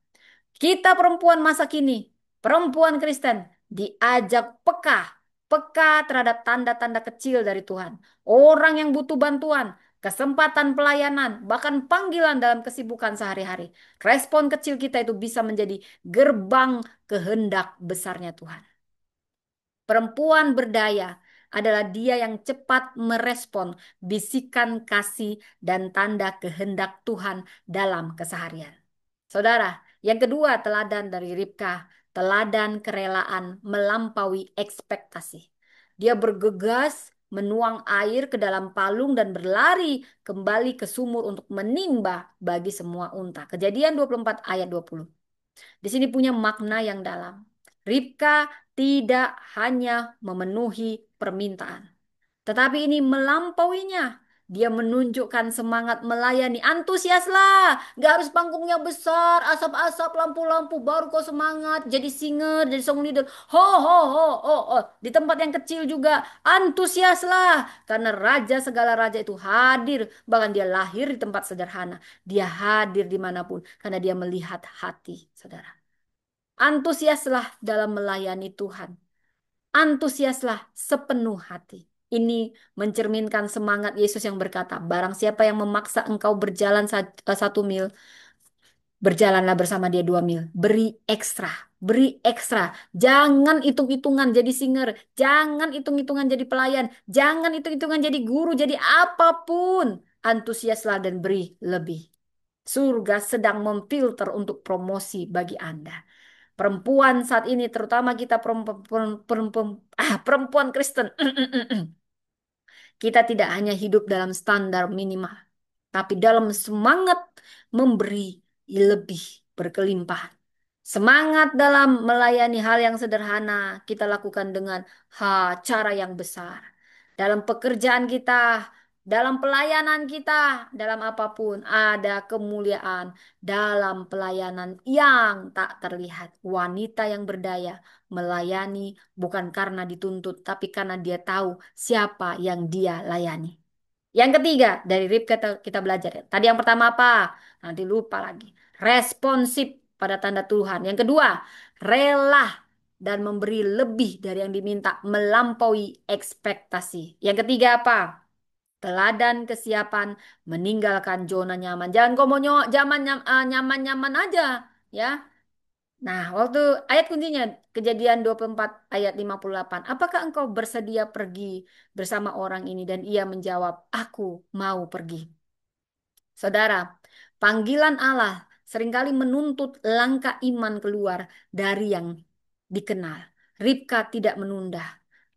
Speaker 1: Kita perempuan masa kini, perempuan Kristen, diajak peka, peka terhadap tanda-tanda kecil dari Tuhan. Orang yang butuh bantuan, kesempatan pelayanan, bahkan panggilan dalam kesibukan sehari-hari. Respon kecil kita itu bisa menjadi gerbang kehendak besarnya Tuhan. Perempuan berdaya adalah dia yang cepat merespon bisikan kasih dan tanda kehendak Tuhan dalam keseharian. Saudara, yang kedua teladan dari Ribka, teladan kerelaan melampaui ekspektasi. Dia bergegas menuang air ke dalam palung dan berlari kembali ke sumur untuk menimba bagi semua unta. Kejadian 24 ayat 20. Di sini punya makna yang dalam. Ribka tidak hanya memenuhi permintaan, tetapi ini melampauinya. Dia menunjukkan semangat melayani. Antusiaslah. Gak harus panggungnya besar, asap-asap, lampu-lampu. Baru kau semangat. Jadi singer, jadi song leader. Ho, ho, ho, ho, ho. Di tempat yang kecil juga. Antusiaslah. Karena raja segala raja itu hadir. Bahkan dia lahir di tempat sederhana. Dia hadir dimanapun. Karena dia melihat hati, saudara. Antusiaslah dalam melayani Tuhan. Antusiaslah sepenuh hati. Ini mencerminkan semangat Yesus yang berkata, barang siapa yang memaksa engkau berjalan 1 mil, berjalanlah bersama dia 2 mil. Beri ekstra, beri ekstra. Jangan hitung-hitungan jadi singer, jangan hitung-hitungan jadi pelayan, jangan hitung-hitungan jadi guru, jadi apapun. Antusiaslah dan beri lebih. Surga sedang memfilter untuk promosi bagi Anda. Perempuan saat ini, terutama kita perempuan Kristen, kita tidak hanya hidup dalam standar minimal, tapi dalam semangat memberi lebih berkelimpahan. Semangat dalam melayani hal yang sederhana kita lakukan dengan cara yang besar. Dalam pekerjaan kita, dalam pelayanan kita, dalam apapun, ada kemuliaan dalam pelayanan yang tak terlihat. Wanita yang berdaya melayani bukan karena dituntut, tapi karena dia tahu siapa yang dia layani. Yang ketiga, dari RIP kita belajar ya. Tadi yang pertama apa? Nanti lupa lagi. Responsif pada tanda Tuhan. Yang kedua, rela dan memberi lebih dari yang diminta, melampaui ekspektasi. Yang ketiga apa? Teladan kesiapan meninggalkan zona nyaman. Jangan kau mau nyaman-nyaman aja, ya. Nah, waktu ayat kuncinya Kejadian 24 ayat 58. Apakah engkau bersedia pergi bersama orang ini? Dan ia menjawab, aku mau pergi. Saudara, panggilan Allah seringkali menuntut langkah iman keluar dari yang dikenal. Ribka tidak menunda.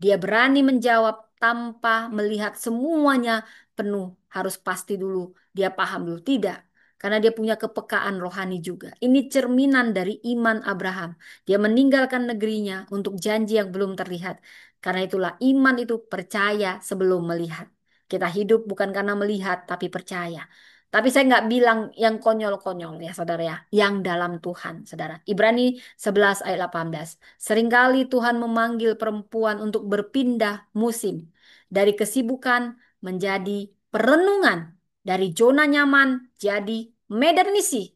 Speaker 1: Dia berani menjawab tanpa melihat semuanya penuh. Harus pasti dulu. Dia paham dulu. Tidak. Karena dia punya kepekaan rohani juga. Ini cerminan dari iman Abraham. Dia meninggalkan negerinya untuk janji yang belum terlihat. Karena itulah iman itu percaya sebelum melihat. Kita hidup bukan karena melihat, tapi percaya. Tapi saya nggak bilang yang konyol-konyol ya saudara ya. Yang dalam Tuhan saudara. Ibrani 11 ayat 18. Seringkali Tuhan memanggil perempuan untuk berpindah musim. Dari kesibukan menjadi perenungan. Dari zona nyaman jadi medan misi.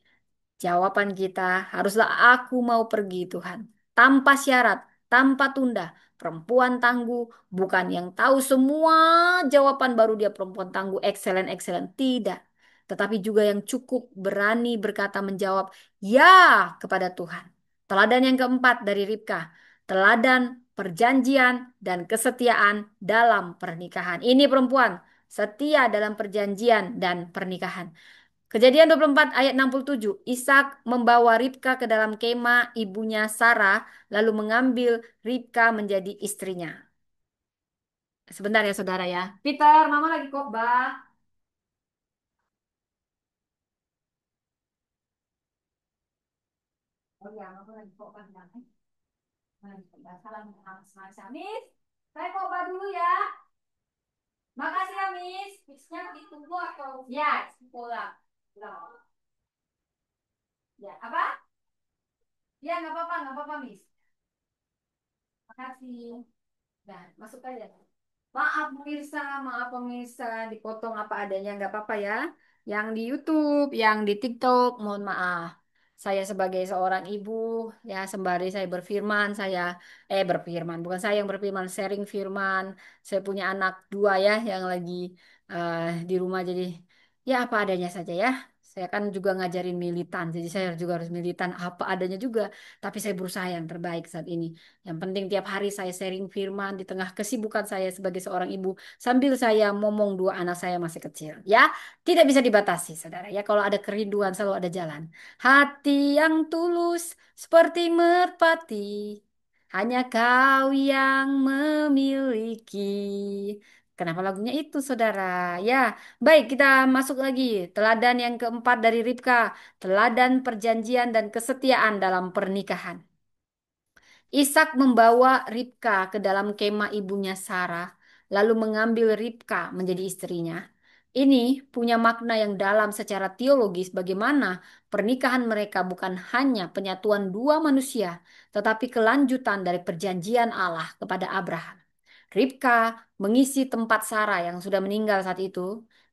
Speaker 1: Jawaban kita haruslah aku mau pergi Tuhan. Tanpa syarat, tanpa tunda. Perempuan tangguh bukan yang tahu semua jawaban baru dia perempuan tangguh, excellent, excellent. Tidak. Tetapi juga yang cukup berani berkata menjawab ya kepada Tuhan. Teladan yang keempat dari Ribka. Teladan perjanjian dan kesetiaan dalam pernikahan. Ini perempuan setia dalam perjanjian dan pernikahan. Kejadian 24 ayat 67. Ishak membawa Ribka ke dalam kemah ibunya Sarah lalu mengambil Ribka menjadi istrinya. Sebentar ya saudara ya. Peter, mama lagi khotbah. Oh iya, mama lagi khotbah. Salam sama Miss. Saya khotbah dulu ya. Makasih ya Miss. Missnya ditunggu atau? Ya, pulang. Pulang. Ya, apa? Ya, nggak apa-apa Miss. Makasih. Nah, masuk aja. Maaf pemirsa, dipotong apa adanya nggak apa-apa ya. Yang di YouTube, yang di TikTok, mohon maaf. Saya sebagai seorang ibu, ya sembari saya berfirman, berfirman, bukan saya yang berfirman, sharing firman. Saya punya anak dua ya, yang lagi eh, di rumah jadi ya apa adanya saja ya. Saya kan juga ngajarin militan, jadi saya juga harus militan apa adanya juga. Tapi saya berusaha yang terbaik saat ini. Yang penting tiap hari saya sharing firman di tengah kesibukan saya sebagai seorang ibu sambil saya momong dua anak saya masih kecil. Ya, tidak bisa dibatasi, saudara. Ya, kalau ada kerinduan selalu ada jalan. Hati yang tulus seperti merpati, hanya kau yang memiliki. Kenapa lagunya itu, saudara? Ya, baik kita masuk lagi. Teladan yang keempat dari Ribka, teladan perjanjian dan kesetiaan dalam pernikahan. Ishak membawa Ribka ke dalam kemah ibunya Sarah, lalu mengambil Ribka menjadi istrinya. Ini punya makna yang dalam secara teologis bagaimana pernikahan mereka bukan hanya penyatuan dua manusia, tetapi kelanjutan dari perjanjian Allah kepada Abraham. Ribka mengisi tempat Sarah yang sudah meninggal saat itu,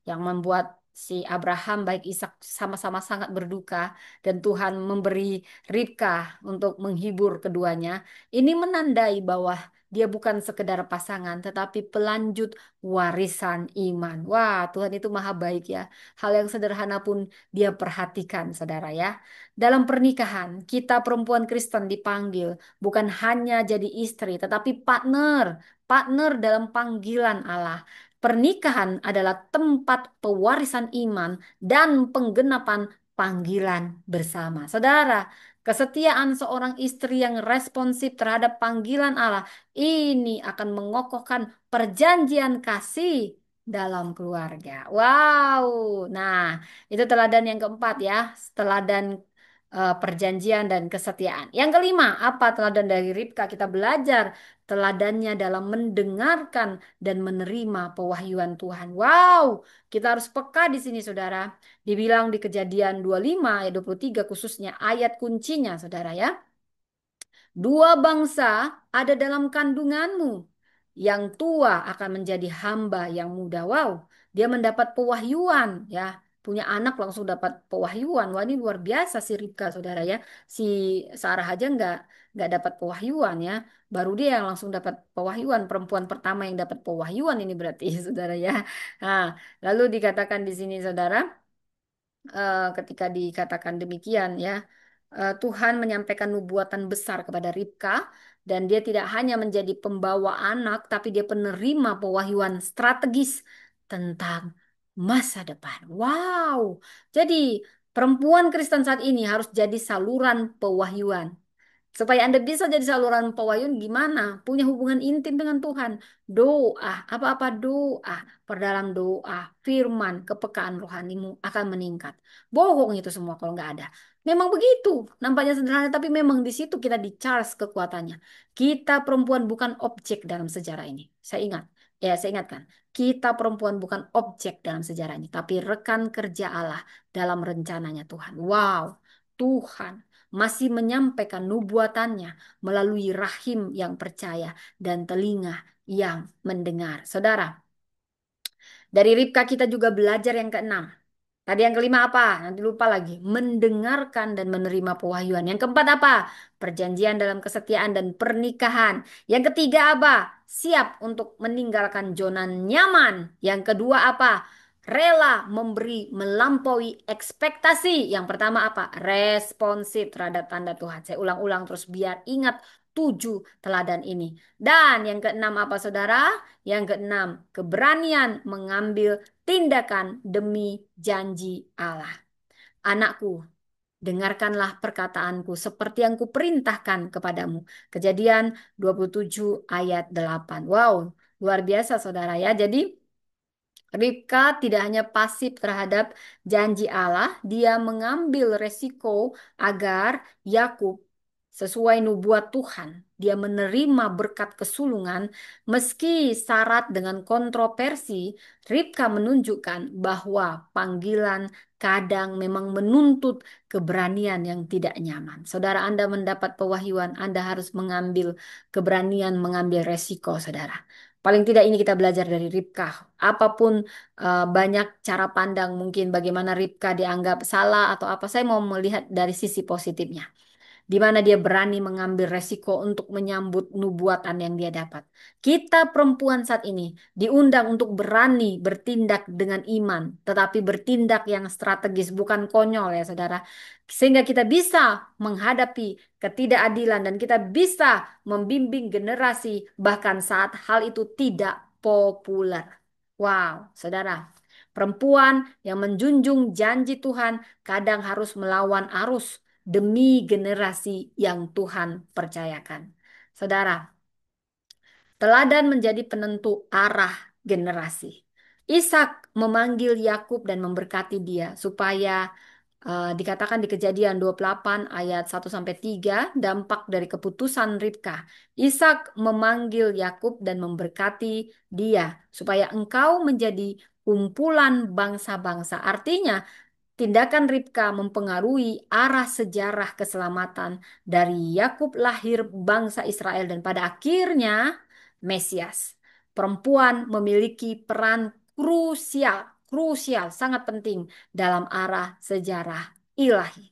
Speaker 1: yang membuat si Abraham baik Ishak sama-sama sangat berduka dan Tuhan memberi Ribka untuk menghibur keduanya. Ini menandai bahwa dia bukan sekedar pasangan, tetapi pelanjut warisan iman. Wah, Tuhan itu maha baik ya. Hal yang sederhana pun dia perhatikan, saudara ya. Dalam pernikahan, kita perempuan Kristen dipanggil bukan hanya jadi istri, tetapi partner. Partner dalam panggilan Allah. Pernikahan adalah tempat pewarisan iman dan penggenapan panggilan bersama. Saudara, kesetiaan seorang istri yang responsif terhadap panggilan Allah ini akan mengokohkan perjanjian kasih dalam keluarga. Wow. Nah, itu teladan yang keempat ya. Teladan perjanjian dan kesetiaan. Yang kelima, apa teladan dari Ribka? Kita belajar teladannya dalam mendengarkan dan menerima pewahyuan Tuhan. Wow, kita harus peka di sini, saudara. Dibilang di Kejadian 25 ayat 23 khususnya ayat kuncinya, saudara ya. Dua bangsa ada dalam kandunganmu. Yang tua akan menjadi hamba yang muda. Wow, dia mendapat pewahyuan ya. Punya anak langsung dapat pewahyuan. Wah, ini luar biasa si Ribka, saudara ya. Si Sarah aja nggak dapat pewahyuan ya. Baru dia yang langsung dapat pewahyuan. Perempuan pertama yang dapat pewahyuan ini berarti, saudara ya. Nah, lalu dikatakan di sini, saudara, ketika dikatakan demikian ya, Tuhan menyampaikan nubuatan besar kepada Ribka dan dia tidak hanya menjadi pembawa anak tapi dia penerima pewahyuan strategis tentang masa depan. Wow. Jadi perempuan Kristen saat ini harus jadi saluran pewahyuan. Supaya Anda bisa jadi saluran pewahyuan gimana? Punya hubungan intim dengan Tuhan. Doa, apa-apa doa, perdalam doa, firman, kepekaan rohanimu akan meningkat. Bohong itu semua kalau nggak ada. Memang begitu. Nampaknya sederhana, tapi memang di situ kita di-charge kekuatannya. Kita perempuan bukan objek dalam sejarah ini. Saya ingatkan. Kita perempuan bukan objek dalam sejarah ini, tapi rekan kerja Allah dalam rencananya Tuhan. Wow, Tuhan masih menyampaikan nubuatannya melalui rahim yang percaya dan telinga yang mendengar. Saudara, dari Ribka kita juga belajar yang keenam. Tadi yang kelima apa? Nanti lupa lagi. Mendengarkan dan menerima pewahyuan. Yang keempat apa? Perjanjian dalam kesetiaan dan pernikahan. Yang ketiga apa? Siap untuk meninggalkan zona nyaman. Yang kedua apa? Rela memberi melampaui ekspektasi. Yang pertama apa? Responsif terhadap tanda Tuhan. Saya ulang-ulang terus biar ingat tujuh teladan ini. Dan yang keenam apa, saudara? Yang keenam, keberanian mengambil tindakan demi janji Allah. Anakku, dengarkanlah perkataanku seperti yang kuperintahkan kepadamu. Kejadian 27 ayat 8. Wow, luar biasa saudara ya. Jadi Ribka tidak hanya pasif terhadap janji Allah, dia mengambil resiko agar Yakub sesuai nubuat Tuhan. Dia menerima berkat kesulungan meski syarat dengan kontroversi. Ribka menunjukkan bahwa panggilan kadang memang menuntut keberanian yang tidak nyaman. Saudara Anda mendapat pewahyuan, Anda harus mengambil keberanian mengambil resiko, saudara. Paling tidak ini kita belajar dari Ribka. Apapun banyak cara pandang mungkin bagaimana Ribka dianggap salah atau apa. Saya mau melihat dari sisi positifnya di mana dia berani mengambil resiko untuk menyambut nubuatan yang dia dapat. Kita perempuan saat ini diundang untuk berani bertindak dengan iman, tetapi bertindak yang strategis, bukan konyol ya saudara. Sehingga kita bisa menghadapi ketidakadilan dan kita bisa membimbing generasi bahkan saat hal itu tidak populer. Wow, saudara. Perempuan yang menjunjung janji Tuhan kadang harus melawan arus demi generasi yang Tuhan percayakan. Saudara, teladan menjadi penentu arah generasi. Ishak memanggil Yakub dan memberkati dia supaya dikatakan di Kejadian 28 ayat 1 sampai 3 dampak dari keputusan Ribka. Ishak memanggil Yakub dan memberkati dia supaya engkau menjadi kumpulan bangsa-bangsa. Artinya tindakan Ribka mempengaruhi arah sejarah keselamatan dari Yakub lahir bangsa Israel dan pada akhirnya Mesias. Perempuan memiliki peran krusial, sangat penting dalam arah sejarah ilahi.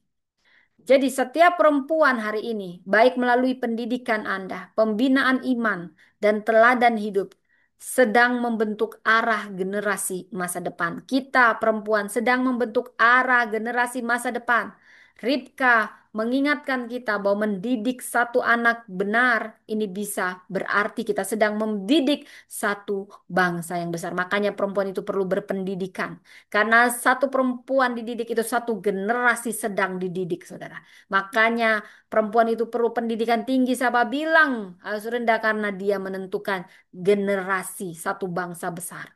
Speaker 1: Jadi setiap perempuan hari ini, baik melalui pendidikan Anda, pembinaan iman, dan teladan hidup, sedang membentuk arah generasi masa depan. Kita perempuan sedang membentuk arah generasi masa depan. Ribka mengingatkan kita bahwa mendidik satu anak benar ini bisa berarti kita sedang mendidik satu bangsa yang besar. Makanya perempuan itu perlu berpendidikan. Karena satu perempuan dididik itu satu generasi sedang dididik, saudara. Makanya perempuan itu perlu pendidikan tinggi. Siapa bilang harus rendah karena dia menentukan generasi satu bangsa besar.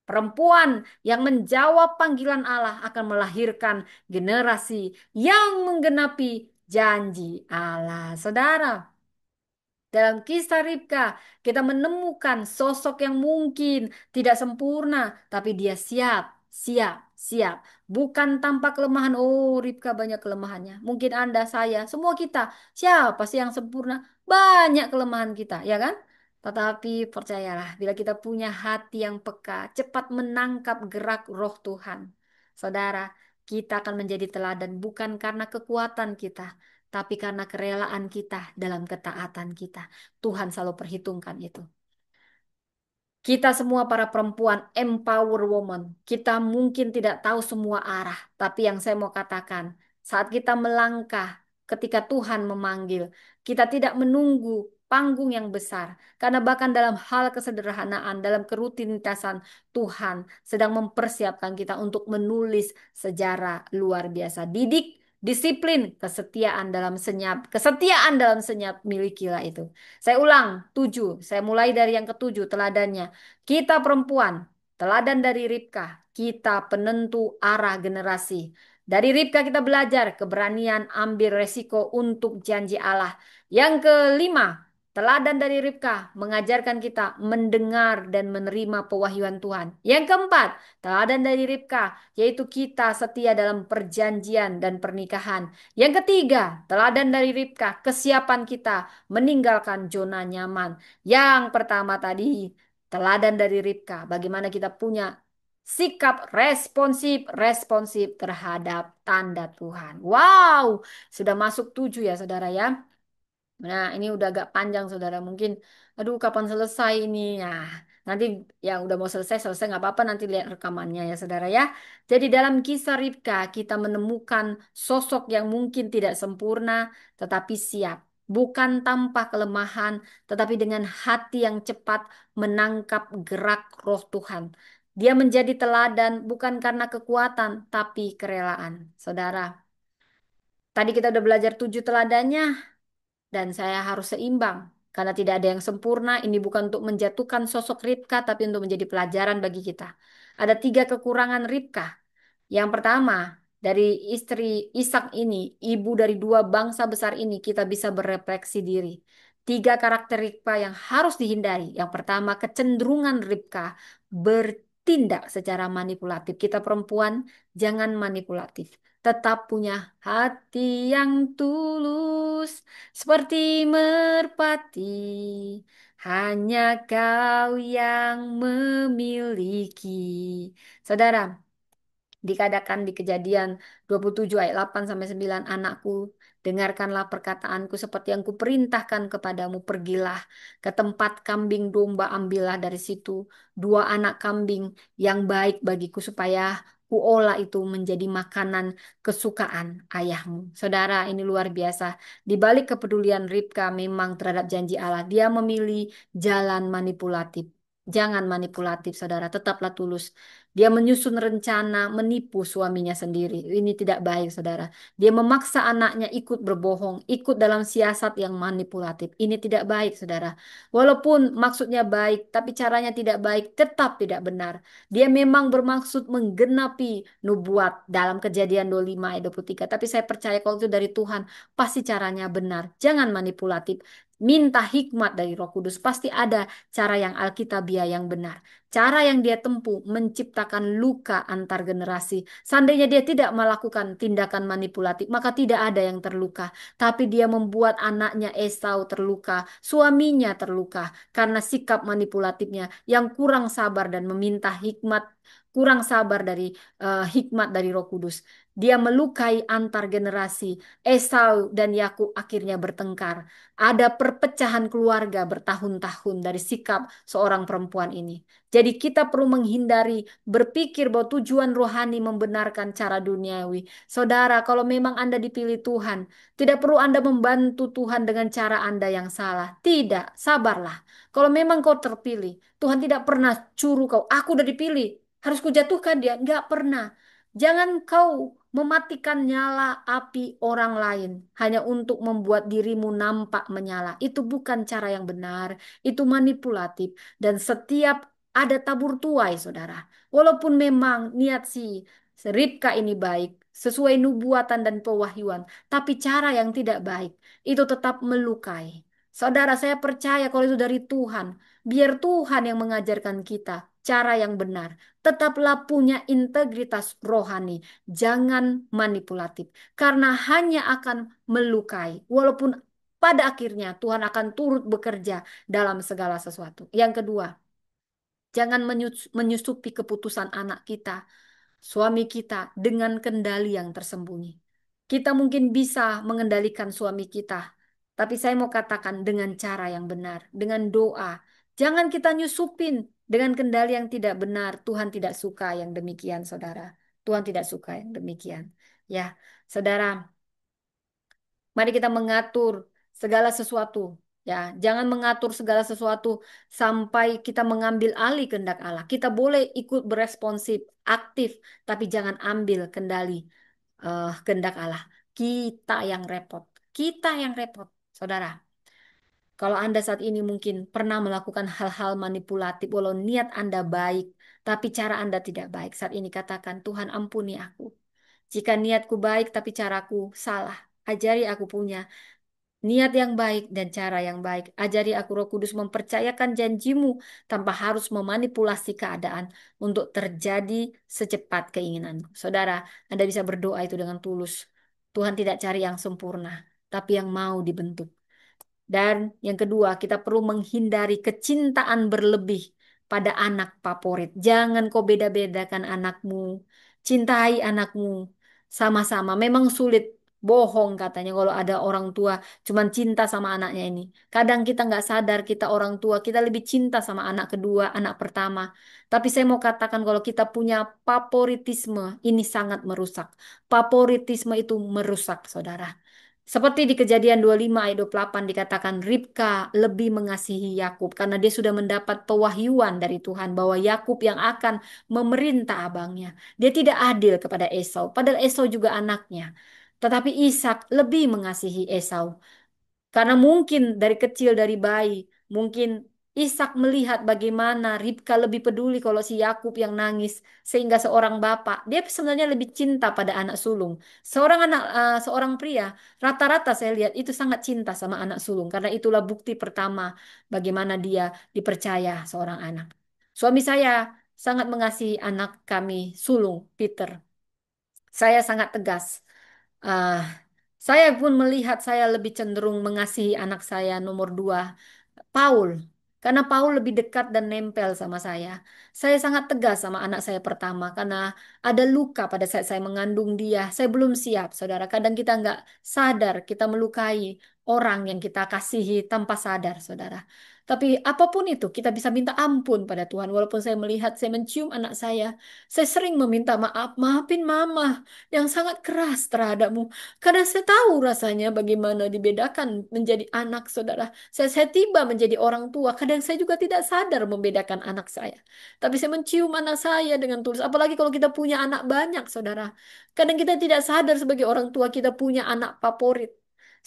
Speaker 1: Perempuan yang menjawab panggilan Allah akan melahirkan generasi yang menggenapi janji Allah. Saudara, dalam kisah Ribka, kita menemukan sosok yang mungkin tidak sempurna, tapi dia siap, siap, siap. Bukan tanpa kelemahan. Oh, Ribka banyak kelemahannya. Mungkin Anda, saya, semua kita. Siapa sih yang sempurna? Banyak kelemahan kita, ya kan? Tetapi percayalah, bila kita punya hati yang peka, cepat menangkap gerak roh Tuhan. Saudara, kita akan menjadi teladan bukan karena kekuatan kita, tapi karena kerelaan kita dalam ketaatan kita. Tuhan selalu perhitungkan itu. Kita semua para perempuan empower woman. Kita mungkin tidak tahu semua arah, tapi yang saya mau katakan, saat kita melangkah ketika Tuhan memanggil, kita tidak menunggu panggung yang besar. Karena bahkan dalam hal kesederhanaan, dalam kerutinitasan, Tuhan sedang mempersiapkan kita untuk menulis sejarah luar biasa. Didik, disiplin, kesetiaan dalam senyap milikilah itu. Saya ulang, 7. Saya mulai dari yang ketujuh, teladannya. Kita perempuan, teladan dari Ribka, kita penentu arah generasi. Dari Ribka kita belajar keberanian ambil resiko untuk janji Allah. Yang kelima, teladan dari Ribka mengajarkan kita mendengar dan menerima pewahyuan Tuhan. Yang keempat, teladan dari Ribka yaitu kita setia dalam perjanjian dan pernikahan. Yang ketiga, teladan dari Ribka, kesiapan kita meninggalkan zona nyaman. Yang pertama tadi, teladan dari Ribka, bagaimana kita punya sikap responsif, responsif terhadap tanda Tuhan. Wow, sudah masuk 7 ya saudara ya. Nah, ini udah agak panjang, saudara. Mungkin, aduh, kapan selesai ini? Nah, nanti yang udah mau selesai, selesai nggak apa-apa. Nanti lihat rekamannya ya, saudara ya. Jadi dalam kisah Ribka, kita menemukan sosok yang mungkin tidak sempurna, tetapi siap. Bukan tanpa kelemahan, tetapi dengan hati yang cepat menangkap gerak roh Tuhan. Dia menjadi teladan bukan karena kekuatan, tapi kerelaan. Saudara, tadi kita udah belajar 7 teladannya dan saya harus seimbang karena tidak ada yang sempurna. Ini bukan untuk menjatuhkan sosok Ribka, tapi untuk menjadi pelajaran bagi kita. Ada 3 kekurangan Ribka. Yang pertama, dari istri Ishak ini, ibu dari 2 bangsa besar ini, kita bisa berefleksi diri. 3 karakter Ribka yang harus dihindari. Yang pertama, kecenderungan Ribka bertindak secara manipulatif. Kita perempuan, jangan manipulatif. Tetap punya hati yang tulus, seperti merpati. Hanya kau yang memiliki. Saudara, dikadakan di Kejadian 27 ayat 8 sampai 9, anakku, dengarkanlah perkataanku seperti yang kuperintahkan kepadamu, pergilah ke tempat kambing domba, ambillah dari situ 2 anak kambing yang baik bagiku supaya kuolah itu menjadi makanan kesukaan ayahmu. Saudara, ini luar biasa. Di balik kepedulian Ribka memang terhadap janji Allah, dia memilih jalan manipulatif. Jangan manipulatif, saudara. Tetaplah tulus. Dia menyusun rencana menipu suaminya sendiri. Ini tidak baik, saudara. Dia memaksa anaknya ikut berbohong, ikut dalam siasat yang manipulatif. Ini tidak baik, saudara. Walaupun maksudnya baik, tapi caranya tidak baik, tetap tidak benar. Dia memang bermaksud menggenapi nubuat dalam Kejadian 25 ayat 23. Tapi saya percaya kalau itu dari Tuhan, pasti caranya benar. Jangan manipulatif. Minta hikmat dari Roh Kudus. Pasti ada cara yang alkitabiah yang benar. Cara yang dia tempuh menciptakan luka antar generasi. Seandainya dia tidak melakukan tindakan manipulatif, maka tidak ada yang terluka. Tapi dia membuat anaknya Esau terluka, suaminya terluka karena sikap manipulatifnya yang kurang sabar dan meminta hikmat, kurang sabar dari hikmat dari Roh Kudus. Dia melukai antar generasi. Esau dan Yakub akhirnya bertengkar. Ada perpecahan keluarga bertahun-tahun dari sikap seorang perempuan ini. Jadi kita perlu menghindari berpikir bahwa tujuan rohani membenarkan cara duniawi. Saudara, kalau memang Anda dipilih Tuhan, tidak perlu Anda membantu Tuhan dengan cara Anda yang salah. Tidak, sabarlah. Kalau memang kau terpilih, Tuhan tidak pernah curu kau. Aku udah dipilih, harus kujatuhkan dia. Enggak pernah. Jangan kau mematikan nyala api orang lain hanya untuk membuat dirimu nampak menyala. Itu bukan cara yang benar, itu manipulatif. Dan setiap ada tabur tuai, saudara. Walaupun memang niat si Ribka ini baik, sesuai nubuatan dan pewahyuan, tapi cara yang tidak baik itu tetap melukai. Saudara, saya percaya kalau itu dari Tuhan, biar Tuhan yang mengajarkan kita cara yang benar. Tetaplah punya integritas rohani, jangan manipulatif, karena hanya akan melukai. Walaupun pada akhirnya Tuhan akan turut bekerja dalam segala sesuatu. Yang kedua, jangan menyusupi keputusan anak kita, suami kita dengan kendali yang tersembunyi. Kita mungkin bisa mengendalikan suami kita, tapi saya mau katakan dengan cara yang benar, dengan doa. Jangan kita nyusupin dengan kendali yang tidak benar. Tuhan tidak suka yang demikian, saudara. Tuhan tidak suka yang demikian. Ya, saudara. Mari kita mengatur segala sesuatu. Ya, jangan mengatur segala sesuatu sampai kita mengambil alih kehendak Allah. Kita boleh ikut beresponsif, aktif, tapi jangan ambil kendali kehendak Allah. Kita yang repot. Kita yang repot, saudara. Kalau Anda saat ini mungkin pernah melakukan hal-hal manipulatif, walau niat Anda baik, tapi cara Anda tidak baik. Saat ini katakan, Tuhan ampuni aku. Jika niatku baik tapi caraku salah, ajari aku punya niat yang baik dan cara yang baik. Ajari aku Roh Kudus mempercayakan janjimu tanpa harus memanipulasi keadaan untuk terjadi secepat keinginanku. Saudara, Anda bisa berdoa itu dengan tulus. Tuhan tidak cari yang sempurna, tapi yang mau dibentuk. Dan yang kedua, kita perlu menghindari kecintaan berlebih pada anak favorit. Jangan kau beda-bedakan anakmu. Cintai anakmu sama-sama. Memang sulit, bohong katanya kalau ada orang tua cuman cinta sama anaknya ini. Kadang kita nggak sadar kita orang tua, kita lebih cinta sama anak kedua, anak pertama. Tapi saya mau katakan kalau kita punya favoritisme, ini sangat merusak. Favoritisme itu merusak, saudara. Seperti di Kejadian 25 ayat 28 dikatakan Ribka lebih mengasihi Yakub karena dia sudah mendapat pewahyuan dari Tuhan bahwa Yakub yang akan memerintah abangnya. Dia tidak adil kepada Esau, padahal Esau juga anaknya. Tetapi Ishak lebih mengasihi Esau. Karena mungkin dari kecil dari bayi, mungkin Ishak melihat bagaimana Ribka lebih peduli kalau si Yakub yang nangis sehingga seorang bapak dia sebenarnya lebih cinta pada anak sulung. Seorang pria rata-rata saya lihat itu sangat cinta sama anak sulung karena itulah bukti pertama bagaimana dia dipercaya seorang anak. Suami saya sangat mengasihi anak kami sulung Peter. Saya sangat tegas. Ah, saya pun melihat saya lebih cenderung mengasihi anak saya nomor dua, Paul. Karena Paul lebih dekat dan nempel sama saya. Saya sangat tegas sama anak saya pertama karena ada luka pada saat saya mengandung dia. Saya belum siap, saudara. Kadang kita nggak sadar kita melukai orang yang kita kasihi tanpa sadar, saudara. Tapi apapun itu, kita bisa minta ampun pada Tuhan. Walaupun saya melihat, saya mencium anak saya sering meminta maaf, maafin mama yang sangat keras terhadapmu. Karena saya tahu rasanya bagaimana dibedakan menjadi anak, saudara. Saya tiba menjadi orang tua. Kadang saya juga tidak sadar membedakan anak saya. Tapi saya mencium anak saya dengan tulus. Apalagi kalau kita punya anak banyak, saudara. Kadang kita tidak sadar sebagai orang tua kita punya anak favorit.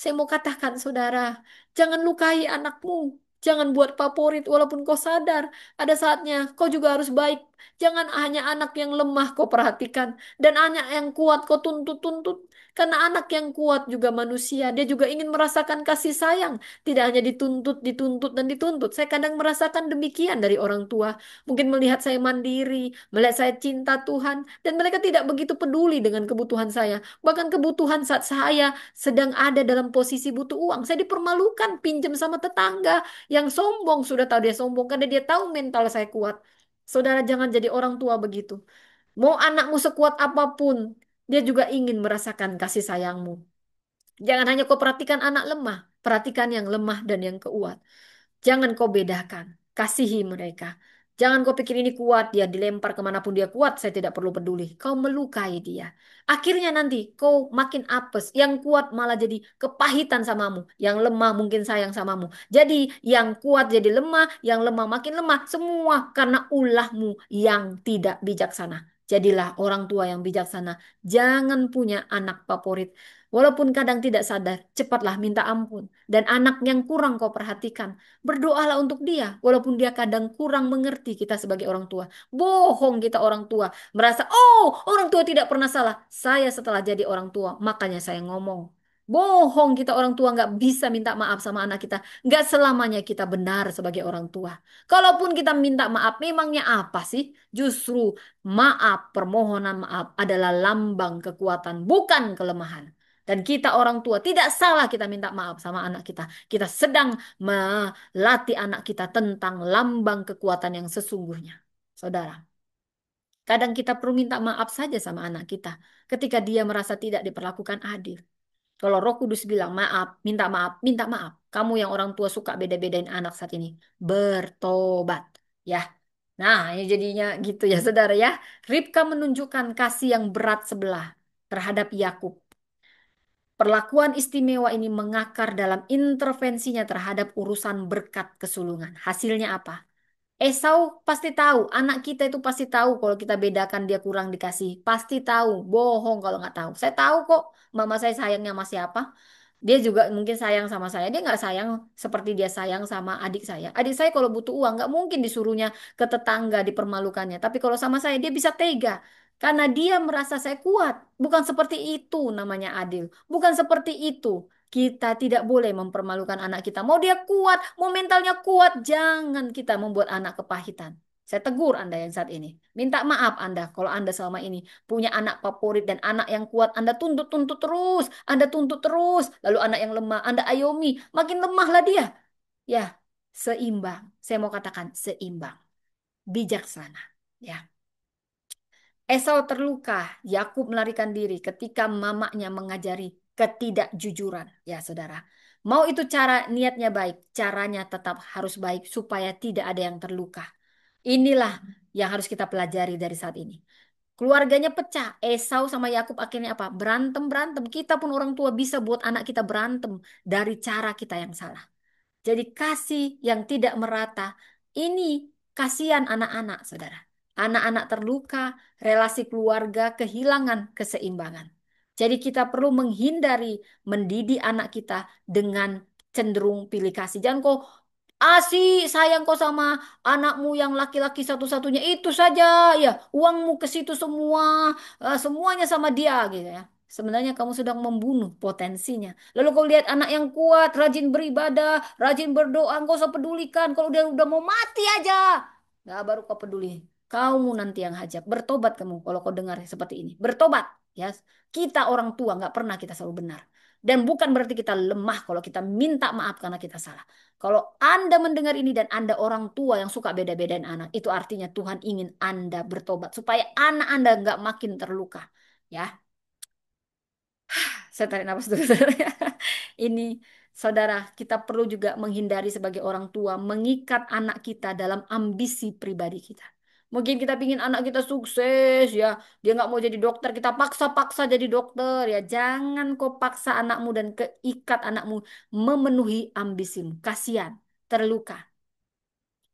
Speaker 1: Saya mau katakan, saudara, jangan lukai anakmu. Jangan buat favorit walaupun kau sadar. Ada saatnya kau juga harus baik. Jangan hanya anak yang lemah kau perhatikan. Dan anak yang kuat kau tuntut-tuntut. Karena anak yang kuat juga manusia. Dia juga ingin merasakan kasih sayang. Tidak hanya dituntut, dituntut, dan dituntut. Saya kadang merasakan demikian dari orang tua. Mungkin melihat saya mandiri, melihat saya cinta Tuhan, dan mereka tidak begitu peduli dengan kebutuhan saya. Bahkan kebutuhan saat saya sedang ada dalam posisi butuh uang, saya dipermalukan, pinjam sama tetangga yang sombong. Sudah tahu dia sombong karena dia tahu mental saya kuat. Saudara, jangan jadi orang tua begitu. Mau anakmu sekuat apapun, dia juga ingin merasakan kasih sayangmu. Jangan hanya kau perhatikan anak lemah, perhatikan yang lemah dan yang kuat. Jangan kau bedakan, kasihi mereka. Jangan kau pikir ini kuat, dia dilempar kemanapun dia kuat, saya tidak perlu peduli. Kau melukai dia. Akhirnya nanti kau makin apes. Yang kuat malah jadi kepahitan samamu. Yang lemah mungkin sayang samamu. Jadi yang kuat jadi lemah, yang lemah makin lemah. Semua karena ulahmu yang tidak bijaksana. Jadilah orang tua yang bijaksana. Jangan punya anak favorit. Walaupun kadang tidak sadar, cepatlah minta ampun. Dan anak yang kurang kau perhatikan, berdoalah untuk dia. Walaupun dia kadang kurang mengerti kita sebagai orang tua. Bohong kita orang tua. Merasa, oh orang tua tidak pernah salah. Saya setelah jadi orang tua, makanya saya ngomong. Bohong kita orang tua nggak bisa minta maaf sama anak kita. Nggak selamanya kita benar sebagai orang tua. Kalaupun kita minta maaf, memangnya apa sih? Justru maaf, permohonan maaf adalah lambang kekuatan, bukan kelemahan. Dan kita orang tua tidak salah kita minta maaf sama anak kita. Kita sedang melatih anak kita tentang lambang kekuatan yang sesungguhnya. Saudara, kadang kita perlu minta maaf saja sama anak kita ketika dia merasa tidak diperlakukan adil. Kalau Roh Kudus bilang maaf, minta maaf, minta maaf. Kamu yang orang tua suka beda-bedain anak saat ini, bertobat. Ya, nah ini jadinya gitu ya saudara ya. Ribka menunjukkan kasih yang berat sebelah terhadap Yakub. Perlakuan istimewa ini mengakar dalam intervensinya terhadap urusan berkat kesulungan. Hasilnya apa? Esau pasti tahu, anak kita itu pasti tahu kalau kita bedakan dia kurang dikasih. Pasti tahu, bohong kalau nggak tahu. Saya tahu kok, mama saya sayangnya sama siapa. Dia juga mungkin sayang sama saya. Dia nggak sayang seperti dia sayang sama adik saya. Adik saya kalau butuh uang nggak mungkin disuruhnya ke tetangga dipermalukannya. Tapi kalau sama saya dia bisa tega. Karena dia merasa saya kuat. Bukan seperti itu namanya adil. Bukan seperti itu. Kita tidak boleh mempermalukan anak kita. Mau dia kuat, mau mentalnya kuat, jangan kita membuat anak kepahitan. Saya tegur Anda yang saat ini. Minta maaf Anda kalau Anda selama ini punya anak favorit dan anak yang kuat. Anda tuntut-tuntut terus. Anda tuntut terus. Lalu anak yang lemah, Anda ayomi. Makin lemahlah dia. Ya, seimbang. Saya mau katakan seimbang. Bijaksana. Ya. Esau terluka, Yakub melarikan diri ketika mamanya mengajari ketidakjujuran. Ya, saudara. Mau itu cara niatnya baik, caranya tetap harus baik supaya tidak ada yang terluka. Inilah yang harus kita pelajari dari saat ini. Keluarganya pecah. Esau sama Yakub akhirnya apa? Berantem-berantem. Kita pun orang tua bisa buat anak kita berantem dari cara kita yang salah. Jadi kasih yang tidak merata. Ini kasihan anak-anak, saudara. Anak-anak terluka, relasi keluarga kehilangan keseimbangan. Jadi kita perlu menghindari mendidik anak kita dengan cenderung pilih kasih. Jangan kok asih sayang kok sama anakmu yang laki-laki satu-satunya itu saja ya uangmu ke situ semua semuanya sama dia gitu ya. Sebenarnya kamu sedang membunuh potensinya. Lalu kau lihat anak yang kuat, rajin beribadah, rajin berdoa, kau usah pedulikan. Kalau dia udah mau mati aja, nggak baru kau peduli. Kamu nanti yang hajat. Bertobat kamu kalau kau dengar seperti ini. Bertobat. Ya, kita orang tua nggak pernah kita selalu benar. Dan bukan berarti kita lemah kalau kita minta maaf karena kita salah. Kalau Anda mendengar ini dan Anda orang tua yang suka beda-bedain anak, itu artinya Tuhan ingin Anda bertobat supaya anak Anda nggak makin terluka. Ya, saya tarik nafas dulu, saudara. Ini, saudara, kita perlu juga menghindari sebagai orang tua mengikat anak kita dalam ambisi pribadi kita. Mungkin kita pingin anak kita sukses, ya. Dia nggak mau jadi dokter, kita paksa-paksa jadi dokter, ya. Jangan kau paksa anakmu dan keikat anakmu memenuhi ambisimu. Kasihan, terluka.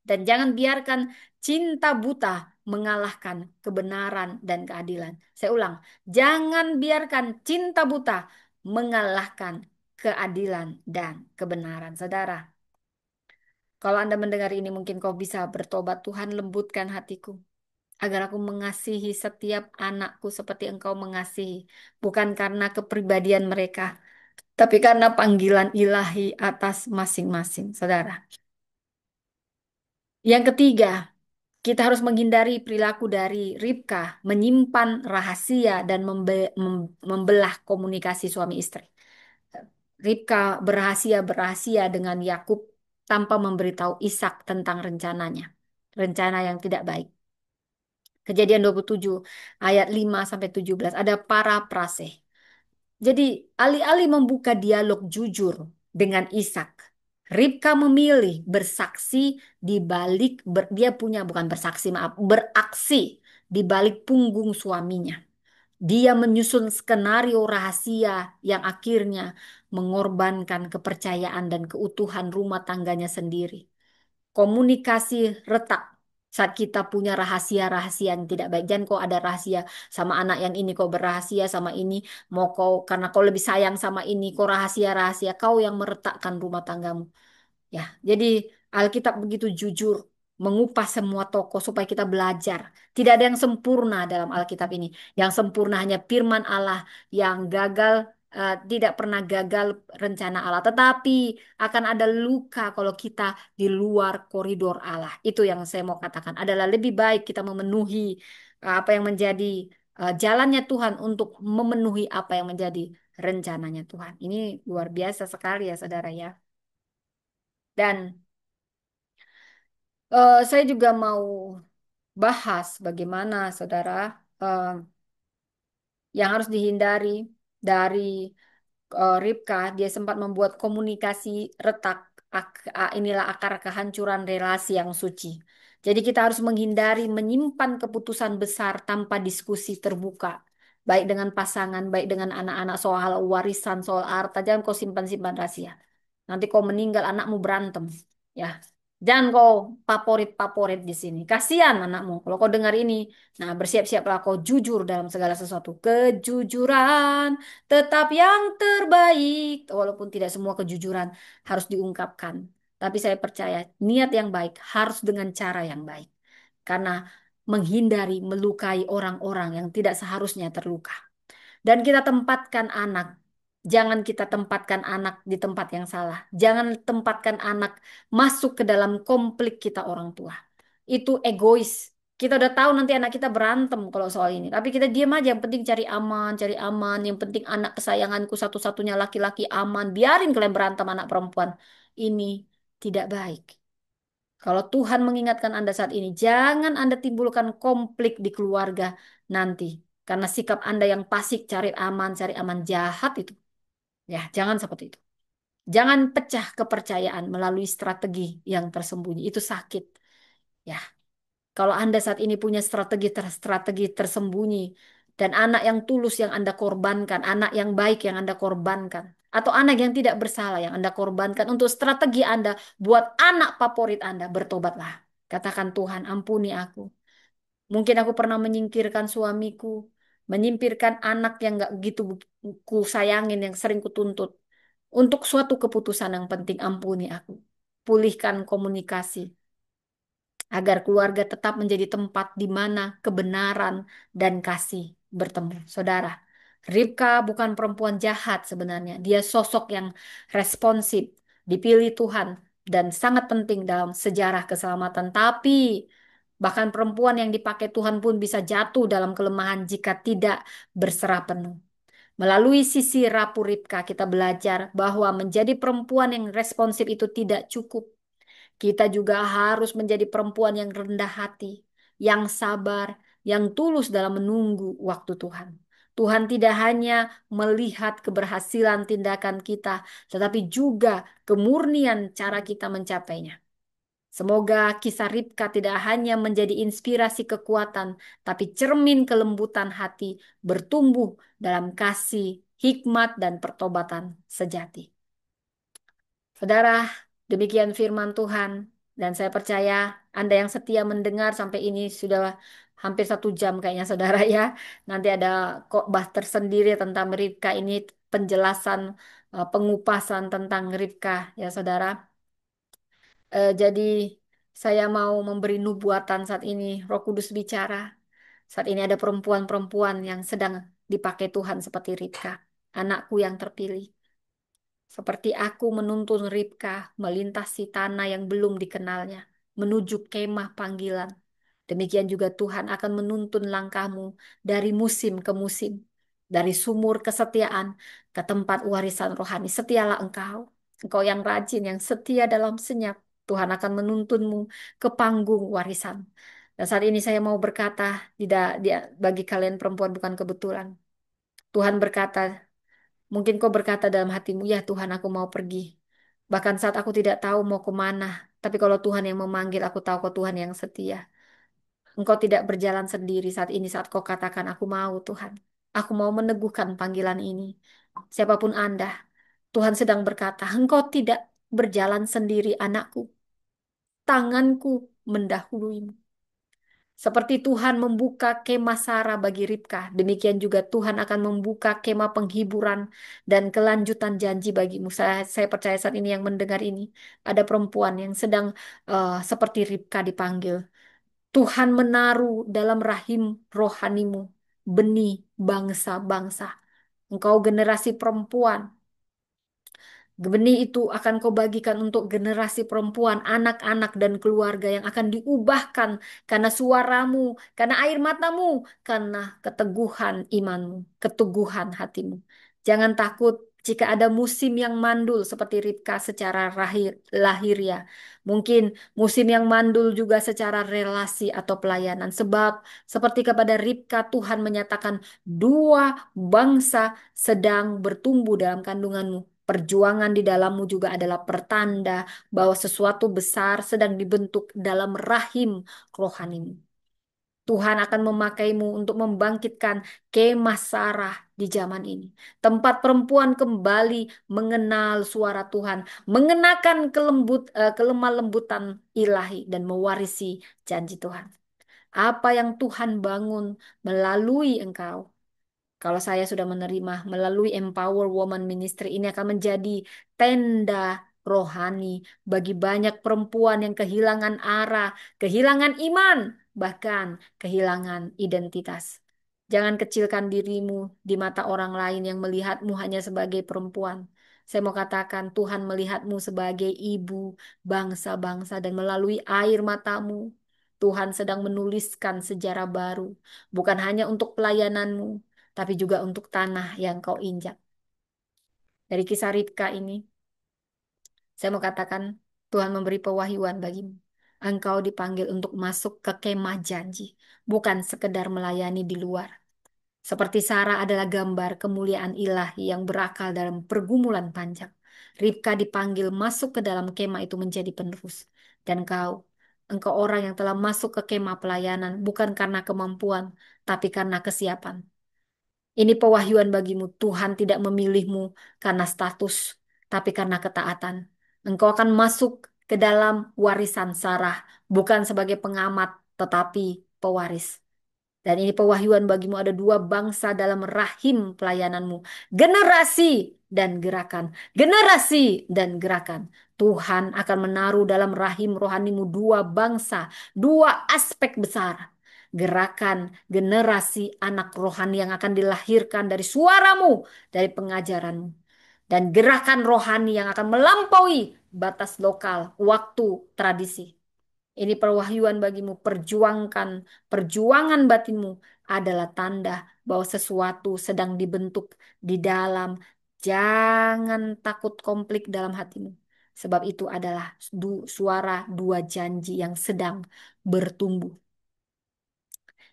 Speaker 1: Dan jangan biarkan cinta buta mengalahkan kebenaran dan keadilan. Saya ulang, jangan biarkan cinta buta mengalahkan keadilan dan kebenaran. Saudara, kalau Anda mendengar ini mungkin kau bisa bertobat. Tuhan lembutkan hatiku agar aku mengasihi setiap anakku seperti Engkau mengasihi. Bukan karena kepribadian mereka, tapi karena panggilan ilahi atas masing-masing. Saudara. Yang ketiga, kita harus menghindari perilaku dari Ribka, menyimpan rahasia dan membelah komunikasi suami istri. Ribka berahasia dengan Yakub tanpa memberitahu Ishak tentang rencananya. Rencana yang tidak baik. Kejadian 27 ayat 5 sampai 17 ada parafrase. Jadi alih-alih membuka dialog jujur dengan Ishak, Ribka memilih bersaksi di balik dia punya bukan bersaksi maaf, beraksi di balik punggung suaminya. Dia menyusun skenario rahasia yang akhirnya mengorbankan kepercayaan dan keutuhan rumah tangganya sendiri. Komunikasi retak, Saat kita punya rahasia-rahasia yang tidak baik, jangan kau ada rahasia sama anak yang ini, kau berrahasia sama ini, mau kau karena kau lebih sayang sama ini, kau rahasia-rahasia, kau yang meretakkan rumah tanggamu. Ya, jadi Alkitab begitu jujur mengupas semua tokoh supaya kita belajar. Tidak ada yang sempurna dalam Alkitab ini. Yang sempurna hanya firman Allah yang gagal tidak pernah gagal rencana Allah. Tetapi akan ada luka kalau kita di luar koridor Allah. Itu yang saya mau katakan. Adalah lebih baik kita memenuhi apa yang menjadi jalannya Tuhan untuk memenuhi apa yang menjadi rencananya Tuhan. Ini luar biasa sekali ya saudara ya. Dan saya juga mau bahas bagaimana saudara eh, yang harus dihindari dari Ribka. Dia sempat membuat komunikasi retak. Inilah akar kehancuran relasi yang suci. Jadi kita harus menghindari menyimpan keputusan besar tanpa diskusi terbuka. Baik dengan pasangan, baik dengan anak-anak soal warisan, soal harta. Jangan kau simpan-simpan rahasia. Nanti kau meninggal anakmu berantem. Ya, jangan kau paporit-paporit di sini. Kasihan anakmu kalau kau dengar ini. Nah, bersiap-siaplah kau jujur dalam segala sesuatu. Kejujuran tetap yang terbaik. Walaupun tidak semua kejujuran harus diungkapkan. Tapi saya percaya niat yang baik harus dengan cara yang baik. Karena menghindari melukai orang-orang yang tidak seharusnya terluka. Dan kita tempatkan anak. Jangan kita tempatkan anak di tempat yang salah. Jangan tempatkan anak masuk ke dalam konflik kita orang tua. Itu egois. Kita udah tahu nanti anak kita berantem kalau soal ini. Tapi kita diam aja. Yang penting cari aman, cari aman. Yang penting anak kesayanganku satu-satunya laki-laki aman. Biarin kalian berantem anak perempuan. Ini tidak baik. Kalau Tuhan mengingatkan Anda saat ini, jangan Anda timbulkan konflik di keluarga nanti. Karena sikap Anda yang pasif cari aman jahat itu. Ya, jangan seperti itu. Jangan pecah kepercayaan melalui strategi yang tersembunyi. Itu sakit. Ya, kalau Anda saat ini punya strategi tersembunyi dan anak yang tulus yang Anda korbankan, anak yang baik yang Anda korbankan, atau anak yang tidak bersalah yang Anda korbankan untuk strategi Anda buat anak favorit Anda, bertobatlah. Katakan Tuhan, ampuni aku. Mungkin aku pernah menyingkirkan suamiku, menyingkirkan anak yang gak gitu ku sayangin, yang sering kutuntut. Untuk suatu keputusan yang penting, ampuni aku. Pulihkan komunikasi agar keluarga tetap menjadi tempat di mana kebenaran dan kasih bertemu. Saudara, Ribka bukan perempuan jahat sebenarnya. Dia sosok yang responsif, dipilih Tuhan, dan sangat penting dalam sejarah keselamatan. Tapi bahkan perempuan yang dipakai Tuhan pun bisa jatuh dalam kelemahan jika tidak berserah penuh. Melalui sisi rapuh Ribka, kita belajar bahwa menjadi perempuan yang responsif itu tidak cukup. Kita juga harus menjadi perempuan yang rendah hati, yang sabar, yang tulus dalam menunggu waktu Tuhan. Tuhan tidak hanya melihat keberhasilan tindakan kita, tetapi juga kemurnian cara kita mencapainya. Semoga kisah Ribka tidak hanya menjadi inspirasi kekuatan, tapi cermin kelembutan hati bertumbuh dalam kasih, hikmat, dan pertobatan sejati. Saudara, demikian firman Tuhan. Dan saya percaya Anda yang setia mendengar sampai ini sudah hampir 1 jam kayaknya saudara ya. Nanti ada khotbah tersendiri tentang Ribka ini, penjelasan, pengupasan tentang Ribka ya saudara. Jadi saya mau memberi nubuatan saat ini. Roh Kudus bicara. Saat ini ada perempuan-perempuan yang sedang dipakai Tuhan seperti Ribka. Anakku yang terpilih. Seperti aku menuntun Ribka melintasi tanah yang belum dikenalnya, menuju kemah panggilan. Demikian juga Tuhan akan menuntun langkahmu dari musim ke musim, dari sumur kesetiaan ke tempat warisan rohani. Setialah engkau, engkau yang rajin, yang setia dalam senyap. Tuhan akan menuntunmu ke panggung warisan. Dan saat ini saya mau berkata, tidak, bagi kalian perempuan bukan kebetulan. Tuhan berkata, mungkin kau berkata dalam hatimu, ya Tuhan aku mau pergi. Bahkan saat aku tidak tahu mau kemana. Tapi kalau Tuhan yang memanggil, aku tahu kau Tuhan yang setia. Engkau tidak berjalan sendiri saat ini saat kau katakan, aku mau Tuhan. Aku mau meneguhkan panggilan ini. Siapapun Anda, Tuhan sedang berkata, engkau tidak berjalan sendiri anakku. Tanganku mendahuluimu. Seperti Tuhan membuka kemah Sarah bagi Ribka, demikian juga Tuhan akan membuka kemah penghiburan dan kelanjutan janji bagimu. Saya percaya saat ini yang mendengar ini, ada perempuan yang sedang seperti Ribka dipanggil. Tuhan menaruh dalam rahim rohanimu benih bangsa-bangsa. Engkau generasi perempuan. Benih itu akan kau bagikan untuk generasi perempuan, anak-anak dan keluarga yang akan diubahkan karena suaramu, karena air matamu, karena keteguhan imanmu, keteguhan hatimu. Jangan takut jika ada musim yang mandul seperti Ribka secara lahiriah. Mungkin musim yang mandul juga secara relasi atau pelayanan. Sebab seperti kepada Ribka Tuhan menyatakan dua bangsa sedang bertumbuh dalam kandunganmu. Perjuangan di dalammu juga adalah pertanda bahwa sesuatu besar sedang dibentuk dalam rahim rohanimu. Tuhan akan memakaimu untuk membangkitkan kemah Sarah di zaman ini. Tempat perempuan kembali mengenal suara Tuhan, mengenakan kelemah lembutan ilahi dan mewarisi janji Tuhan. Apa yang Tuhan bangun melalui engkau, kalau saya sudah menerima melalui Empower Woman Ministry, ini akan menjadi tenda rohani bagi banyak perempuan yang kehilangan arah, kehilangan iman, bahkan kehilangan identitas. Jangan kecilkan dirimu di mata orang lain yang melihatmu hanya sebagai perempuan. Saya mau katakan Tuhan melihatmu sebagai ibu bangsa-bangsa dan melalui air matamu Tuhan sedang menuliskan sejarah baru, bukan hanya untuk pelayananmu, tapi juga untuk tanah yang kau injak. Dari kisah Ribka ini, saya mau katakan, Tuhan memberi pewahyuan bagimu. Engkau dipanggil untuk masuk ke kemah janji, bukan sekedar melayani di luar. Seperti Sarah adalah gambar kemuliaan ilahi yang berakal dalam pergumulan panjang. Ribka dipanggil masuk ke dalam kemah itu menjadi penerus. Dan engkau orang yang telah masuk ke kemah pelayanan bukan karena kemampuan, tapi karena kesiapan. Ini pewahyuan bagimu. Tuhan tidak memilihmu karena status, tapi karena ketaatan. Engkau akan masuk ke dalam warisan Sarah, bukan sebagai pengamat, tetapi pewaris. Dan ini pewahyuan bagimu, ada dua bangsa dalam rahim pelayananmu. Generasi dan gerakan. Generasi dan gerakan. Tuhan akan menaruh dalam rahim rohanimu dua bangsa, dua aspek besar. Gerakan generasi anak rohani yang akan dilahirkan dari suaramu, dari pengajaranmu. Dan gerakan rohani yang akan melampaui batas lokal, waktu, tradisi. Ini perwahyuan bagimu, perjuangkan, perjuangan batinmu adalah tanda bahwa sesuatu sedang dibentuk di dalam. Jangan takut konflik dalam hatimu. Sebab itu adalah suara dua janji yang sedang bertumbuh.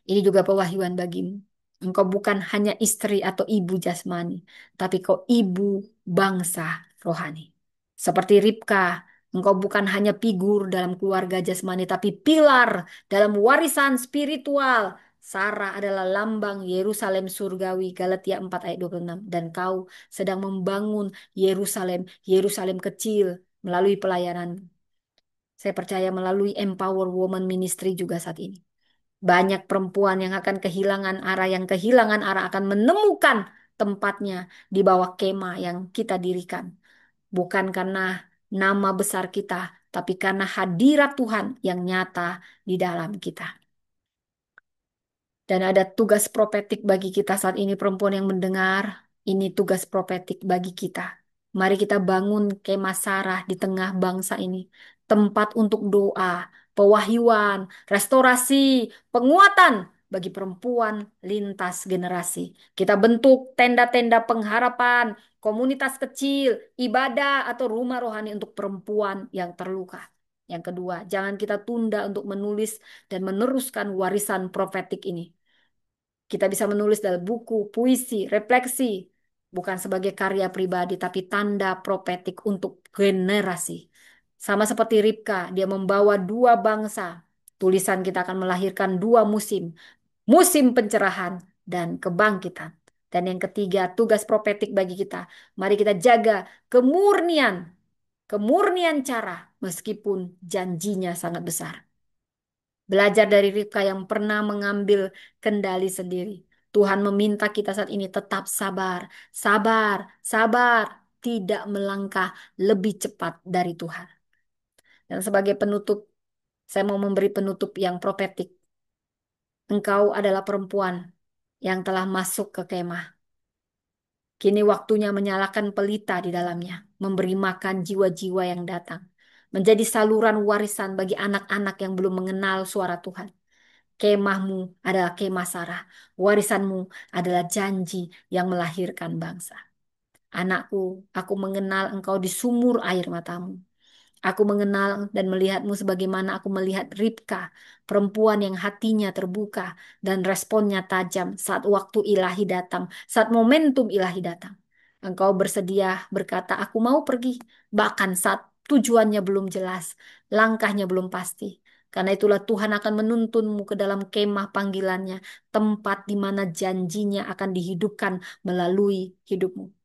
Speaker 1: Ini juga pewahyuan bagimu. Engkau bukan hanya istri atau ibu jasmani, tapi kau ibu bangsa rohani. Seperti Ribka, engkau bukan hanya figur dalam keluarga jasmani, tapi pilar dalam warisan spiritual. Sarah adalah lambang Yerusalem surgawi, Galatia 4 ayat 26. Dan kau sedang membangun Yerusalem, Yerusalem kecil melalui pelayanan. Saya percaya melalui Empower Woman Ministry juga saat ini. Banyak perempuan yang akan kehilangan arah, yang kehilangan arah akan menemukan tempatnya di bawah kemah yang kita dirikan. Bukan karena nama besar kita, tapi karena hadirat Tuhan yang nyata di dalam kita. Dan ada tugas profetik bagi kita saat ini, perempuan yang mendengar. Ini tugas profetik bagi kita. Mari kita bangun kemah Sarah di tengah bangsa ini. Tempat untuk doa, pewahyuan, restorasi, penguatan bagi perempuan lintas generasi. Kita bentuk tenda-tenda pengharapan, komunitas kecil, ibadah atau rumah rohani untuk perempuan yang terluka. Yang kedua, jangan kita tunda untuk menulis dan meneruskan warisan profetik ini. Kita bisa menulis dalam buku, puisi, refleksi, bukan sebagai karya pribadi, tapi tanda profetik untuk generasi. Sama seperti Ribka, dia membawa dua bangsa. Tulisan kita akan melahirkan dua musim, musim pencerahan dan kebangkitan. Dan yang ketiga, tugas profetik bagi kita. Mari kita jaga kemurnian, kemurnian cara, meskipun janjinya sangat besar. Belajar dari Ribka yang pernah mengambil kendali sendiri. Tuhan meminta kita saat ini tetap sabar, sabar, sabar, tidak melangkah lebih cepat dari Tuhan. Dan sebagai penutup, saya mau memberi penutup yang profetik. Engkau adalah perempuan yang telah masuk ke kemah. Kini waktunya menyalakan pelita di dalamnya, memberi makan jiwa-jiwa yang datang, menjadi saluran warisan bagi anak-anak yang belum mengenal suara Tuhan. Kemahmu adalah kemah Sarah, warisanmu adalah janji yang melahirkan bangsa. Anakku, aku mengenal engkau di sumur air matamu. Aku mengenal dan melihatmu sebagaimana aku melihat Ribka, perempuan yang hatinya terbuka dan responnya tajam saat waktu ilahi datang, saat momentum ilahi datang. Engkau bersedia berkata, aku mau pergi, bahkan saat tujuannya belum jelas, langkahnya belum pasti. Karena itulah Tuhan akan menuntunmu ke dalam kemah panggilannya, tempat di mana janjinya akan dihidupkan melalui hidupmu.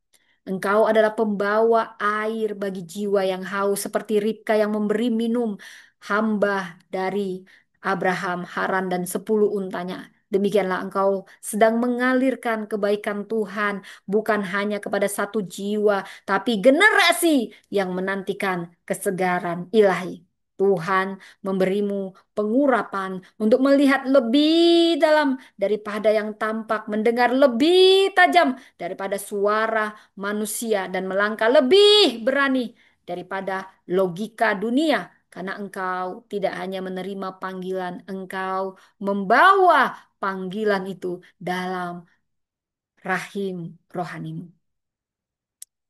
Speaker 1: Engkau adalah pembawa air bagi jiwa yang haus, seperti Ribka yang memberi minum hamba dari Abraham, Haran, dan 10 untanya. Demikianlah engkau sedang mengalirkan kebaikan Tuhan, bukan hanya kepada satu jiwa, tapi generasi yang menantikan kesegaran ilahi. Tuhan memberimu pengurapan untuk melihat lebih dalam daripada yang tampak, mendengar lebih tajam daripada suara manusia dan melangkah lebih berani daripada logika dunia. Karena engkau tidak hanya menerima panggilan, engkau membawa panggilan itu dalam rahim rohanimu.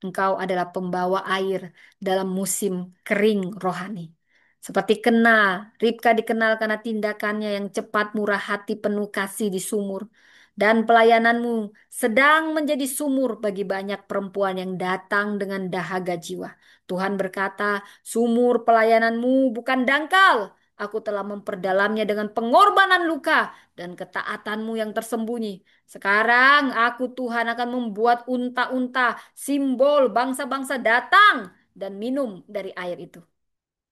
Speaker 1: Engkau adalah pembawa air dalam musim kering rohani. Seperti kenal, Ribka dikenal karena tindakannya yang cepat, murah hati, penuh kasih di sumur. Dan pelayananmu sedang menjadi sumur bagi banyak perempuan yang datang dengan dahaga jiwa. Tuhan berkata, sumur pelayananmu bukan dangkal. Aku telah memperdalamnya dengan pengorbanan luka dan ketaatanmu yang tersembunyi. Sekarang aku Tuhan akan membuat unta-unta, simbol bangsa-bangsa datang dan minum dari air itu.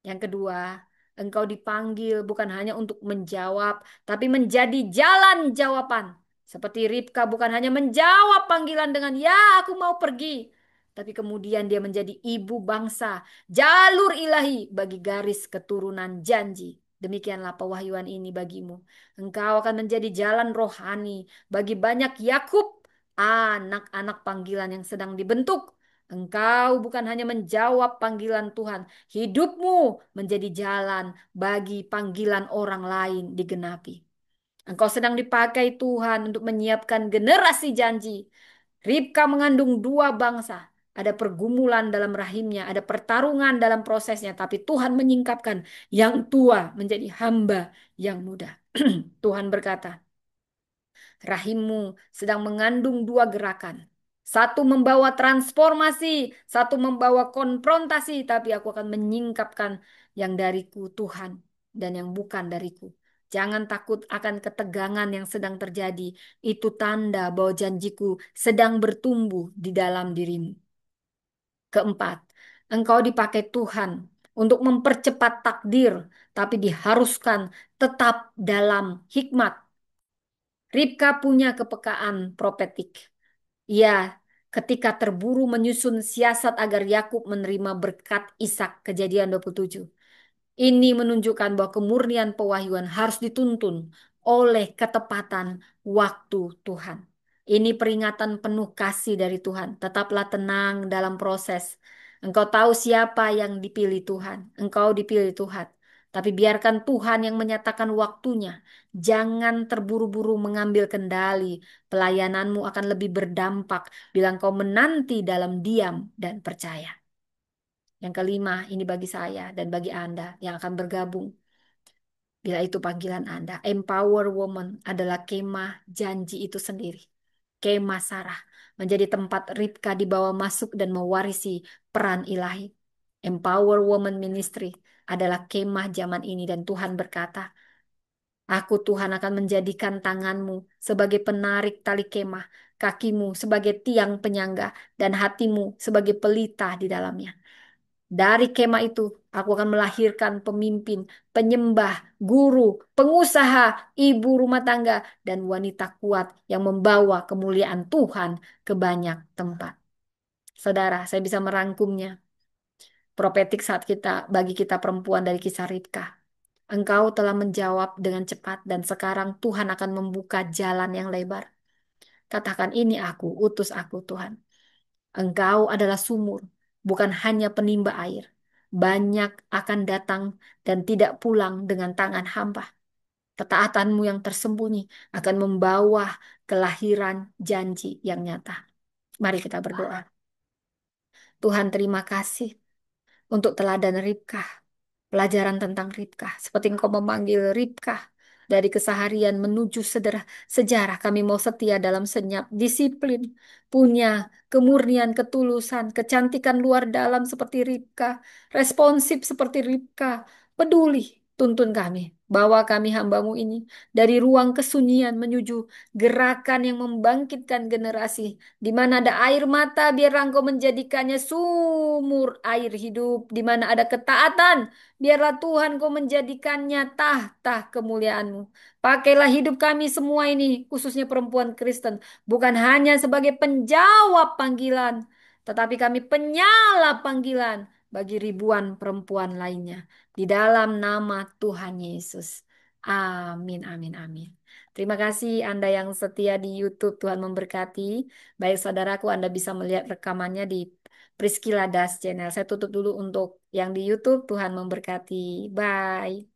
Speaker 1: Yang kedua, engkau dipanggil bukan hanya untuk menjawab, tapi menjadi jalan jawaban. Seperti Ribka bukan hanya menjawab panggilan dengan ya aku mau pergi. Tapi kemudian dia menjadi ibu bangsa, jalur ilahi bagi garis keturunan janji. Demikianlah pewahyuan ini bagimu. Engkau akan menjadi jalan rohani bagi banyak Yakub, anak-anak panggilan yang sedang dibentuk. Engkau bukan hanya menjawab panggilan Tuhan, hidupmu menjadi jalan bagi panggilan orang lain digenapi. Engkau sedang dipakai Tuhan untuk menyiapkan generasi janji. Ribka mengandung dua bangsa. Ada pergumulan dalam rahimnya, ada pertarungan dalam prosesnya, tapi Tuhan menyingkapkan yang tua menjadi hamba yang muda. Tuhan berkata, rahimmu sedang mengandung dua gerakan. Satu membawa transformasi, satu membawa konfrontasi, tapi aku akan menyingkapkan yang dariku Tuhan dan yang bukan dariku. Jangan takut akan ketegangan yang sedang terjadi. Itu tanda bahwa janjiku sedang bertumbuh di dalam dirimu. Keempat, engkau dipakai Tuhan untuk mempercepat takdir, tapi diharuskan tetap dalam hikmat. Ribka punya kepekaan profetik. Ia ketika terburu menyusun siasat agar Yakub menerima berkat Ishak, Kejadian 27. Ini menunjukkan bahwa kemurnian pewahyuan harus dituntun oleh ketepatan waktu Tuhan. Ini peringatan penuh kasih dari Tuhan. Tetaplah tenang dalam proses. Engkau tahu siapa yang dipilih Tuhan. Engkau dipilih Tuhan. Tapi biarkan Tuhan yang menyatakan waktunya. Jangan terburu-buru mengambil kendali. Pelayananmu akan lebih berdampak bila engkau menanti dalam diam dan percaya. Yang kelima, ini bagi saya dan bagi Anda yang akan bergabung. Bila itu panggilan Anda, Empower Woman adalah kemah janji itu sendiri. Kemah Sarah menjadi tempat Ribka dibawa masuk dan mewarisi peran ilahi. Empower Woman Ministry adalah kemah zaman ini dan Tuhan berkata, aku Tuhan akan menjadikan tanganmu sebagai penarik tali kemah, kakimu sebagai tiang penyangga, dan hatimu sebagai pelita di dalamnya. Dari kemah itu Aku akan melahirkan pemimpin, penyembah, guru, pengusaha, ibu rumah tangga, dan wanita kuat yang membawa kemuliaan Tuhan ke banyak tempat. Saudara, saya bisa merangkumnya. Profetik saat bagi kita perempuan dari kisah Ribka. Engkau telah menjawab dengan cepat dan sekarang Tuhan akan membuka jalan yang lebar. Katakan ini aku, utus aku Tuhan. Engkau adalah sumur, bukan hanya penimba air. Banyak akan datang dan tidak pulang dengan tangan hampa. Ketaatanmu yang tersembunyi akan membawa kelahiran janji yang nyata. Mari kita berdoa. Tuhan, terima kasih untuk teladan Ribka, pelajaran tentang Ribka. Seperti Engkau memanggil Ribka dari keseharian menuju sejarah. Kami mau setia dalam senyap, disiplin, punya kemurnian, ketulusan, kecantikan luar dalam seperti Ribka, responsif seperti Ribka, peduli. Tuntun kami, bawa kami hambamu ini dari ruang kesunyian menuju gerakan yang membangkitkan generasi. Di mana ada air mata, biar Engkau menjadikannya sumur air hidup. Di mana ada ketaatan, biarlah Tuhan kau menjadikannya tahta kemuliaan-Mu. Pakailah hidup kami semua ini, khususnya perempuan Kristen, bukan hanya sebagai penjawab panggilan, tetapi kami penyala panggilan bagi ribuan perempuan lainnya. Di dalam nama Tuhan Yesus. Amin, amin, amin. Terima kasih Anda yang setia di YouTube. Tuhan memberkati. Baik saudaraku, Anda bisa melihat rekamannya di Priscilla Das Channel. Saya tutup dulu untuk yang di YouTube. Tuhan memberkati. Bye.